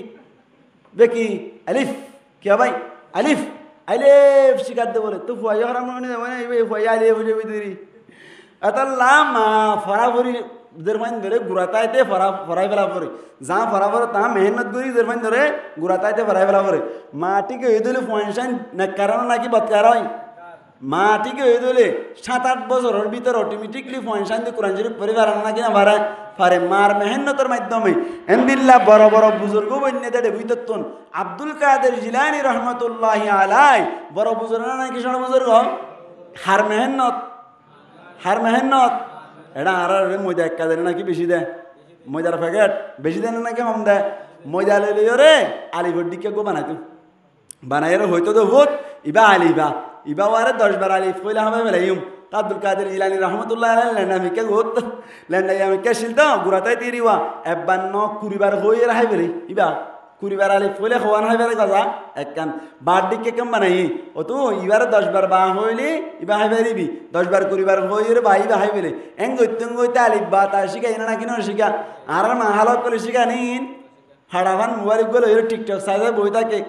বেকি আলিফ কি ভাই আলিফ আইলেফ শিখাতে বলে তো ফুয়াই হারাম ফুয়াই আলিফ বুঝে লামা ফরাফরি জেরফাইন ধরে গুড়াতাইতে ফরাই ফেলা পরে যা ফরা পরে তা মেহনত করি জেরফাইন ধরে গুড়াতাইতে ফরাই ফেলা পরে মাটিকে এই দিলে ফয়েনসাইন কারণ নাকি বৎকার হয় মাটিকে হয়ে দিলে 7-8 বছরের ভিতরে অটোমেটিকলি ফয়সান দিয়ে কোরআন শরীফ পড়ে পারে না কিনা পারে মার মেহনতের মাধ্যমে এমদিল্লা বড় বড় বুজুর্গ বন্যাদের ভিতর আব্দুল কাদের জিলানী রহমতুল্লাহি আলাই বড় বুজুর্গ না কিশোর বুজুর্গ হার মেহনত এটা আর ময়দা এক কাদের নাকি বেশি দেয় ময়দার প্যাকেট বেশি দেয় নাকি কম দেয় ময়দা লইলে রে আলিফর দিকে গো বানাই হয়তো তো ভূত ইবা ওয়ারে 10 বার আলিফ কইলা হবে বেলাইম আব্দুল কাদের জিলানী রহমতুল্লাহ আলাইহি লেনা মিকে গোত লেনা আমি কে শিলদ গুরাতাই তিরিওয়া 52 বার হই রাহাই বেলি ইবা 20 বার আলিফ কইলে খওয়ান হয় বেলে গাজা একখান বার দিকে কেম বানাই ও তো ইবারে 10 বার বা হইলি ইবা হাই বেরিবি 10 বার 20 বার হই রে ভাই বা হাই বেলে এঙ্গইতে আলিফ বা তা শিখাই না কিনো শিখা আর মা হালত করে শিখা নিন হাড়াভান মুবারক গলো এর টিকটক সাইজে বই থাকে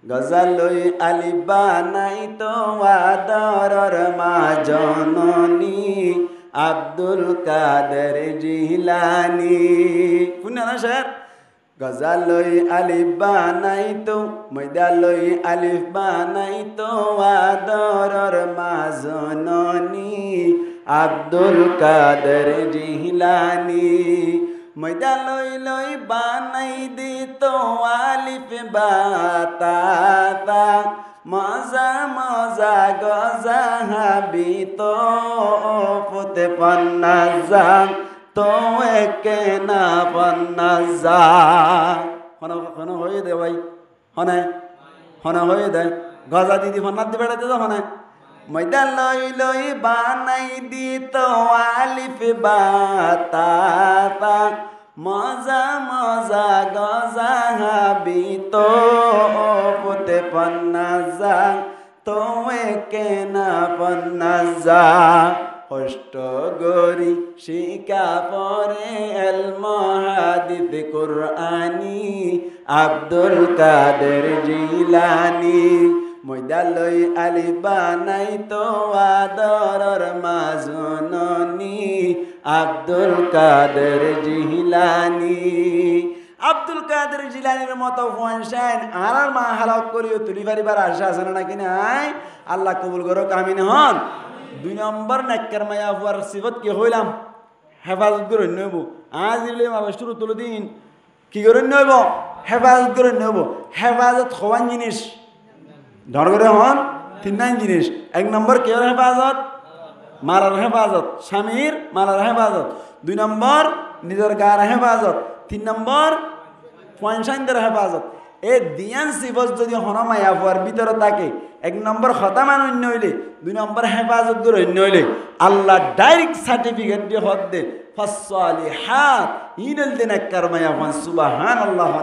গজালই আলিবা নাই তো আদরর মা জননী আব্দুল কাদের জিলানী শুনে না স্যার গজালই আলিবা নাই তো ময়দালই আলিফ বানাই তো আদরর মা জননী আব্দুল কাদের জিলানী ময়দা লই বানাই দিত আলিফ বাতা মজা গজা হাবিত পুতে পন্নাজা তো একে না পন্নাজা হন হয়ে দে ভাই হনে হয়ে দে গজা দিদি ফন্নার দি বেড়াতে তো হনে ময়দা লই বানাই দিত আলিফ বাতা মজা গজা হাবিত পুতে পন্নাজা তো একে না পন্নাজা কষ্ট গরি শিকা পরে এলম হাদিস কুরআনি আব্দুল কাদের জিলানী ময়দা লই আলিফ বানাই তো আদরর মা জননী আব্দুল কাদের জিলানী আব্দুল কাদের জিলানীর মতো ফয়সাইন আর মা হালাক করিও তুলি পারিবার আশা আছে না নাকি নাই আল্লাহ কবুল করো কামিন হন 2 নম্বর নাক্কার মায়া ফুয়ার সিফত কি হইলাম হেফাজত করে নেব আজ দিলে মা শুরু তুলে দিন কি করে নেব হেফাজত করে নেব হেফাজত হওয়ান জিনিস ধরে হন 3 জিনিস 1 নম্বর কেয়ার হেফাজত মালার হেফাজত স্বামীর মালার হেফাজত 2 নম্বর নিজের গার হেফাজত 3 নম্বর পয়সাইনদের হেফাজত এই দিয়ান সিফত যদি হনমায়া হওয়ার ভিতরে থাকে 1 নম্বর খতামান অন্য হইলে 2 নম্বর হেফাজত করে অন্য হইলে আল্লাহ ডাইরেক্ট সার্টিফিকেট দিয়ে হদ দে ফাসসালিহাত ইনল দিন একবার মায়া হন সুবহানাল্লাহ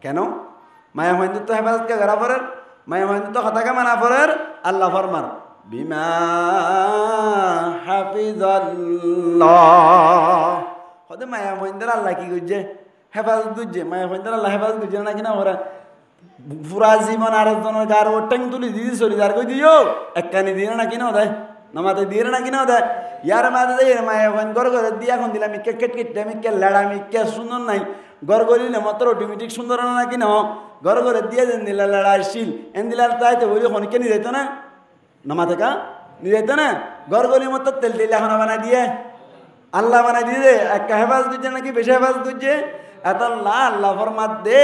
কেন মায়া হন তো হেফাজত কে করা পড়ে মায়া হন তো খতাকে মানা পড়ে আল্লাহ ফরমান বিমা হাফিজাল্লাহ হদে মায়া হইন্দার আল্লাহ কি করছে হেফাজত করছে মায়া হইন্দার আল্লাহ হেফাজত করছে না কিনা ওরা পুরা জীবন আরেকজনের গার ওটাং তুলি দিদি চলি যার কই দিও একখানি দিয়ে না কিনা দেয় নামাতে দিয়ে না কিনা দেয় ইয়ার মাঝে দেয় মায়া হইন গড় করে দিয়ে এখন দিলাম মিকে কেট কেটে মিকে লেড়া মিকে সুন্দর নাই গড় গলিলে মাত্র অটোমেটিক সুন্দর না কিনা গড় করে দিয়ে দেন দিলা লেড়া শিল এন দিলার তাইতে বলি হনকে নিয়ে যেত না নামাতে কা নিয়ে যেত না গড় গলির মতো তেল দিলে এখন বানাই দিয়ে আল্লাহ বানাই দিয়ে একটা হেফাজ দিচ্ছে নাকি বেশি হেফাজ দিচ্ছে এত আল্লাহ ফরমাত দে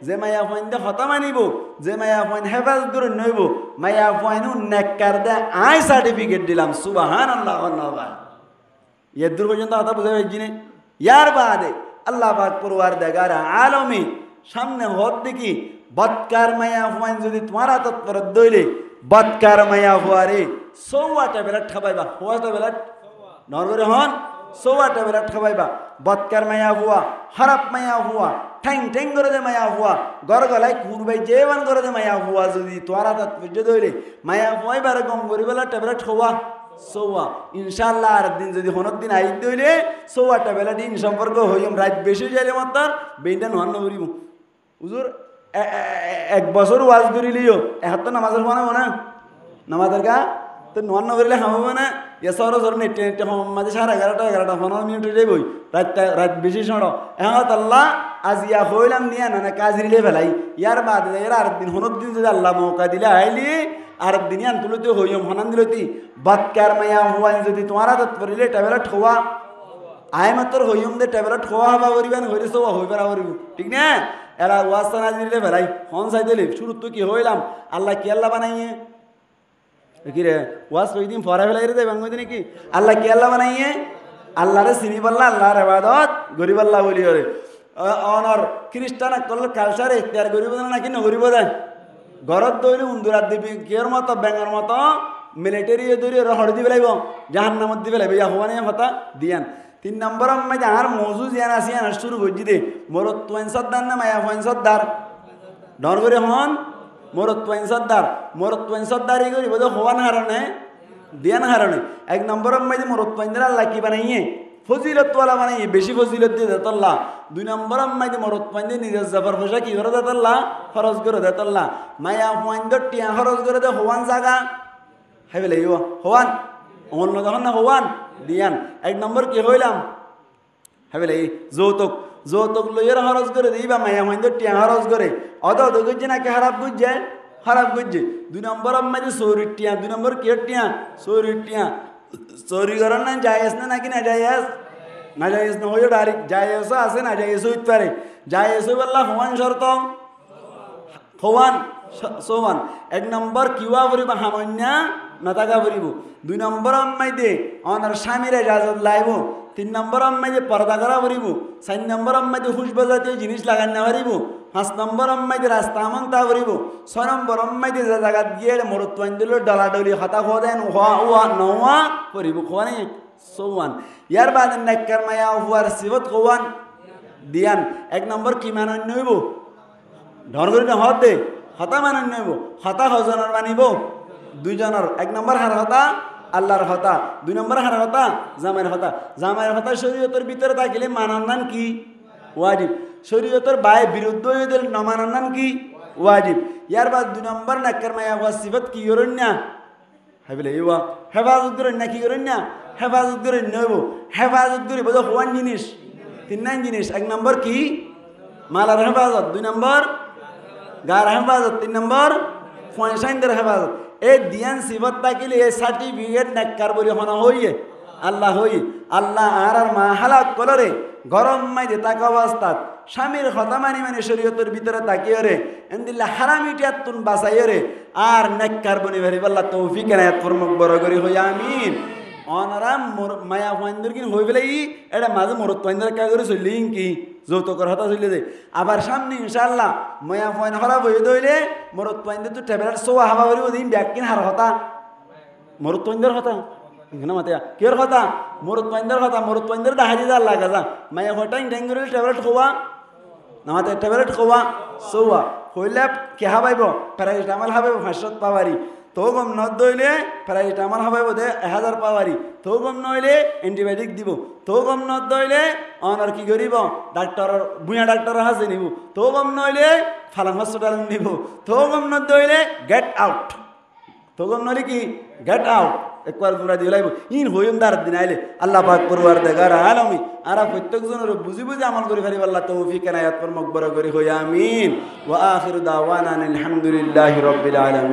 যে মায়া ফয়েন দে হতা মানিব যে মায়া ফয়েন হেফাজ দূর নইব মায়া ফয়েন নেককার দে আই সার্টিফিকেট দিলাম সুবহানাল্লাহ আল্লাহ এর দূর পর্যন্ত হতা বুঝে পাইছি না ইয়ার বাদে আল্লাহ পাক পরওয়ারদিগার আলমী সামনে হত দেখি বৎকার মায়া ফয়েন যদি তোমার তৎপর দইলে বৎকার মায়া ফুয়ারে 100টা বেলা ঠাবাইবা 100টা বেলা নরগরে হন 100টা বেলা ঠাবাইবা বৎকার মায়া ফুয়া খারাপ মায়া ফুয়া ঠ্যাং ঠ্যাং করে দে মায়া ফুয়া গর গলায় কুরবাই জেবান করে দে মায়া ফুয়া যদি তোমার তৎপর্য দইলে মায়া ফুয়াই বারে গম করি বেলা টেবলা ঠোয়া 100 ইনশাআল্লাহ আর দিন যদি হনর দিন আই দইলে 100টা বেলা দিন সম্পর্ক হইম রাত বেশি যাইলে মাত্র বেইটা নন করিব হুজুর এক বছর ওয়াজ করিলিও এখন তো নামাজের বানাবো না নামাজের গা তো নোয়ান্ন করিলে খাবো না এসর সর নেটে নেটে মাঝে 11:30 15 মিনিট হয়ে যাবই রাত বেশি শোনো এখন আল্লাহ আজ ইয়া হইলাম নিয়ে না কাজ রিলে ফেলাই ইয়ার বাদ এর আর দিন হনর দিন যদি আল্লাহ মৌকা দিলে আইলি আর দিন আন তুলতে হইম হনান দিলতি বাক্কার মায়া হুয়াইন যদি তোমার তৎপরিলে ট্যাবলেট হওয়া আয় মাত্র হইম দে ট্যাবলেট হওয়া হবা করিবেন হইলে সব হইবার করিব ঠিক না এরা ওয়াস্তা না দিলে ফেলাই হন চাই দিলে শুরু তো কি হইলাম আল্লাহ কি আল্লাহ বানাইয়ে কি রে ওয়াজ ওই দিন ফরা ফেলাই রে বাংলা দিনে কি আল্লাহ কি আল্লাহ বানাইয়ে আল্লাহরে চিনি পাল্লা আল্লাহর ইবাদত গরিব আল্লাহ বলি রে অনর খ্রিস্টান কল কালচার ইখতিয়ার গরিব না নাকি নগরিব দেন ঘরত দইলে উন্দুরাত দিবি কের মতো ব্যাঙের মতো মিলিটারি দৌড়ি হড় দিবে লাগব জাহান্নামত দিবে লাগবে ইয়া হওয়া নিয়ে কথা দিয়ান 3 নম্বর আমি আর মজু জিয়ান আসি আর শুরু করছি দে মোর তোয়েন সর্দার না মায়া ফয়েন সর্দার ডর করে হন মোর তোয়েন সর্দারি করি বোধ হওয়ান হারণে দিয়ান হারণে 1 নম্বর আমি মোর তোয়েন আল্লাহ কি বানাইয়ে ফজিলতওয়ালা বানাইয়ে বেশি ফজিলত দিয়ে দেতল্লা 2 নম্বর আমি মোর তোয়েন নিজের জাফর ফসা কি করে দেতল্লা খরচ করে দেতল্লা মায়া ফয়েন টিয়া খরচ করে দে হওয়ান জাগা হাইবে লাগিব হওয়ান অন্য যখন না হওয়ান দিয়ান 1 নম্বর কি হইলাম হাইবে লাগি যৌতুক লইয়ের খরচ করে দিবা মায়া ফয়েন টিয়া খরচ করে অত গুজছে নাকি খারাপ গুজছে 2 নম্বর আমি চৌরি টিয়া 2 নম্বর কি টিয়া চৌরি করার না জায়েজ না নাকি না জায়েজ না হইও ডাইরেক্ট জায়েজও আছে না জায়েজ হইতে পারে জায়েজ বললা হওয়ান শর্ত হওয়ান সোহান 1 নম্বর কিওয়া করিবা হামন্যা নতাকা করিব 2 নম্বর আমি দে অনার স্বামীর ইজাজত লাইব 3 নম্বর আমি যে পর্দা করা করিব 4 নম্বর আমি যে খুশবা জাতীয় জিনিস লাগান না পারিব 5 নম্বর আমি যে রাস্তা আমন্তা করিব 6 নম্বর আমি যে জায়গা গিয়ে মরুত্বাইন দিল ডলাডলি হতা খোয়া দেন হওয়া নওয়া করিব খোয়া নেই সোহান ইয়ার বাদ নেককার মায়া হুয়ার সিবত খোয়ান দিয়ান 1 নম্বর কি মানন নইব ধর করি না হত দে হতা মানন নইব হতা হজনের মানিব 2 জনের 1 নম্বর হার হতা আল্লাহর হতা 2 নম্বর হার হতা জামাইয়ের হতা শরীয়তের ভিতরে থাকিলে মানান্নান কি ওয়াজিব শরীয়তের বাই বিরুদ্ধ হইলে নমানান্নান কি ওয়াজিব ইয়ার বাদ 2 নম্বর নেককার মায়া হুয়া সিফত কি করেন না হাইবলে ইওয়া হেফাজত করেন না কি করেন না হেফাজত করেন নইব হেফাজত করে বোঝো হওয়ান জিনিস 3 জিনিস 1 নম্বর কি মালার হেফাজত 2 নম্বর গার হেফাজত 3 নম্বর ফয়সাইনদের হেফাজত এই দিয়ান সিবত থাকিলে এই সার্টিফিকেট নেককার বলি হনা হইয়ে আল্লাহ আর মা হালাত কলরে গরম মাইদে তাক অবস্থাত স্বামীর হতা মানি শরীয়তের ভিতরে তাকিয়ে রে এন্দিল্লা হারামিটিয়াত তুন বাঁচাইয়ে রে আর নেককার বনি ভারি বল্লা তৌফিক এনায়াত ফরমক বড় করি হই আমিন অনারাম মায়া ফাইন্দর কিন হই বেলাই এটা মাঝে মরত ফাইন্দর কা করে চললিং কি যৌতুকর হতা চলে যায় আবার সামনে ইনশাআল্লাহ মায়া ফাইন হরা বই দইলে মরত ফাইন্দর তো ট্যাবলেট সোয়া হাবা করি ওদিন ব্যাকিন হার হতা মরত ফাইন্দর হতা না মাতিয়া কের হতা মরত ফাইন্দর দাহাজি দা লাগা যা মায়া হটাইন ঠ্যাং করে ট্যাবলেট খোয়া না মাতে ট্যাবলেট খোয়া সোয়া হইলে কে হাবাইব প্যারাসিটামল হাবাইব 500 পাওয়ারি তো গম ন দইলে প্যারাসিটামল হাবাইব দে 1000 পাওয়ারি তো গম নইলে অ্যান্টিবায়োটিক দিব তো গম ন দইলে অনার কি করিব ডাক্তার বুয়া ডাক্তার হাসে নিব তো গম নইলে ফালাম হসপিটাল নিব তো গম ন দইলে গেট আউট তো গম নইলে কি গেট আউট একবার তোমরা দিয়ে লাইব ইন হইম দার দিন আইলে আল্লাহ পাক পরওয়ারদিগার আলামিন আরা প্রত্যেকজনের বুঝি আমাল করে পারি আল্লাহ তৌফিক এনায়াত ফরমাক বড় করে হই আমিন ওয়া আখিরু দাওয়ানা আলহামদুলিল্লাহি রাব্বিল আলামিন।